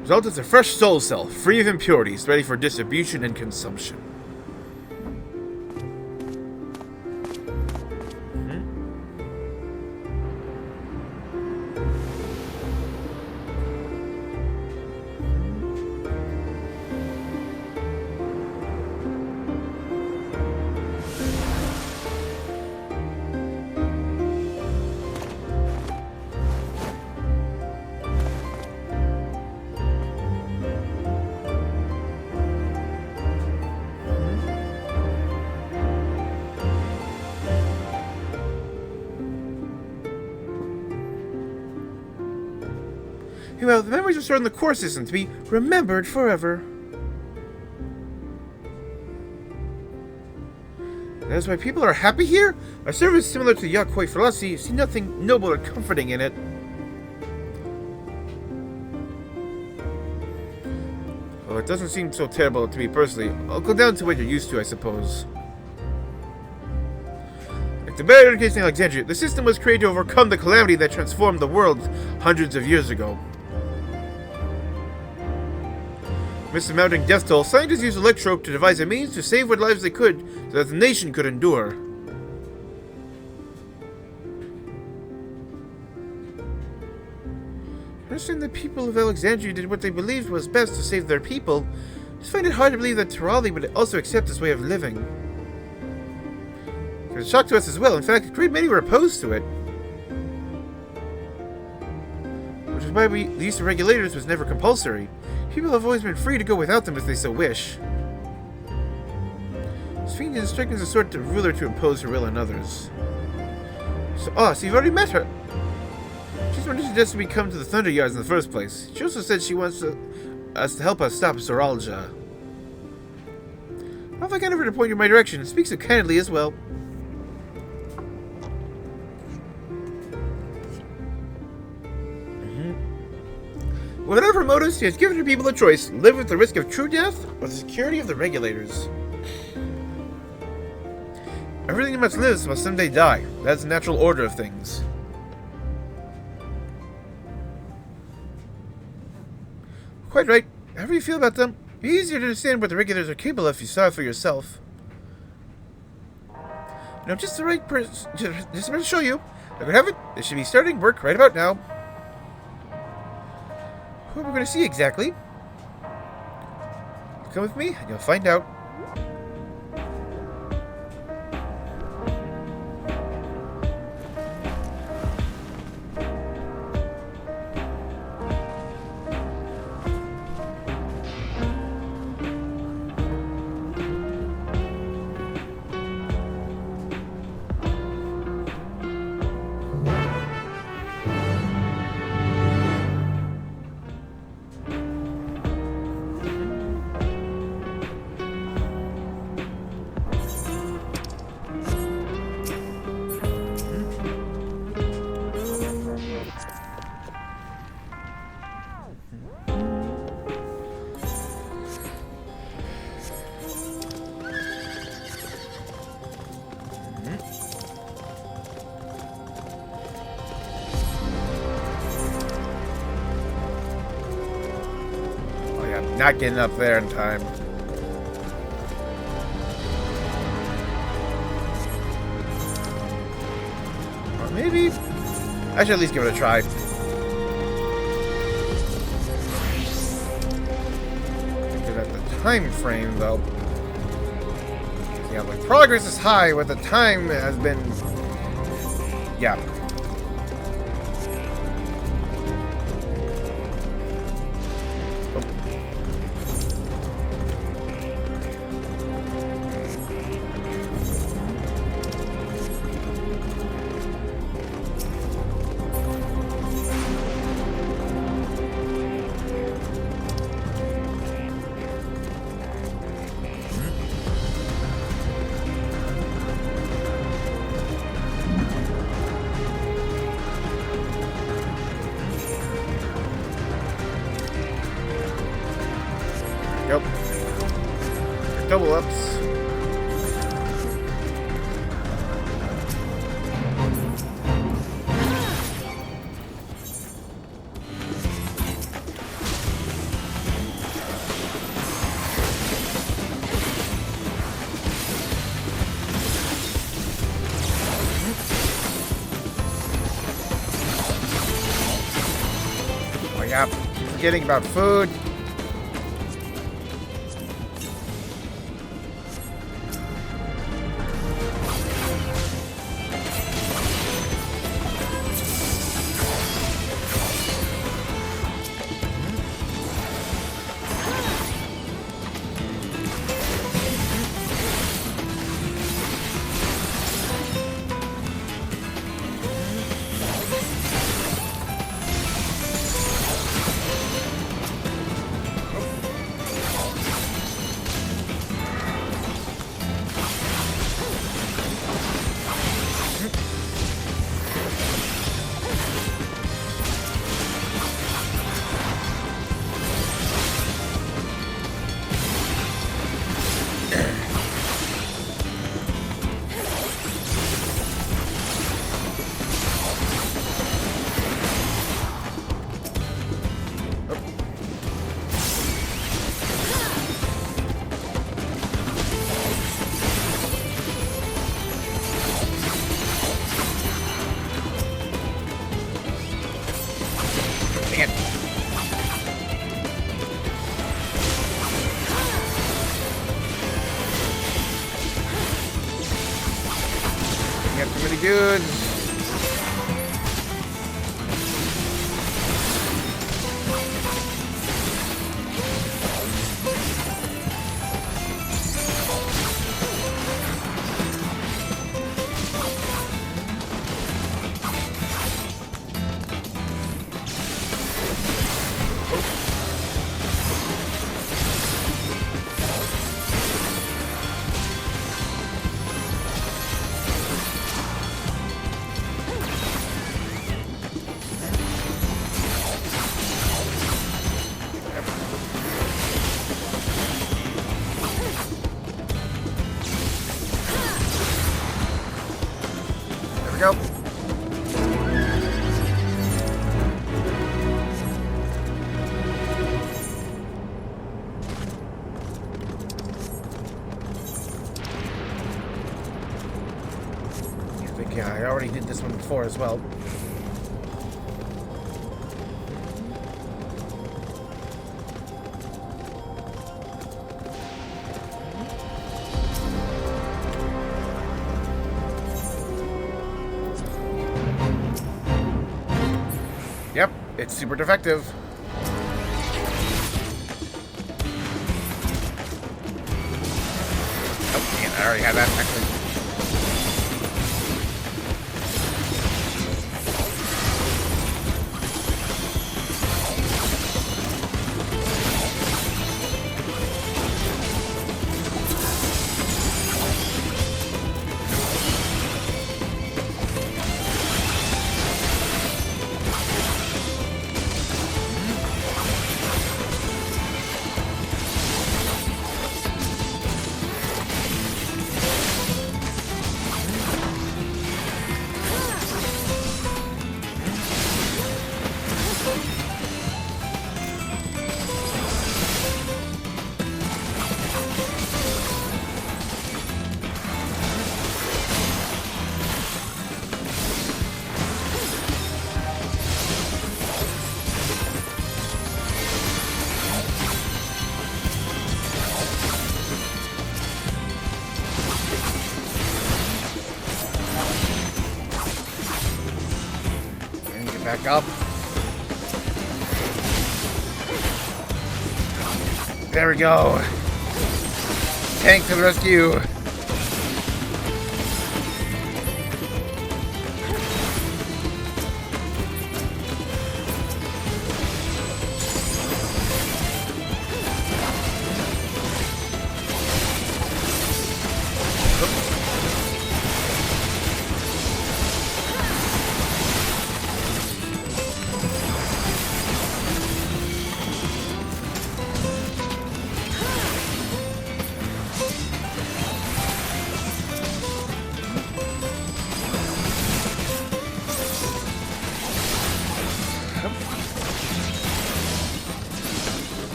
Result is a fresh soul cell, free of impurities, ready for distribution and consumption. Well, the memories are stored in the core system to be remembered forever. That is why people are happy here? Our service is similar to the Yakuoi philosophy. You see nothing noble or comforting in it. Well, it doesn't seem so terrible to me personally. I'll go down to what you're used to, I suppose. Like the barrier encasing Alexandria, the system was created to overcome the calamity that transformed the world hundreds of years ago. Amidst the mounting death toll, scientists used Electrope to devise a means to save what lives they could so that the nation could endure. I understand the people of Alexandria did what they believed was best to save their people. I just find it hard to believe that Tural would also accept this way of living. It was a shock to us as well. In fact, a great many were opposed to it. Which is why the use of regulators was never compulsory. People have always been free to go without them if they so wish. Sphinx is striking as a sort of ruler to impose her will on others. So you've already met her. She's one who suggested we come to the Thunder Yards in the first place. She also said she wants us to help us stop Zoralja. Well, if I can ever to point you in my direction, and speak so candidly as well. Whatever her motives, she has given her people a choice: live with the risk of true death or the security of the regulators. Everything that must live must someday die. That's the natural order of things. Quite right. However you feel about them, it'd be easier to understand what the regulators are capable of if you saw it for yourself. You know, just the right person. Just to show you. I could have it. They should be starting work right about now. Who are we going to see exactly? Come with me, and you'll find out. not getting up there in time. Or maybe I should at least give it a try. Give that the time frame though. Yeah, the progress is high, but the time has been, yeah. Yep. Double ups. Oh yeah, forgetting about food. Pretty good. Go. Yeah, I already did this one before as well. Yep, it's super defective. Oh, man, I already had that, actually. Back up. There we go. Tank to the rescue.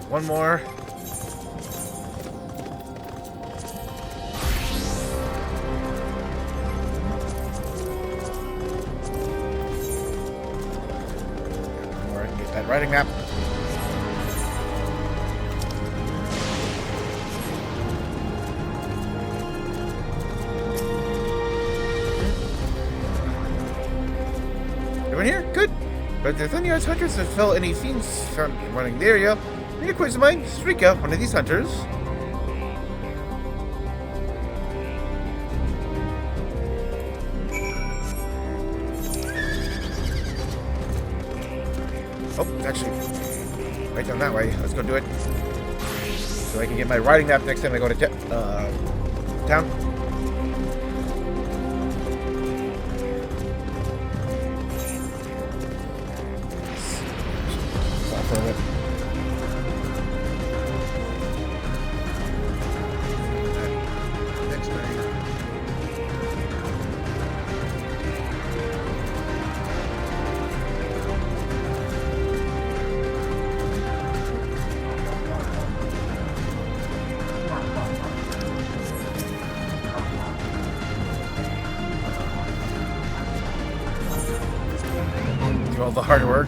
One more. All right, get that writing map. Everyone here? Good. But the Thunder's hunters have felt any fiends found running the area. Any acquaintance of mine? Srika, one of these hunters. Oh, it's actually right down that way. Let's go do it. So I can get my riding map next time I go to town. Stop for a bit. Do all the hard work.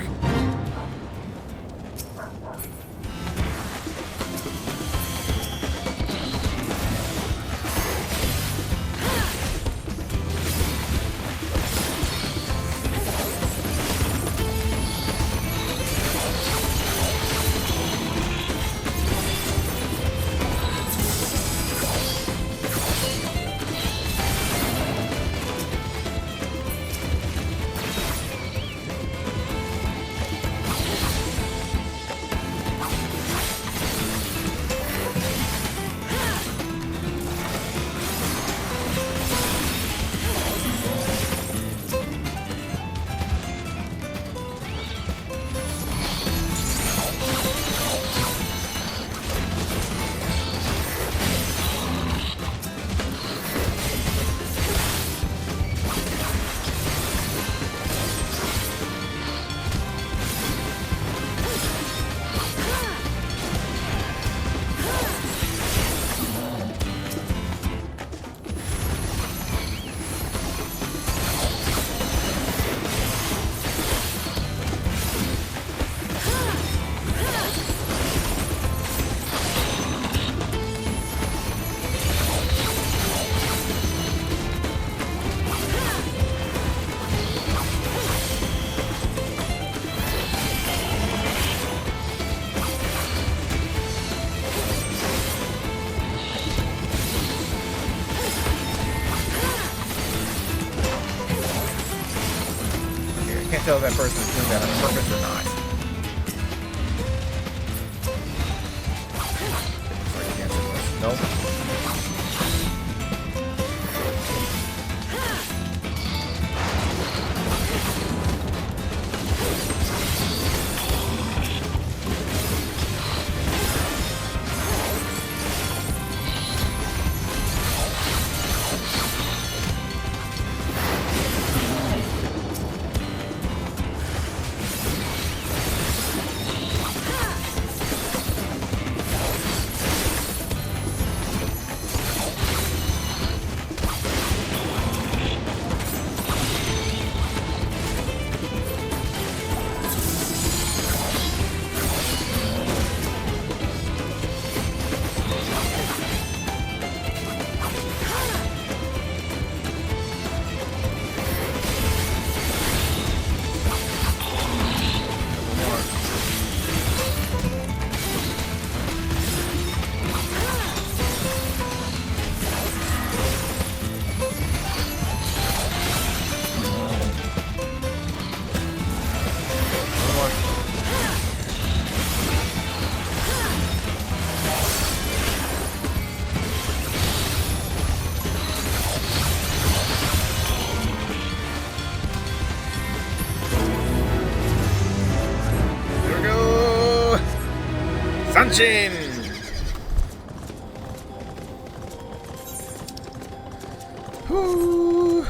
Can't tell if that person's doing that on purpose or not. Nope. punching! Whoo!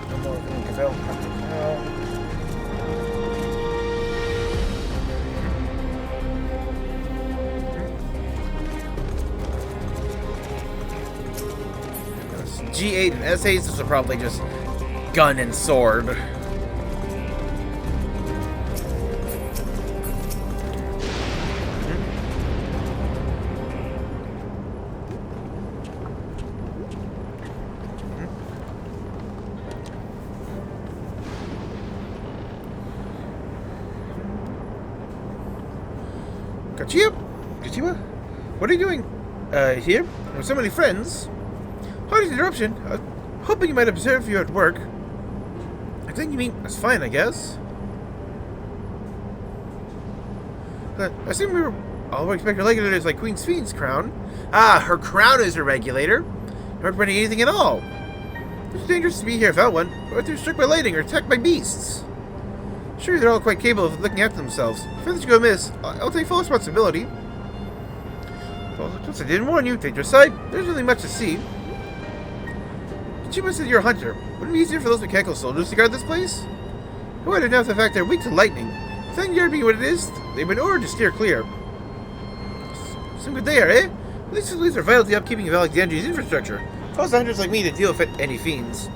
No more Cavell. G8 and S8s, this are probably just gun and sword. Kachia? What are you doing? Here? With so many friends? Hard interruption. Hoping you might observe you at work. I think you mean that's fine, I guess. I assume we were all expect her regulators like Queen Sphinx's crown. Ah, her crown is her regulator. Not running anything at all. It's dangerous to be here without one, or if they're struck by lightning or attacked by beasts. Sure, they're all quite capable of looking after themselves. If anything go amiss, I'll take full responsibility. Well, since I didn't warn you, take your side. There's really much to see. Kachima said you're a hunter. Wouldn't it be easier for those mechanical soldiers to guard this place? Who would have known the fact they're weak to lightning? Thank you being what it is, they've been ordered to steer clear. Some good day, eh? These facilities are vital to the upkeeping of Alexandria's infrastructure. Cause hunters like me to deal with any fiends.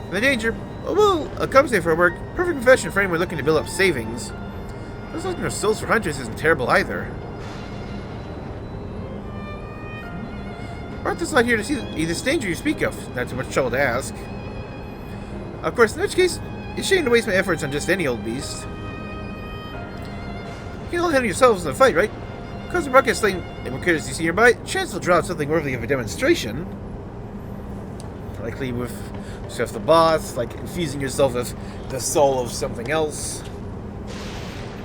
And the danger, well, a compensate for our work. Perfect profession for anyone looking to build up savings. Those looking for souls for hunters isn't terrible either. Arthur's not here to see this danger you speak of. Not too much trouble to ask. Of course, in which case, it's shame to waste my efforts on just any old beast. You can all handle yourselves in the fight, right? Because the rocket slain anyone courtesy see nearby, chance will draw out something worthy of a demonstration. Likely with stuff the boss, like infusing yourself with the soul of something else.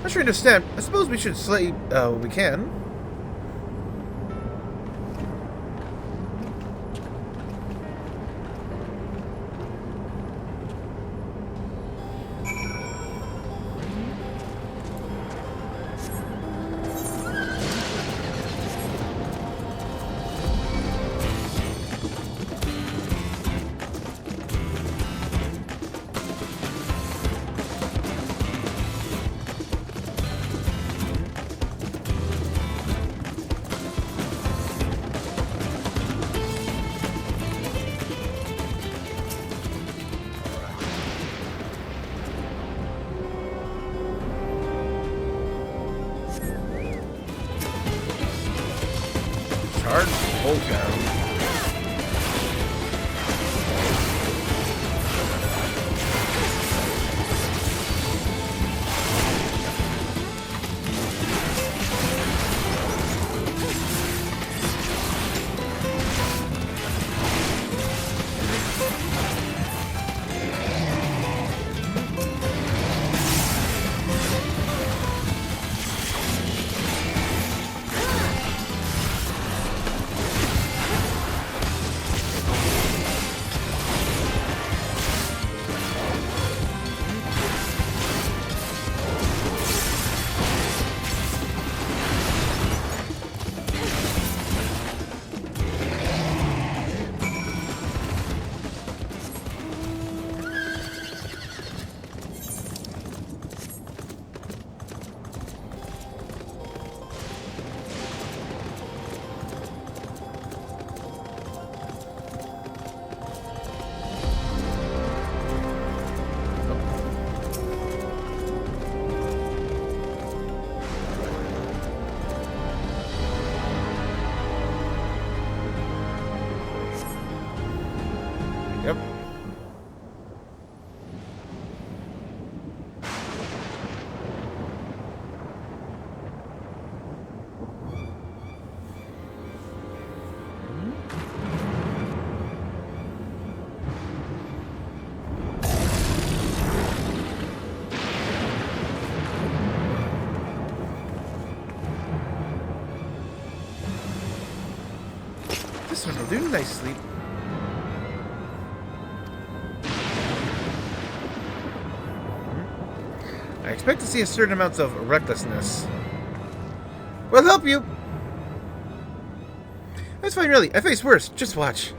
Not sure I understand. I suppose we should slay what we can. Charge, hold down. Yep. This one will do nicely. I expect to see a certain amount of recklessness. We'll help you! That's fine, really. I face worse. Just watch.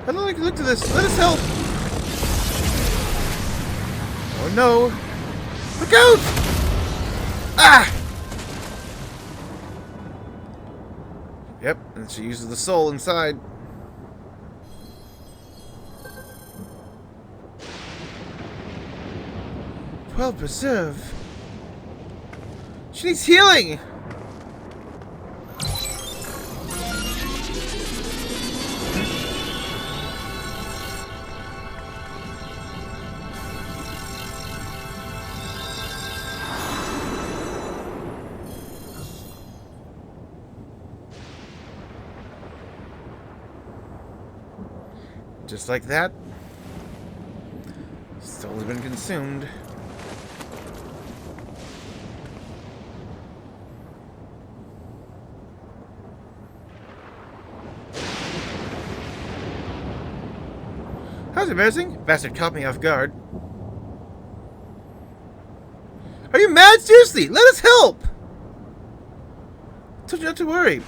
I don't like to look to this. Let us help! Oh no! Look out! Ah! Yep, and she uses the soul inside. Well preserved. She needs healing! Just like that. It's totally been consumed. How's embarrassing? Bastard caught me off guard. Are you mad? Seriously, let us help! I told you not to worry.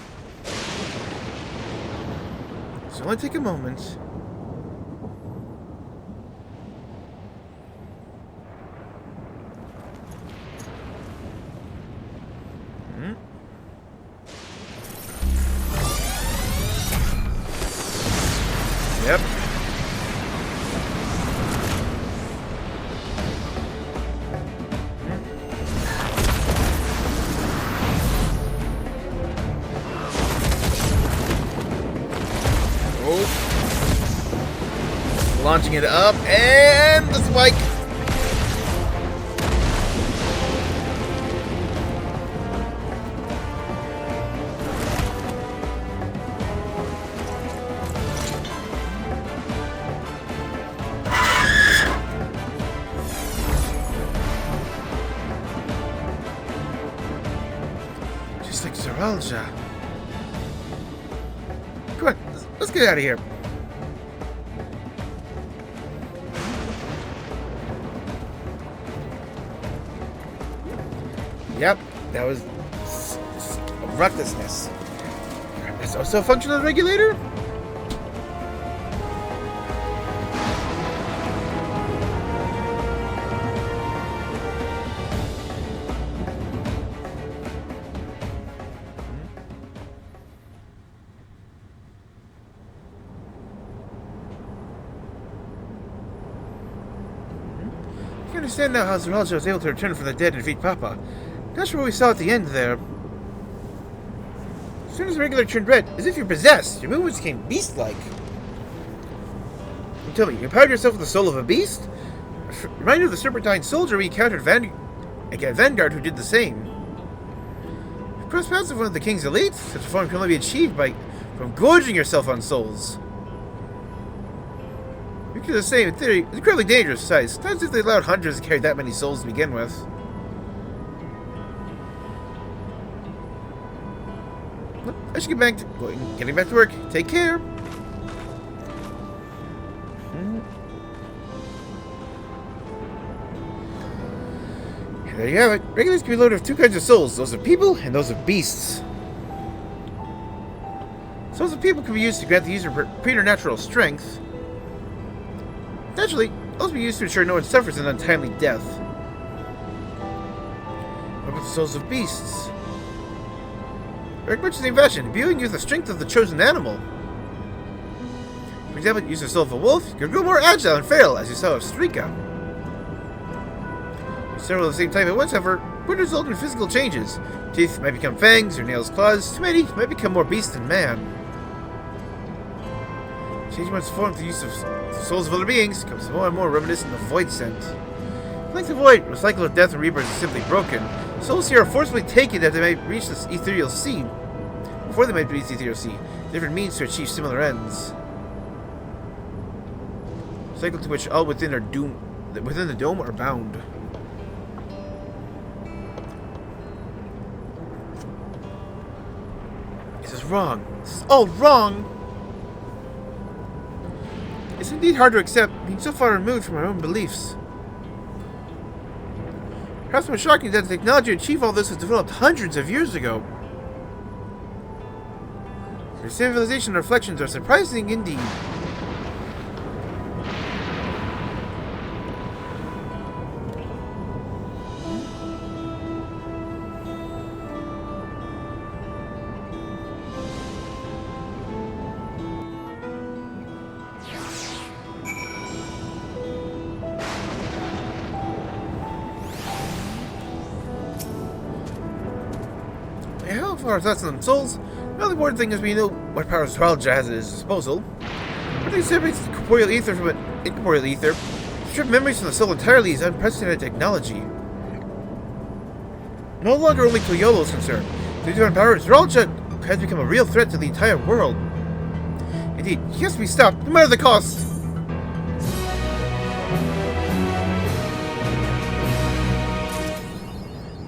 So only take a moment. Yep. Oh. Launching it up, and the spike. Just like Zeralja. Come on, let's get out of here. Yep, that was recklessness. That's also a functional regulator? You understand now how Zeralja was able to return from the dead and defeat Papa. Not sure what we saw at the end there. As soon as the regulator turned red, as if you're possessed, your movements became beast-like. You tell me, you empowered yourself with the soul of a beast? Reminder of the serpentine soldier we encountered Vanguard who did the same. You crossed paths with one of the king's elites? Such a form can only be achieved from gorging yourself on souls. You could do the same in theory. It's incredibly dangerous, besides. Not as if they allowed hunters to carry that many souls to begin with. I should get getting back to work. Take care. And there you have it. Regulars can be loaded with two kinds of souls. Those of people and those of beasts. Souls of people can be used to grant the user preternatural strength. Naturally, also be used to ensure no one suffers an untimely death. What about the souls of beasts? Very much the same fashion, imbuing you with the strength of the chosen animal. For example, use the soul of a wolf, you can grow more agile and feral, as you saw with Strika. Several of the same type at once, however, would result in physical changes. Teeth might become fangs, or nails claws. Too many might become more beast than man. Changing one's form through the use of souls of other beings becomes more and more reminiscent of void scent. Like the void, the cycle of death and rebirth is simply broken. Souls here are forcibly taken that they might reach this ethereal sea. Before they might reach the ethereal sea, different means to achieve similar ends. A cycle to which all within are doomed within the dome are bound. This is wrong. This is all wrong. It's indeed hard to accept, being so far removed from our own beliefs. Perhaps more shocking that the technology to achieve all this was developed hundreds of years ago. Your civilization reflections are surprising indeed. I have our thoughts on souls. The only important thing is we know what powers Tural has at his disposal. What thing separates the corporeal ether from an incorporeal ether? To strip memories from the soul entirely is unprecedented technology. No longer only Toyolo is concerned. The divine power Tural has become a real threat to the entire world. Indeed, he has to be stopped, no matter the cost.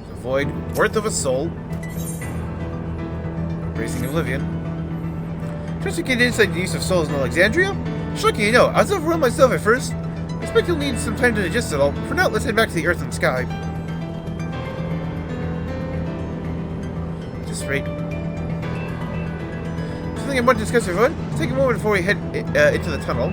The void, worth of a soul. Embracing Oblivion. Trust you get insight to the use of souls in Alexandria? Shocking, you know. I was overwhelmed myself at first. I expect you'll need some time to digest it all. For now, let's head back to the earth and sky. At this rate. Something I want to discuss with everyone. Let's take a moment before we head into the tunnel.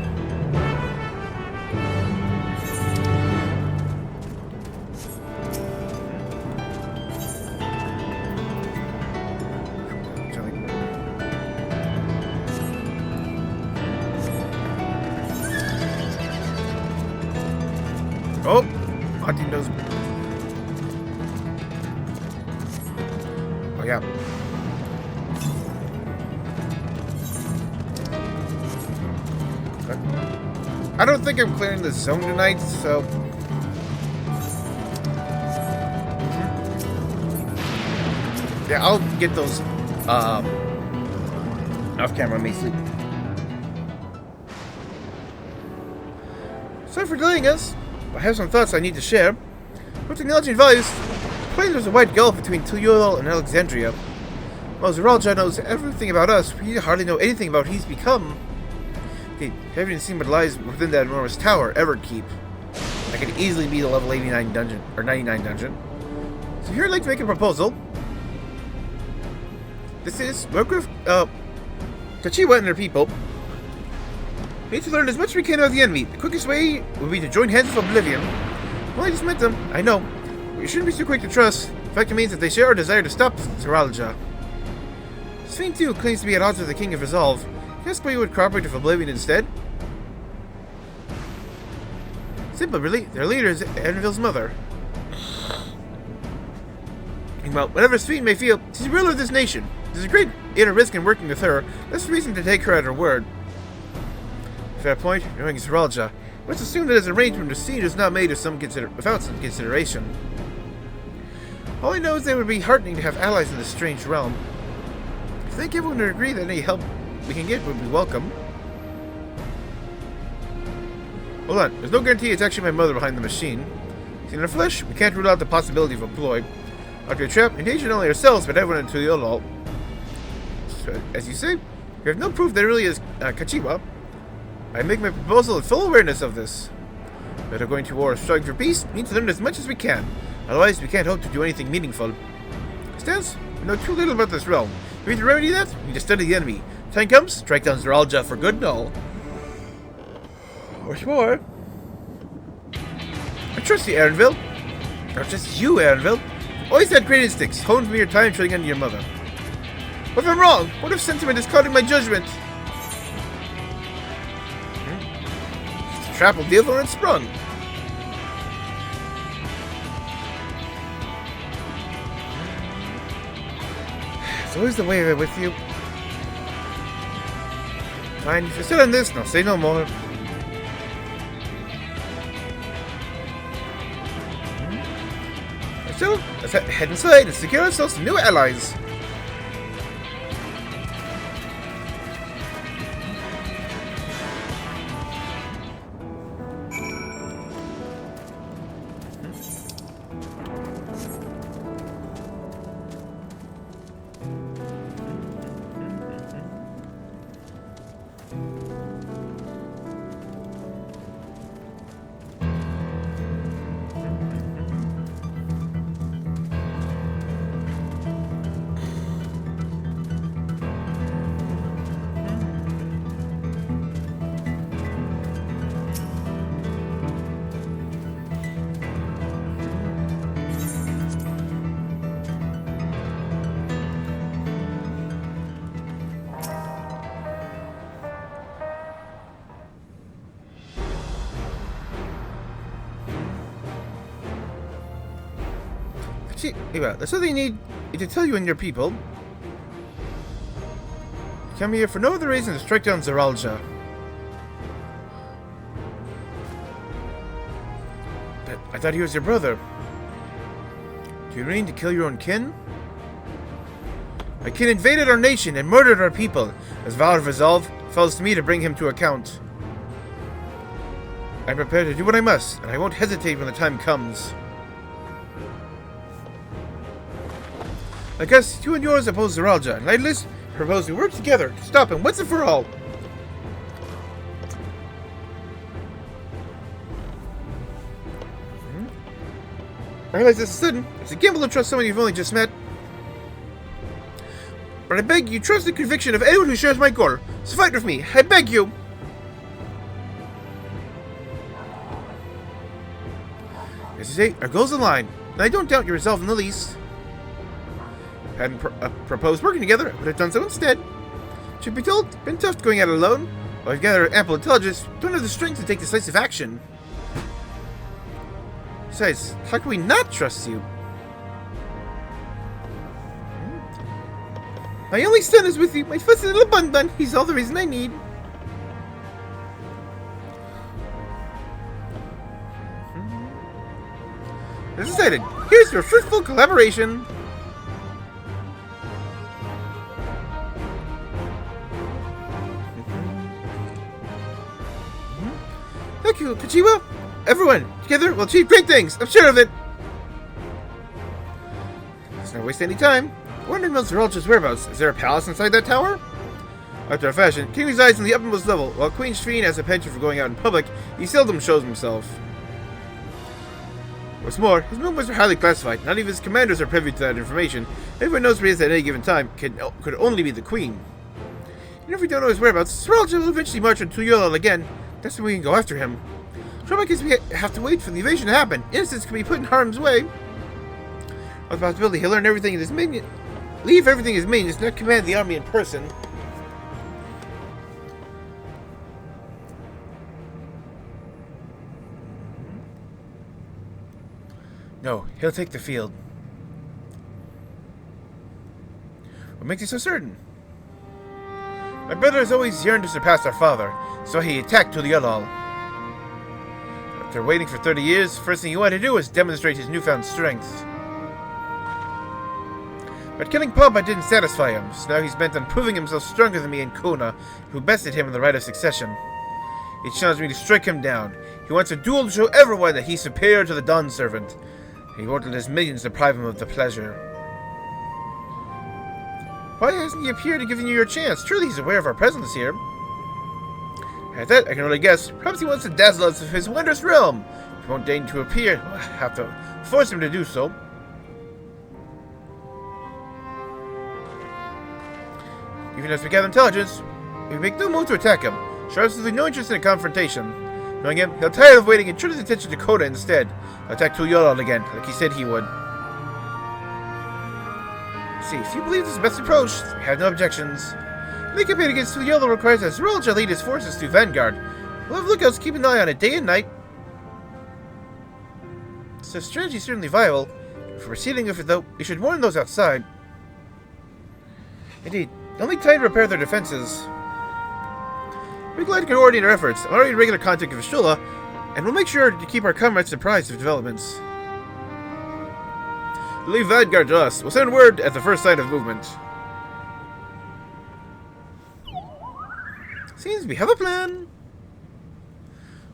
Oh, hunting those. Oh yeah. Okay. I don't think I'm clearing the zone tonight, so. Yeah, I'll get those off camera, Macy. Sorry for delaying us. I have some thoughts I need to share. With technology and values, plainly there's a wide gulf between Tural and Alexandria. While Tural knows everything about us, we hardly know anything about who he's become. Okay, haven't even seen what lies within that enormous tower, Everkeep. I could easily be the level 89 dungeon, or 99 dungeon. So here I'd like to make a proposal. This is, work with, Kachiwa and their people. We need to learn as much as we can about the enemy. The quickest way would be to join hands with Oblivion. Well, I just met them, I know. But you shouldn't be too quick to trust. In fact, it means that they share our desire to stop Turalja. Sphene, too, claims to be at odds with the King of Resolve. Guess we would cooperate with Oblivion instead. Simple, really. Their leader is Anvil's mother. Well, whatever Sphene may feel, she's the ruler of this nation. There's a great inner risk in working with her. That's the reason to take her at her word. Fair point. Knowing Turalja, let's assume that his arrangement with siege is not made without some consideration. All I know is that it would be heartening to have allies in this strange realm. I think everyone would agree that any help we can get would be welcome. Hold on, there's no guarantee it's actually my mother behind the machine. Seen in the flesh, we can't rule out the possibility of a ploy. After a trap, endanger not only ourselves, but everyone in Tural. So, as you say, we have no proof that it really is Kachiwa. I make my proposal in full awareness of this. Better going to war or striving for peace, we need to learn as much as we can. Otherwise, we can't hope to do anything meaningful. Stance, we know too little about this realm. We need to remedy that, we need to study the enemy. Time comes, strike down Turalja for good and all. What's more, I trust you, Anvil. Not just you, Anvil. Always had great instincts, honed from your time trading under your mother. What if I'm wrong? What if sentiment is clouding my judgment? The trap will deal when it's sprung. It's always the way of it with you. Fine, if you're still on this, I'll say no more. So, let's head inside and secure ourselves some new allies. There's something I need to tell you and your people. You come here for no other reason to strike down Zeralja. But I thought he was your brother. Do you mean to kill your own kin? My kin invaded our nation and murdered our people. As vow of resolve, it falls to me to bring him to account. I'm prepared to do what I must, and I won't hesitate when the time comes. I guess you and yours oppose Zeralja, and I propose we work together to stop him once and for all. I realize this is sudden. It's a gamble to trust someone you've only just met. But I beg you trust the conviction of anyone who shares my goal. So fight with me. I beg you. As you say, our goals align, and I don't doubt your resolve in the least. Hadn't proposed working together, I would have done so instead. Should be told, it's been tough going at it alone. While I've gathered ample intelligence, don't have the strength to take decisive action. Besides, how can we not trust you? My only son is with you. My fussy little bun-bun. He's all the reason I need. As decided, here's your fruitful collaboration. Thank you, Kachiwa. Everyone, together we'll achieve great things. I'm sure of it. Let's not waste any time. Wondering about Zeralja's whereabouts. Is there a palace inside that tower? After a fashion, King resides in the uppermost level, while Queen Shveen has a penchant for going out in public. He seldom shows himself. What's more, his movements are highly classified. Not even his commanders are privy to that information. Everyone knows where he is at any given time. Could only be the Queen. Even if we don't know his whereabouts, Zeralja will eventually march on Tural again. That's when we can go after him. Drawback is we have to wait for the invasion to happen. Innocents can be put in harm's way. On the possibility he'll learn everything in his minion. Leave everything in his minions, not command the army in person. No, he'll take the field. What makes you so certain? My brother has always yearned to surpass our father, so he attacked Tural. After waiting for 30 years, the first thing he wanted to do was demonstrate his newfound strength. But killing Papa didn't satisfy him, so now he's bent on proving himself stronger than me and Kona, who bested him in the right of succession. He challenged me to strike him down. He wants a duel to show everyone that he's superior to the Dawn Servant. He won't let his minions deprive him of the pleasure. Why hasn't he appeared to give you your chance? Truly he's aware of our presence here. At that, I can only guess. Perhaps he wants to dazzle us with his wondrous realm. If he won't deign to appear, we'll have to force him to do so. Even as we gather intelligence, we make no move to attack him. Show absolutely no interest in a confrontation. Knowing him, he'll tire of waiting and turn his attention to Kona instead. Attack Tural again, like he said he would. See, if you believe this is the best approach, I have no objections. The campaign against Tural requires that Zeralja lead his forces through Vanguard. We'll have lookouts to keep an eye on it day and night. So strategy is certainly viable. If we're proceeding with it though, we should warn those outside. Indeed, they'll need time to repair their defenses. We're glad to coordinate our efforts. I'm already in regular contact with Vishula, and we'll make sure to keep our comrades apprised of developments. Leave Vanguard to us. We'll send word at the first sign of movement. Seems we have a plan.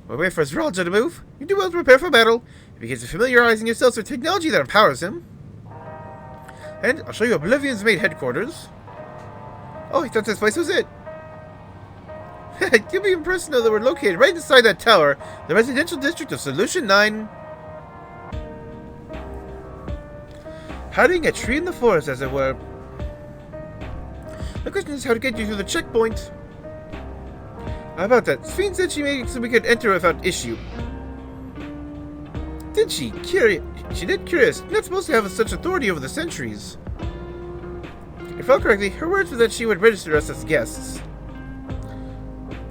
We'll wait for Zeralja to move. You do well to prepare for battle. It begins with familiarizing yourselves with technology that empowers him. And I'll show you Oblivion's main headquarters. Oh, I thought this place was it. You'll be impressed to know that we're located right inside that tower, the residential district of Solution 9. Hiding a tree in the forest, as it were. The question is how to get you through the checkpoint. How about that? Sphene said she made it so we could enter without issue. Did she? Curious. She did curious. You're not supposed to have such authority over the sentries. If I felt correctly, her words were that she would register us as guests.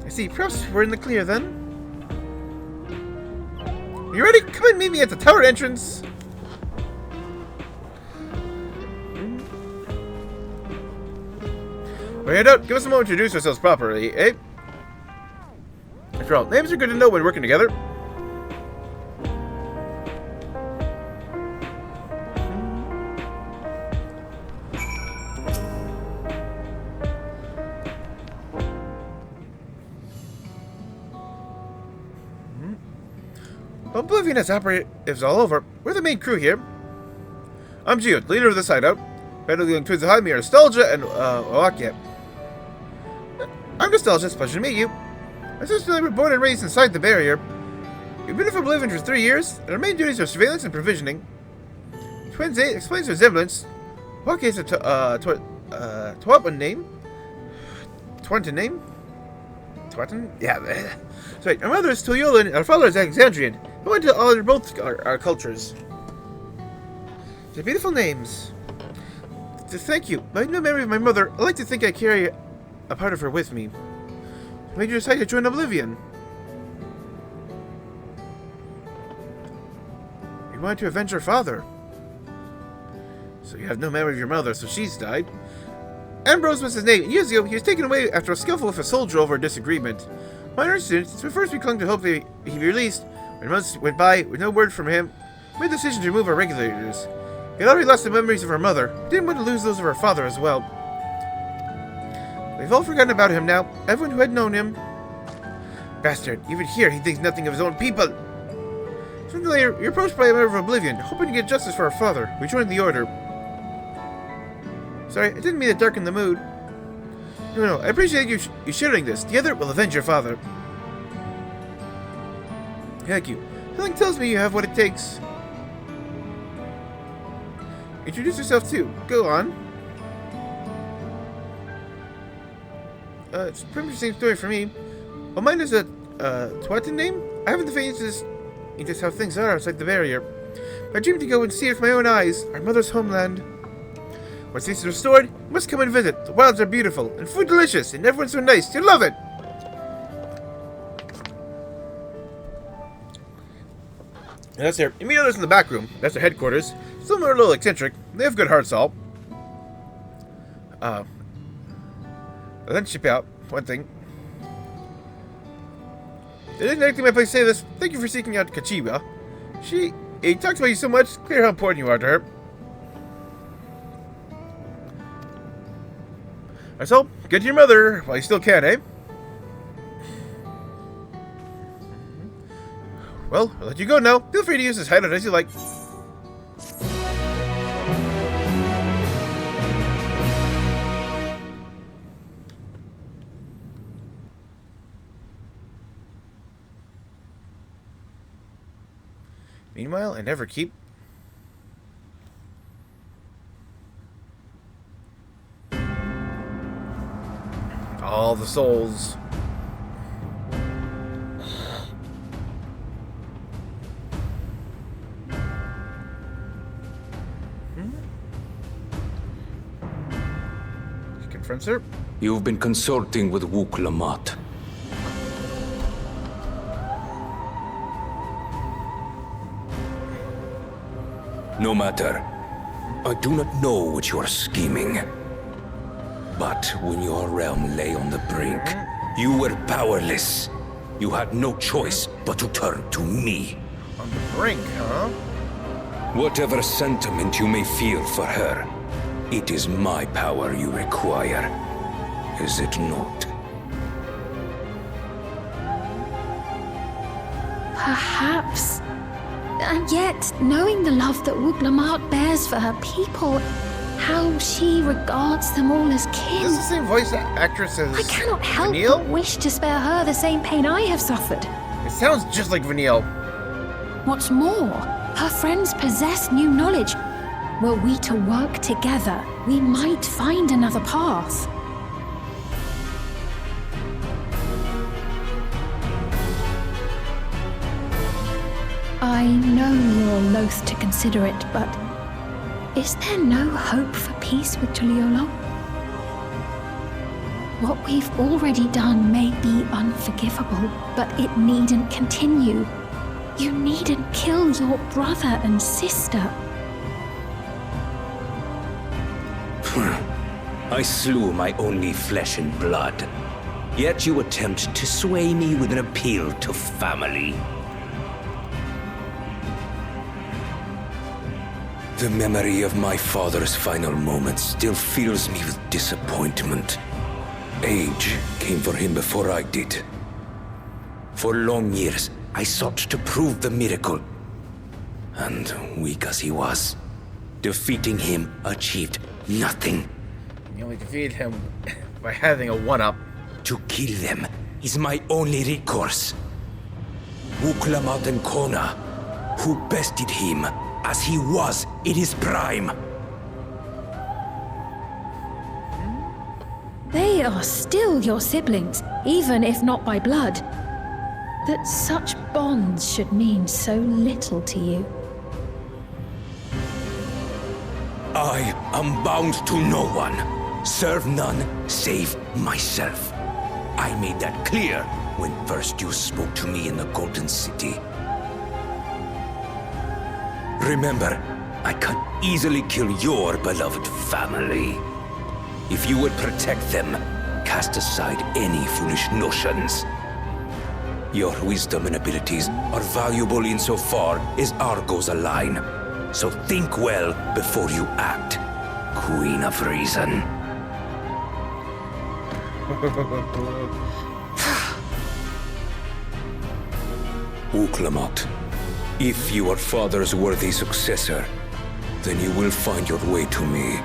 I see. Perhaps we're in the clear then. You ready? Come and meet me at the tower entrance. we head out, give us a moment to introduce ourselves properly, eh? After all, names are good to know when working together. Oblivion has operatives all over. We're the main crew here. I'm Gio, leader of this hideout. Better the young twins behind me are Nostalgia and Oakia. I'm Nostalgia, it's a pleasure to meet you. My sister and I were born and raised inside the barrier. We've been in Oblivion for 3 years, and our main duties are surveillance and provisioning. Twins 8 explains the resemblance. Oakia is a Twatan name? Twantan name? Twatan? Yeah. That's right. Our mother is Toyolan and our father is Alexandrian. I went to honor both our cultures. They're beautiful names. Thank you. I have no memory of my mother. I like to think I carry a part of her with me. What made you decide to join Oblivion? We wanted to avenge our father. So you have no memory of your mother, so she's died. Ambrose was his name. Years ago, he was taken away after a scuffle with a soldier over a disagreement. Minor incident, so first we clung to hope that he'd be released. When months went by, with no word from him, we made the decision to remove our regulators. He had already lost the memories of our mother. Didn't want to lose those of our father as well. We've all forgotten about him now. Everyone who had known him. Bastard, even here he thinks nothing of his own people. Soon later, you're approached by a member of Oblivion, hoping to get justice for our father. We joined the Order. Sorry, I didn't mean to darken the mood. No, I appreciate you sharing this. Together, we'll avenge your father. Thank you. Something tells me you have what it takes. Introduce yourself too. Go on. It's pretty much the same story for me. Well, mine is a Twatan name. I haven't the faintest interest how things are outside the barrier. I dream to go and see it with my own eyes. Our mother's homeland. Once it's restored, you must come and visit. The wilds are beautiful, and food delicious, and everyone's so nice. You'll love it! And that's their... You meet others in the back room. That's their headquarters. Some are a little eccentric. They have good hearts, all. Then ship out. One thing. It isn't anything my place to say this. Thank you for seeking out Kachiba. He talks about you so much. It's clear how important you are to her. That's all. Get to your mother while you still can, eh? Well, I'll let you go now. Feel free to use this hideout as you like. Meanwhile, I never keep... all the souls. He confronts her. You've been consulting with Wuk Lamat. No matter. I do not know what you are scheming. But when your realm lay on the brink, you were powerless. You had no choice but to turn to me. On the brink, huh? Whatever sentiment you may feel for her, it is my power you require. Is it not? Perhaps. And yet, knowing the love that Wuk Lamat bears for her people, how she regards them all as kin. Is this the same voice actress as I cannot help Vanille? but wish to spare her the same pain I have suffered. It sounds just like Vanille. What's more, her friends possess new knowledge. Were we to work together, we might find another path. I know you're loath to consider it, but is there no hope for peace with Tuliolo? What we've already done may be unforgivable, but it needn't continue. You needn't kill your brother and sister. I slew my only flesh and blood. Yet you attempt to sway me with an appeal to family. The memory of my father's final moments still fills me with disappointment. Age came for him before I did. For long years, I sought to prove the miracle. And weak as he was, defeating him achieved nothing. You only defeated him by having a one-up. To kill them is my only recourse. Uklamat and Kona, who bested him as he was in his prime. They are still your siblings, even if not by blood. That such bonds should mean so little to you. I am bound to no one. Serve none save myself. I made that clear when first you spoke to me in the Golden City. Remember, I can easily kill your beloved family. If you would protect them, cast aside any foolish notions. Your wisdom and abilities are valuable insofar as our goals align. So think well before you act, Queen of Reason. Uklamat, if you are father's worthy successor, then you will find your way to me.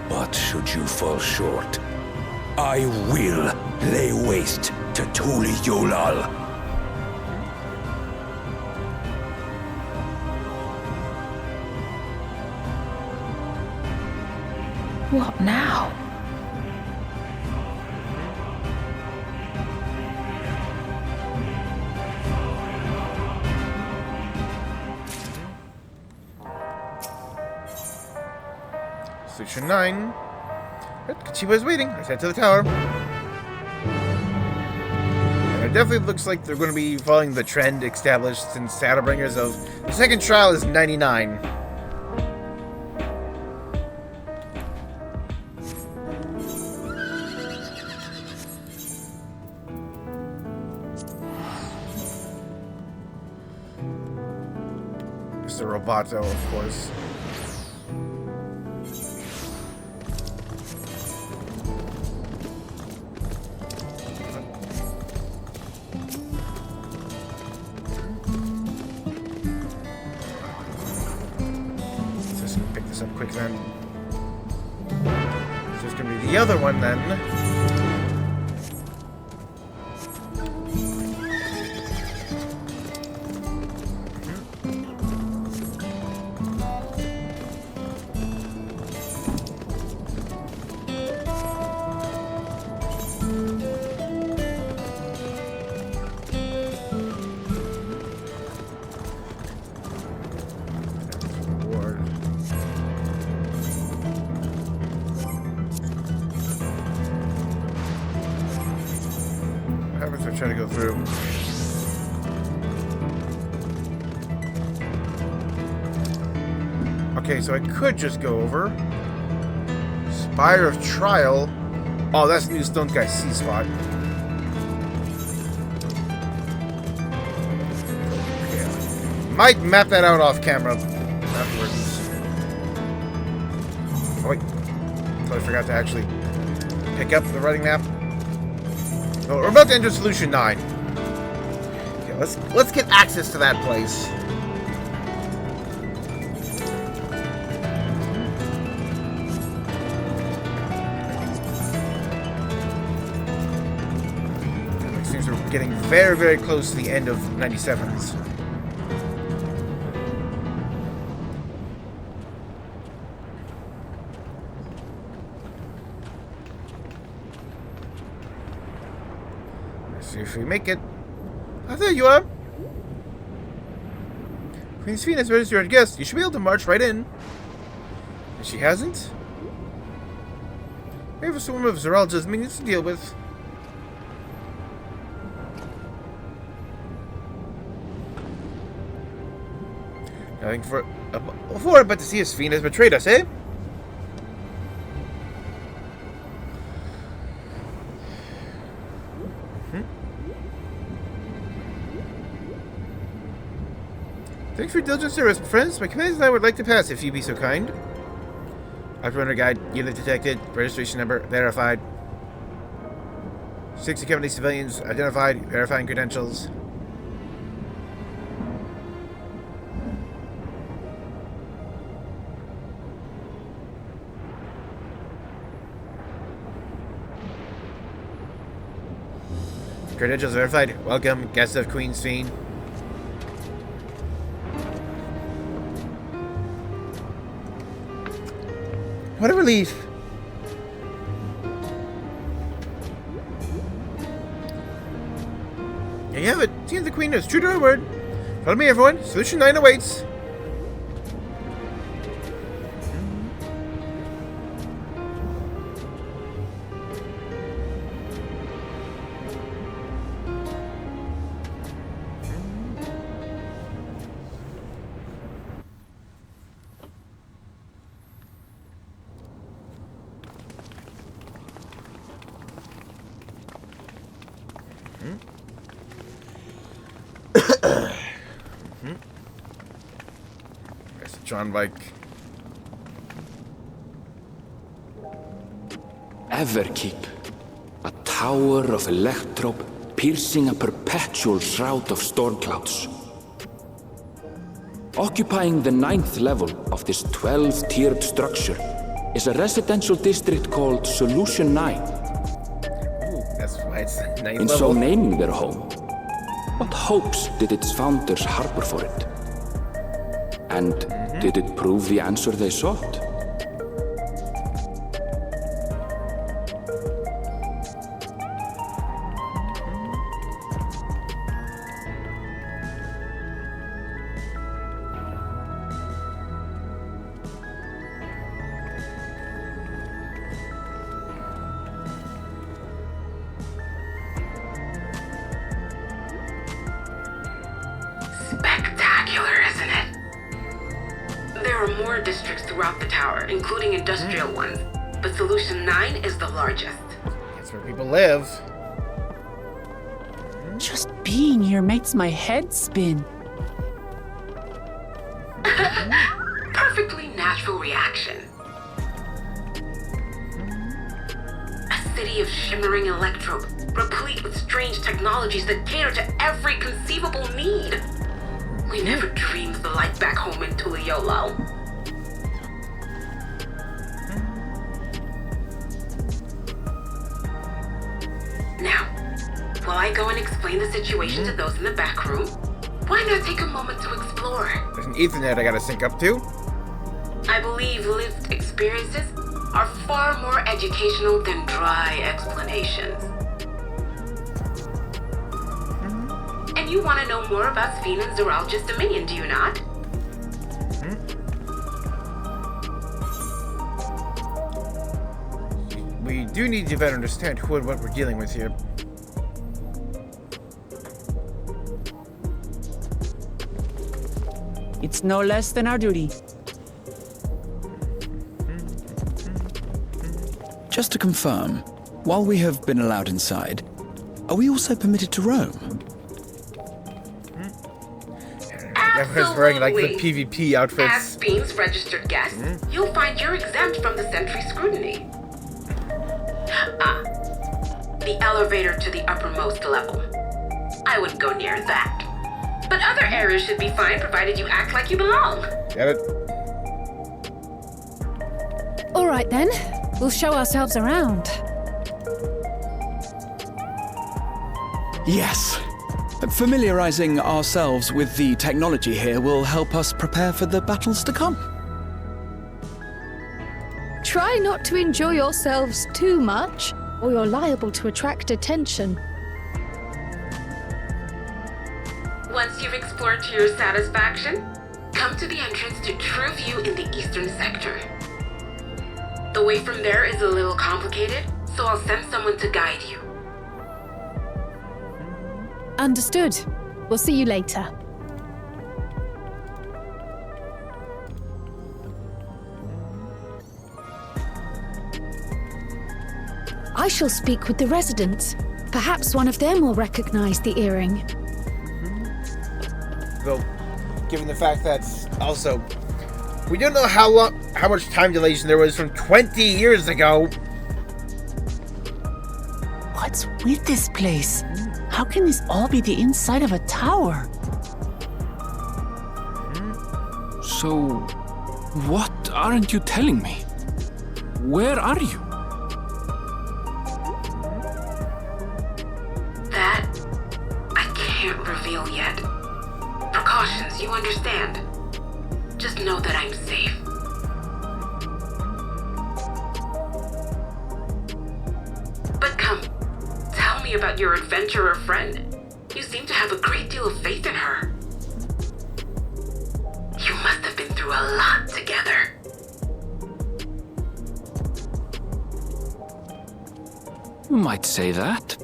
But should you fall short, I will lay waste to Tuli Yolal. What now? Section 9. Kachiba's waiting. Let's head to the tower. And it definitely looks like they're going to be following the trend established since Shadowbringers of the second trial is 99. Mr. Roboto, of course. Up quick then. So it's gonna be the other one then. Try to go through. Okay, so I could just go over. Spire of Trial. Oh, that's New Stone Guy's C spot. Okay. Might map that out off camera afterwards. Oh wait. Totally forgot to actually pick up the running map. Oh, we're about to enter Solution 9. Okay, let's get access to that place. It seems we're getting very, very close to the end of 97's. See if we make it. Oh, there you are. Queen Sphene has registered your guest. You should be able to march right in. And she hasn't? We have a swarm of Zeralja's minions to deal with. Nothing for it but to see his fiend has betrayed us, eh? Thanks for your diligent service, friends. My commands and I would like to pass, if you'd be so kind. Operator guide, unit detected, registration number verified. 60 company civilians identified, verifying credentials. Credentials verified. Welcome, guests of Queen's Fiend. What a relief. There you have it. Seems the Queen is true to her word. Follow me, everyone. Solution 9 awaits. John like Everkeep, a tower of electrope piercing a perpetual shroud of storm clouds. Occupying the 9th level of this 12-tiered structure is a residential district called Solution 9. Ooh, that's why it's 9th In level. so naming their home, what hopes did its founders harbor for it? And did it prove the answer they sought? Spectacular, isn't it? There are more districts throughout the tower, including industrial ones, but Solution 9 is the largest. That's where people live. Just being here makes my head spin. Perfectly natural reaction. A city of shimmering electrope, replete with strange technologies that cater to every conceivable need. We never dreamed the light back home in Tural. Now, while I go and explain the situation to those in the back room, why not take a moment to explore? There's an Ethernet I gotta sync up to. I believe lived experiences are far more educational than dry explanations. And you want to know more about Sphene and Zeralja's dominion, do you not? We do need to better understand who and what we're dealing with here. It's no less than our duty. Just to confirm, while we have been allowed inside, are we also permitted to roam? Everyone's wearing like the PvP As outfits. Sphene's registered guest, you'll find you're exempt from the sentry scrutiny. The elevator to the uppermost level. I wouldn't go near that. But other areas should be fine provided you act like you belong. Get it? All right then, we'll show ourselves around. Yes. Familiarizing ourselves with the technology here will help us prepare for the battles to come. Try not to enjoy yourselves too much, or you're liable to attract attention. Once you've explored to your satisfaction, come to the entrance to True View in the eastern sector. The way from there is a little complicated, so I'll send someone to guide you. Understood. We'll see you later. I shall speak with the residents. Perhaps one of them will recognize the earring. Well, given the fact that also we don't know how much time dilation there was from 20 years ago. What's with this place? How can this all be the inside of a tower? So, what aren't you telling me? Where are you? That I can't reveal yet. Precautions, you understand. Just know that I'm safe. But come, tell me about your adventurer friend. You seem to have a great deal of faith in her. You must have been through a lot together. You might say that.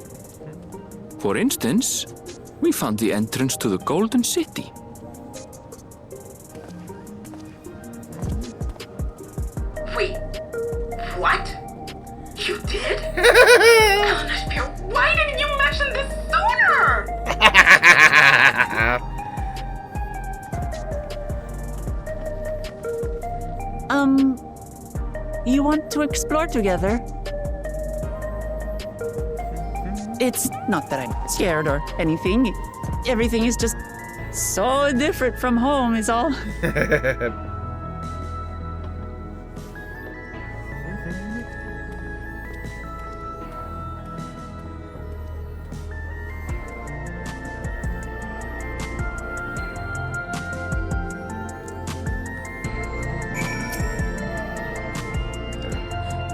For instance, we found the entrance to the Golden City. Wait, what? You did? Eleanor, why didn't you mention this sooner? You want to explore together? It's not that I'm scared or anything. Everything is just so different from home is all.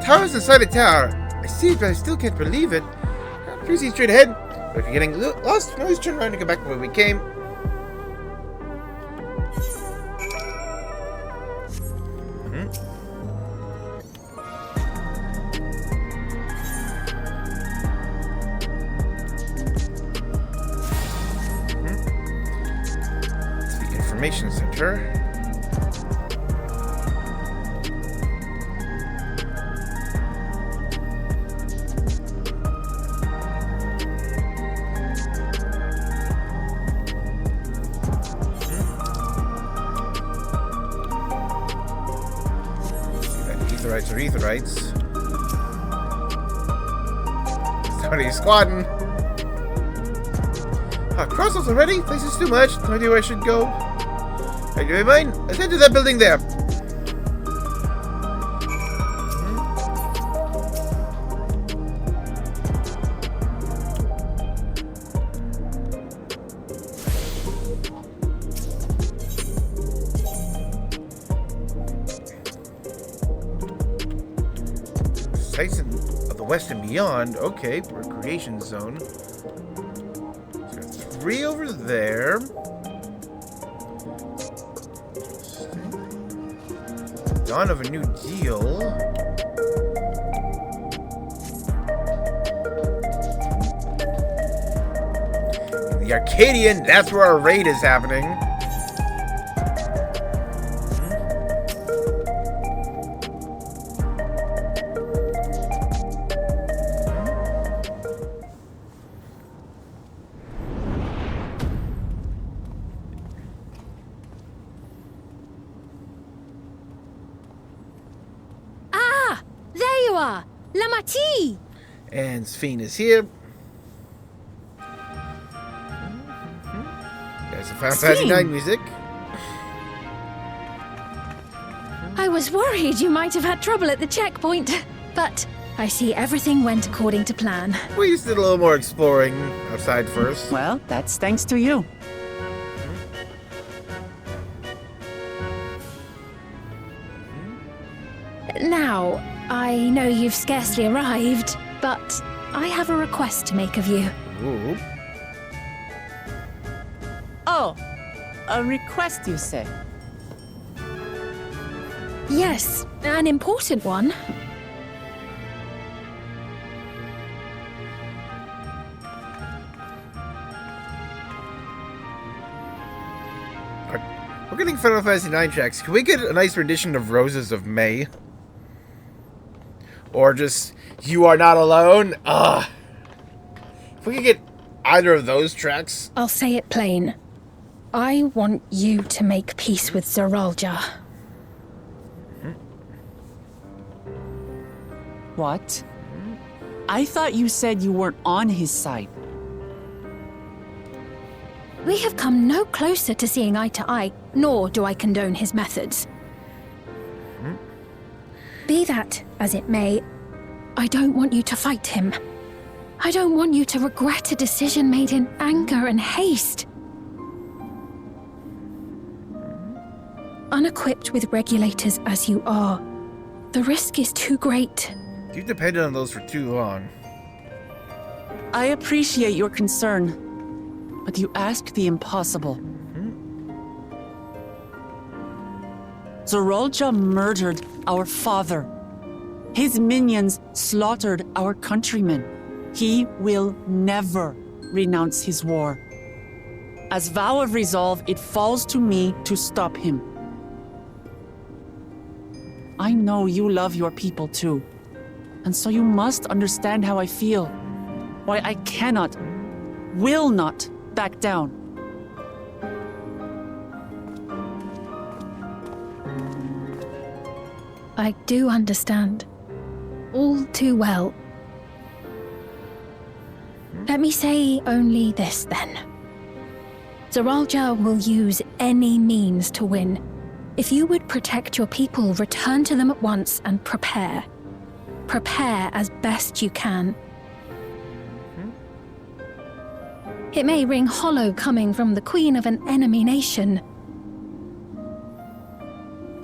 Tower's inside a tower. I see it, but I still can't believe it. Please see straight ahead. But if you're getting lost, we can always turn around and go back where we came. It's the information center. Aetherites or Aetherites. Somebody's squadding. Crossroads already? This is too much. No idea where I should go. Are you in mind? Let's head to that building there. Sights of the west and beyond. Okay, recreation zone. So got 3 over there. Dawn of a new deal. In the Arcadian, that's where our raid is happening. And Sphene is here. There's some Final Fantasy IX music. I was worried you might have had trouble at the checkpoint, but I see everything went according to plan. We just did a little more exploring outside first. Well, that's thanks to you. Now, I know you've scarcely arrived, but I have a request to make of you. Ooh. Oh, a request, you say? Yes, an important one. We're getting Final Fantasy IX tracks. Can we get a nice rendition of Roses of May? Or just, you are not alone. Ugh. If we could get either of those tracks. I'll say it plain. I want you to make peace with Zoralja. What? I thought you said you weren't on his side. We have come no closer to seeing eye to eye, nor do I condone his methods. Be that as it may, I don't want you to fight him. I don't want you to regret a decision made in anger and haste. Unequipped with regulators as you are, the risk is too great. You've depended on those for too long. I appreciate your concern, but you ask the impossible. Zoralja murdered our father. His minions slaughtered our countrymen. He will never renounce his war. As vow of resolve, it falls to me to stop him. I know you love your people too, and so you must understand how I feel. Why I cannot, will not back down. I do understand. All too well. Let me say only this, then. Zoralja will use any means to win. If you would protect your people, return to them at once and prepare. Prepare as best you can. It may ring hollow coming from the queen of an enemy nation.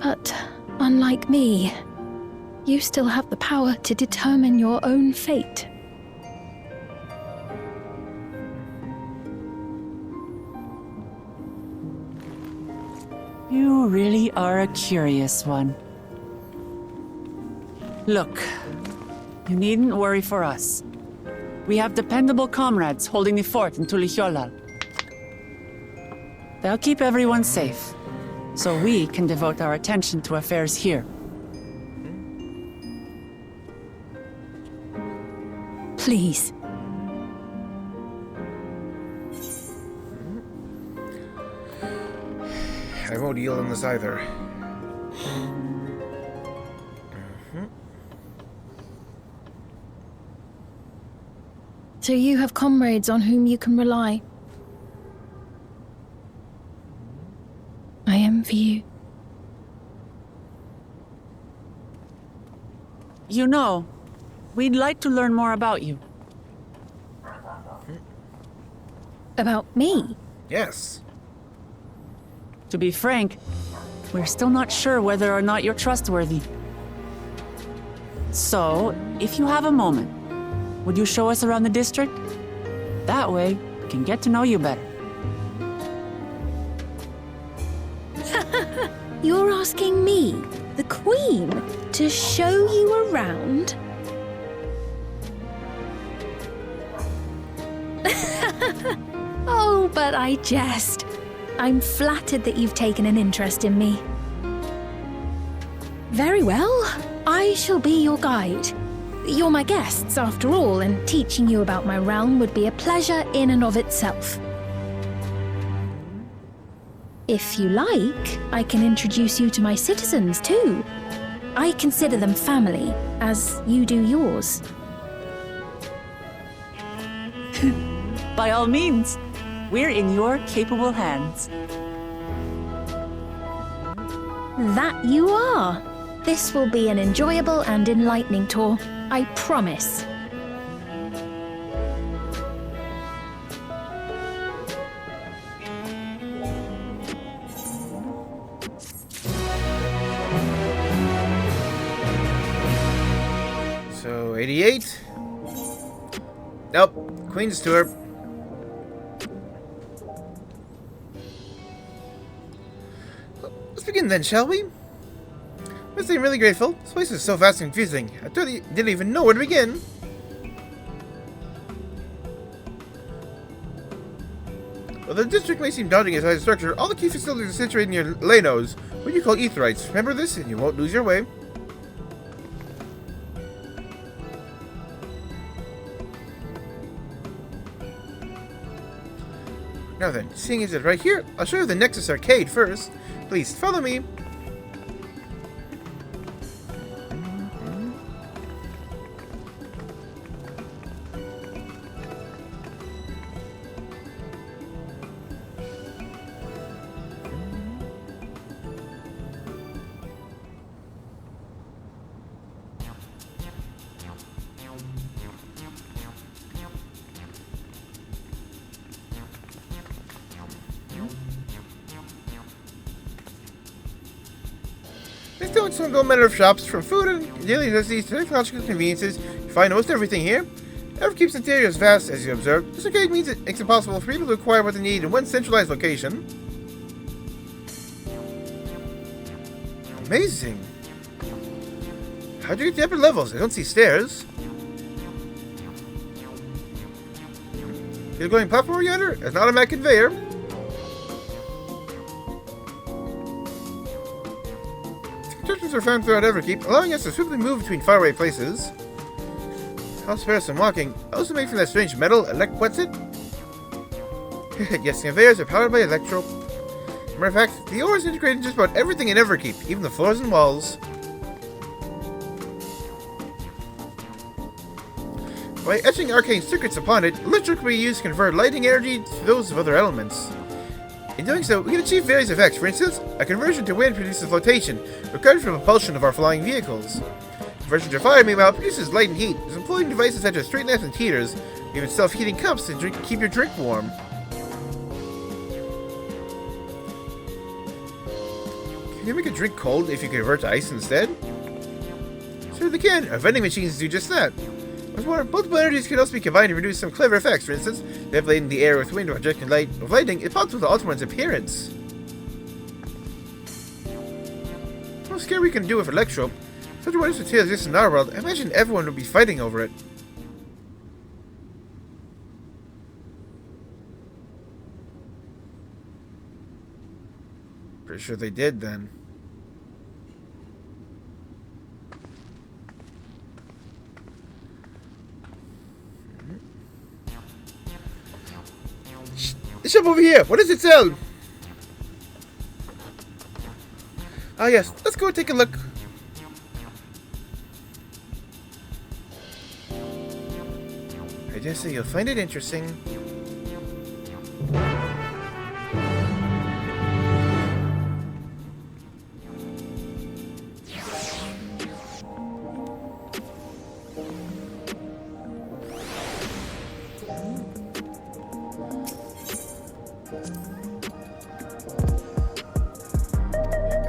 But, unlike me, you still have the power to determine your own fate. You really are a curious one. Look, you needn't worry for us. We have dependable comrades holding the fort in Tulihyolal. They'll keep everyone safe, so we can devote our attention to affairs here. Please. I won't yield on this either. So you have comrades on whom you can rely. I envy you. You know, we'd like to learn more about you. About me? Yes. To be frank, we're still not sure whether or not you're trustworthy. So, if you have a moment, would you show us around the district? That way, we can get to know you better. You're asking me, the Queen, to show you around? Oh, but I jest. I'm flattered that you've taken an interest in me. Very well. I shall be your guide. You're my guests, after all, and teaching you about my realm would be a pleasure in and of itself. If you like, I can introduce you to my citizens, too. I consider them family, as you do yours. By all means, we're in your capable hands. That you are. This will be an enjoyable and enlightening tour, I promise. So, 88? Nope. Queen's tour. Let's begin then, shall we? I'm really grateful. This place is so vast and confusing. I didn't even know where to begin. While the district may seem daunting as a structure, all the key facilities are situated near Lanos, what you call Etherites. Remember this, and you won't lose your way. Now then, seeing as it's right here, I'll show you the Nexus Arcade first. Please follow me. Next to some gold manner of shops, from food and daily necessities to technological conveniences, you find almost everything here. Everkeep's interior is vast, as you observe. This arcade means it makes it possible for people to acquire what they need in one centralized location. Amazing! How'd you get to the upper levels? I don't see stairs. You're going platform yonder? It's not a automatic conveyor. Constructions are found throughout Everkeep, allowing us to swiftly move between faraway places. How spare some walking. Also made from that strange metal, what's it? Yes, conveyors are powered by electro. Matter of fact, the ore is integrated in just about everything in Everkeep, even the floors and walls. By etching arcane circuits upon it, electric will be used to convert lighting energy to those of other elements. In doing so, we can achieve various effects. For instance, a conversion to wind produces flotation, required for the propulsion of our flying vehicles. Conversion to fire, meanwhile, produces light and heat. It is employed in devices such as street lamps and heaters, even self-heating cups to keep your drink warm. Can you make a drink cold if you convert to ice instead? Sure they can. Our vending machines do just that. What's more, multiple energies can also be combined to produce some clever effects. For instance, manipulating the air with wind or projecting light of lightning is possible to alter one's appearance. How scary we can do with electro. Such a wonderful tale exists in our world. I imagine everyone would be fighting over it. Pretty sure they did then. The shop over here! What does it sell? Ah yes, let's go take a look. I dare say you'll find it interesting.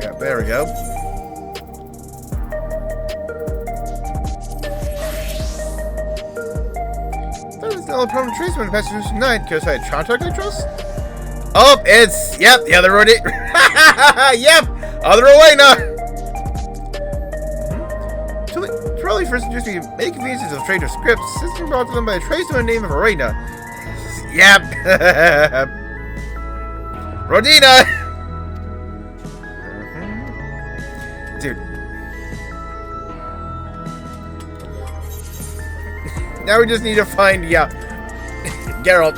Yeah, there we go. That was no problem trace when the passengers tonight because I had contract I trust. Oh, it's the other road. Yep, other way now. Tural first introduced me to many conveniences of trade of scripts. System brought to them by a tradesman by the name of Arena. Yep. Rodina! Dude. Now we just need to find, Geralt.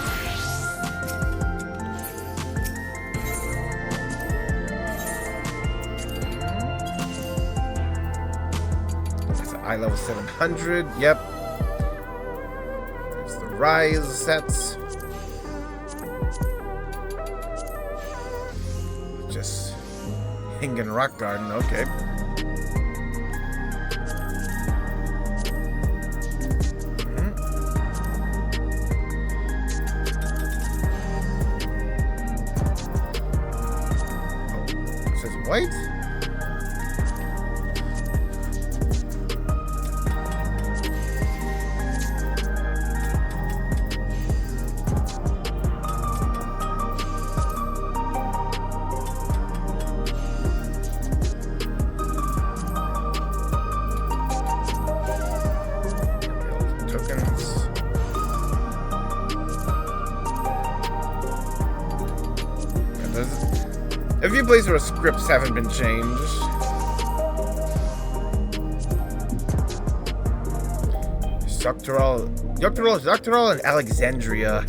That's an eye level 700, yep. There's the rise sets. Just Hingen Rock Garden, okay. It says white. A few places where scripts haven't been changed. Tural, and Alexandria.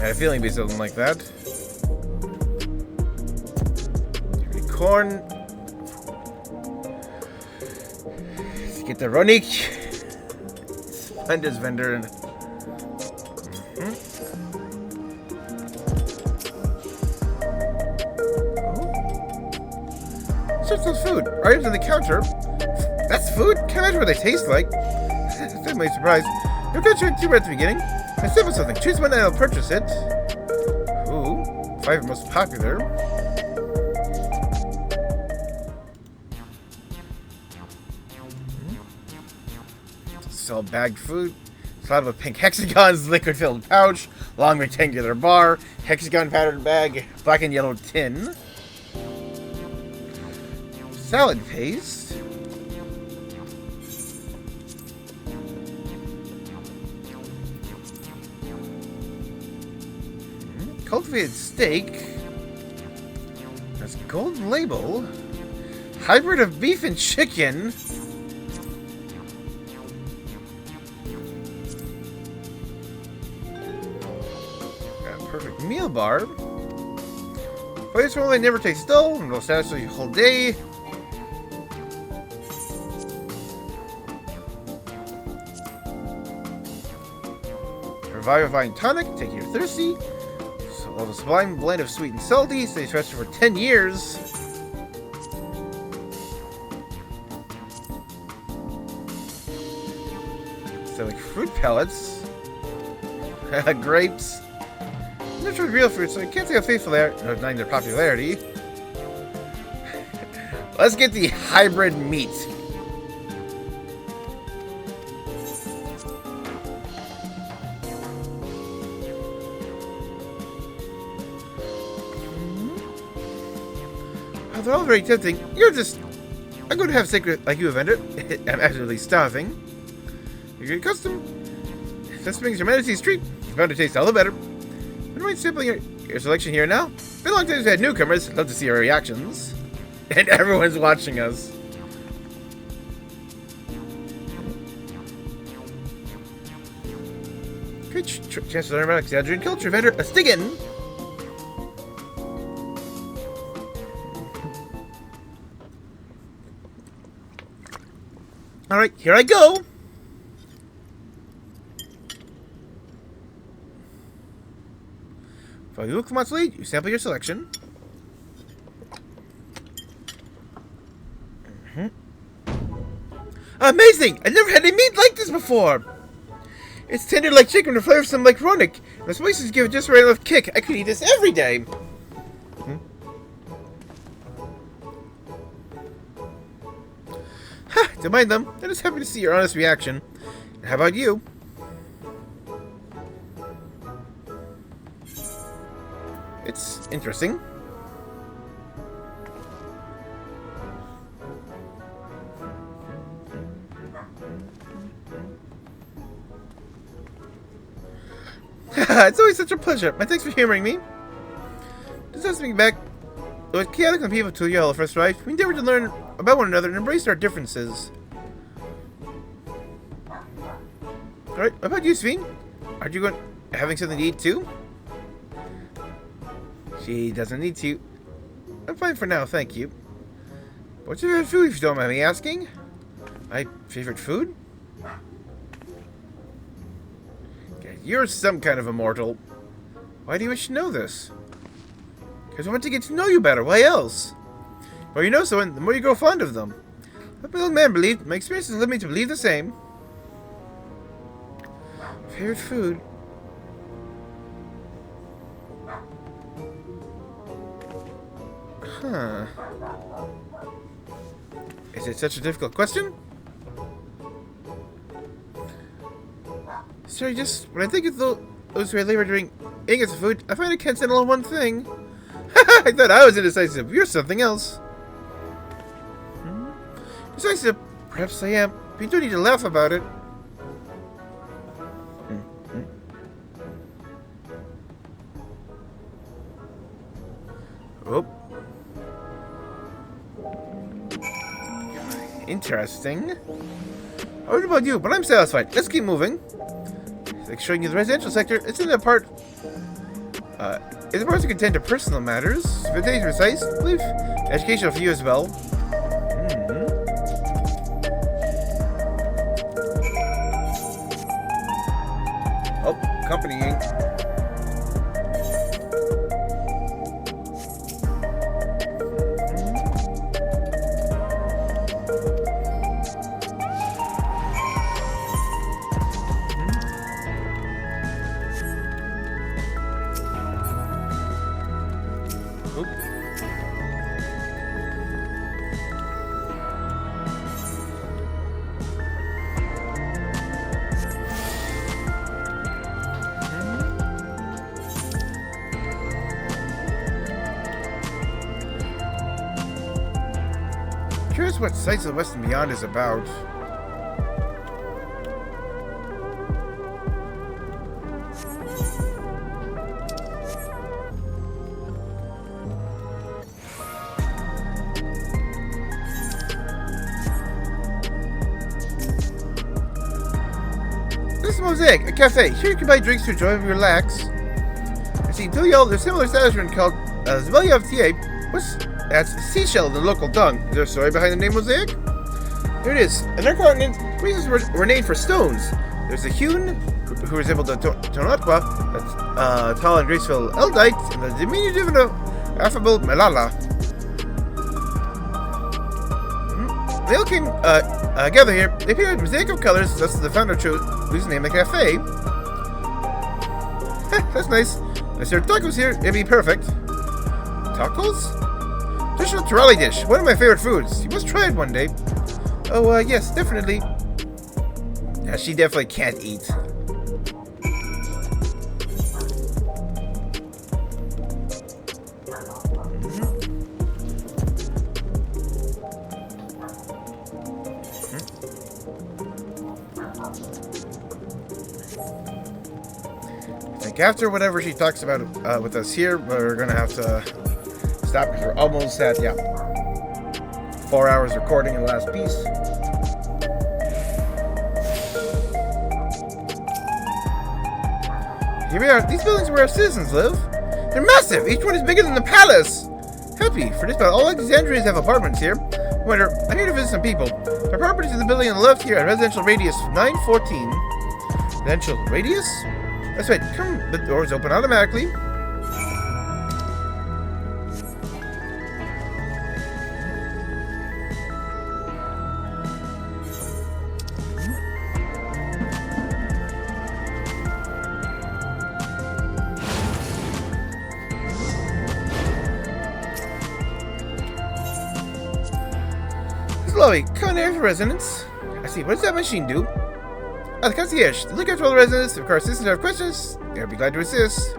I had a feeling it'd be something like that. Corn. Let's get the Ronik. Splendid's vendor. And Search those food. Items on the counter. That's food? Can't imagine what they taste like. I'm really surprised. You're gonna try 2 right at the beginning. I said with something. Choose one and I'll purchase it. Ooh. 5 most popular. Sell bagged food. Slab of pink hexagons, liquid-filled pouch, long rectangular bar, hexagon patterned bag, black and yellow tin. Salad paste. Cultivated steak. That's gold label. Hybrid of beef and chicken. Perfect meal bar. Place where I never taste dull and will satisfy you the whole day. Revivifying tonic, take you thirsty. So, the sublime blend of sweet and salty stays fresh for 10 years. So, like fruit pellets, grapes. I'm not sure real fruit, so I can't say how faithful they are, denying their popularity. Let's get the hybrid meat. Oh, they're all very tempting. I'm going to have secret like you have entered. I'm absolutely starving. You're getting accustomed. This brings your humanity's treat. It's bound to taste all the better. Wouldn't mind sampling your selection here now? Been a long time since we had newcomers. Love to see our reactions. And everyone's watching us. Great chance to learn about Exandrian culture. Vendor, a Stiggin. Alright, here I go. If you look for months lead, you sample your selection. Amazing! I've never had any meat like this before! It's tender like chicken and flavorsome like Ronik. And the spices give it just the right enough kick. I could eat this every day. Ha! Don't mind them. I'm just happy to see your honest reaction. And how about you? It's interesting. It's always such a pleasure. My thanks for humoring me. Just us being back. It was chaotic when people to yell first, right? We endeavored to learn about one another and embrace our differences. Alright, what about you, Sveen? Aren't you having something to eat too? She doesn't need to. I'm fine for now, thank you. What's your favorite food, if you don't mind me asking? My favorite food? Okay, you're some kind of immortal. Why do you wish to know this? Because I want to get to know you better. Why else? The more you know someone, the more you grow fond of them. Let my old man believe. My experiences led me to believe the same. Favorite food? Huh. Is it such a difficult question? Sorry, just when I think of those who are labored during eating as food, I find I can't settle on one thing. I thought I was indecisive. You're something else. Decisive? Perhaps I am. But you don't need to laugh about it. Oh. Interesting. I don't know about you, but I'm satisfied. Let's keep moving. It's like showing you the residential sector. It's in the part. Is it more to contend to personal matters? Spontaneous, precise, I believe. Educational for you as well. Oh, company ink. Curious what Sights of the West and Beyond is about. This is Mosaic, a cafe. Here you can buy drinks to enjoy and relax. I see, Tural, there's a similar establishment called Zvelia of TA. That's seashell in the local tongue. Is there a story behind the name Mosaic? Here it is. In our continent, reasons were named for stones. There's a hewn, who resembled the Tonatwa, that's tall and graceful Eldite, and the diminutive and affable Malala. They all came together here. They appeared a mosaic of colors, thus the founder chose whose name the cafe. That's nice. If there are tacos here, it'd be perfect. Tacos? Traditional Tural dish, one of my favorite foods. You must try it one day. Oh, yes, definitely. Yeah, she definitely can't eat. I think after whatever she talks about with us here, we're gonna have to stop because we're almost at, 4 hours recording in the last piece. Here we are. These buildings are where our citizens live. They're massive. Each one is bigger than the palace. Happy for this, but all Alexandrians have apartments here. However, I'm here to visit some people. My properties in the building on the left here at residential radius 914. Residential radius? That's right. Come, the doors open automatically. Chloe, culinary for residents. I see. What does that machine do? The concierge. Look after all the residents. If our citizens have questions, they'll be glad to assist.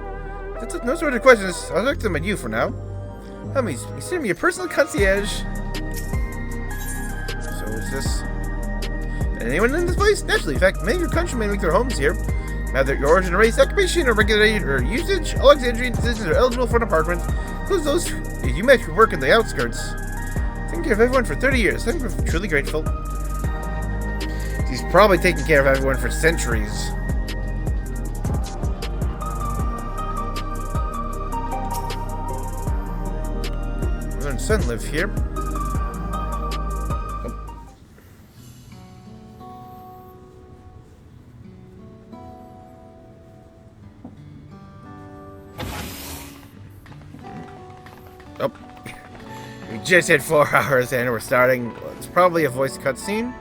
That's no sort of questions. I'll direct them at you for now. Consider me a personal concierge. So is this... anyone in this place? Naturally. In fact, many of your countrymen make their homes here. Neither your origin, race, occupation, or regulated or usage, all Alexandrian citizens are eligible for an apartment. Includes those you met who work in the outskirts. Taking care of everyone for 30 years. I'm truly grateful. He's probably taken care of everyone for centuries. Mother and son live here. Oh. We just hit 4 hours and we're starting. It's probably a voice cutscene.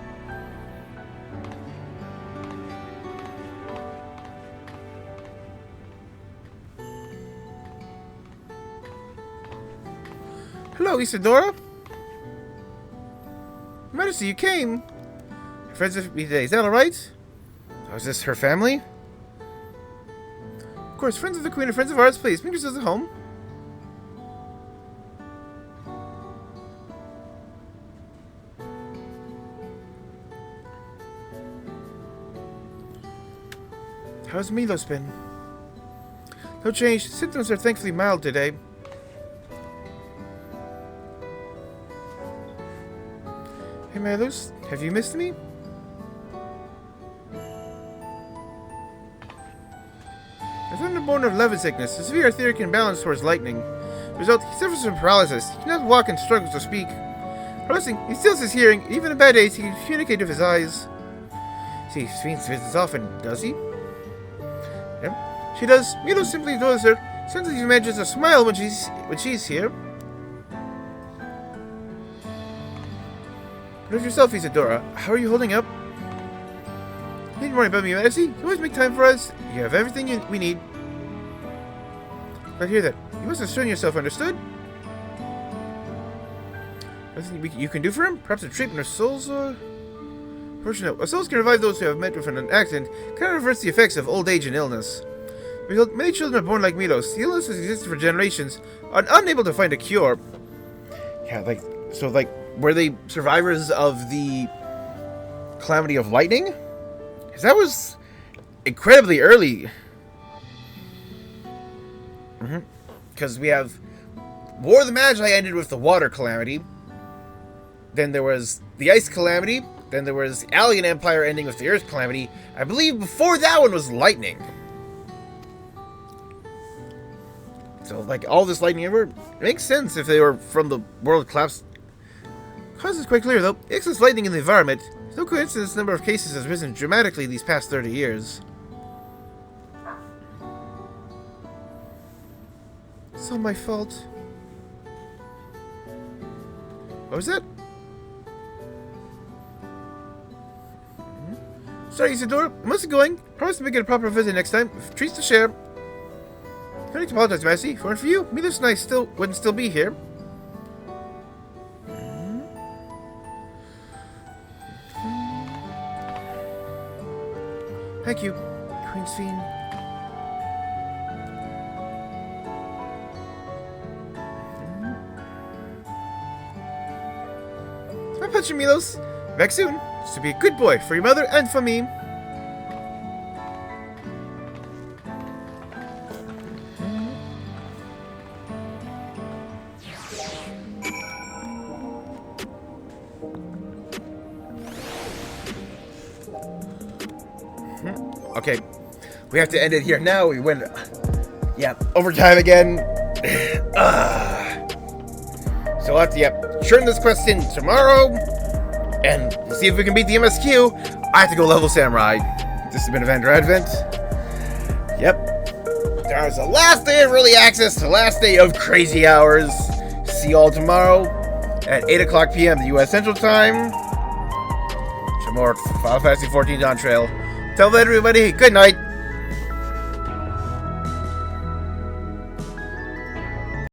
Hello, Isadora. Majesty, you came. Your friends with me today. Is that alright? Oh, is this her family? Of course, friends of the Queen and friends of ours, please make yourselves at home. How's Milos been? No change. Symptoms are thankfully mild today. Hey Milos, have you missed me? I found a born of levin sickness, a severe etheric imbalance towards lightning. The result, he suffers from paralysis. He cannot walk and struggles to speak. Progressing, he steals his hearing. Even in bad days, he can communicate with his eyes. See, Sphinx visits often, does he? Yep. She does. Milo simply adores her. Sometimes he manages to smile when she's here. What of yourself, Isadora? How are you holding up? You needn't worry about me, Messi. You always make time for us. You have everything we need. I hear that. You must have shown yourself, understood? Anything you can do for him? Perhaps a treatment of souls, Fortunately, souls can revive those who have met with an accident, cannot reverse the effects of old age and illness. Result, many children are born like Milos. The illness has existed for generations, are unable to find a cure. Yeah, were they survivors of the calamity of lightning? Because that was incredibly early. Because we have War of the Magi ended with the water calamity. Then there was the ice calamity. Then there was the Alien Empire ending with the Earth calamity. I believe before that one was lightning. So, all this lightning everywhere, it makes sense if they were from the world collapse. The cause is quite clear, though. Excess lightning in the environment. It's no coincidence the number of cases has risen dramatically these past 30 years. It's all my fault. What was that? Sorry, Isadora. I must be going. Promise to make it a proper visit next time. With treats to share. I need to apologize, Messi. If it weren't for you, Milos and I wouldn't still be here. Thank you, Queen Fiend. It's my pleasure, Milos. Back soon. Just to be a good boy for your mother and for me. Okay, we have to end it here now. We went, overtime again. So we'll have to, turn this quest in tomorrow, and see if we can beat the MSQ. I have to go level Samurai. This has been Event Advent. Yep. There's the last day of early access, the last day of crazy hours. See you all tomorrow at 8 o'clock p.m. the U.S. Central Time. For more Final Fantasy 14 Dawntrail. Tell everybody, good night.